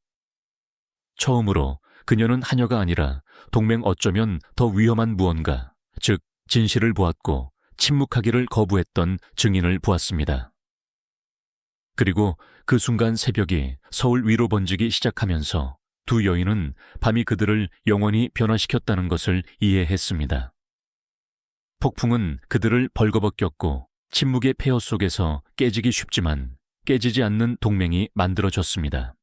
처음으로 그녀는 하녀가 아니라 동맹 어쩌면 더 위험한 무언가, 즉 진실을 보았고 침묵하기를 거부했던 증인을 보았습니다. 그리고 그 순간 새벽이 서울 위로 번지기 시작하면서 두 여인은 밤이 그들을 영원히 변화시켰다는 것을 이해했습니다. 폭풍은 그들을 벌거벗겼고 침묵의 폐허 속에서 깨지기 쉽지만 깨지지 않는 동맹이 만들어졌습니다.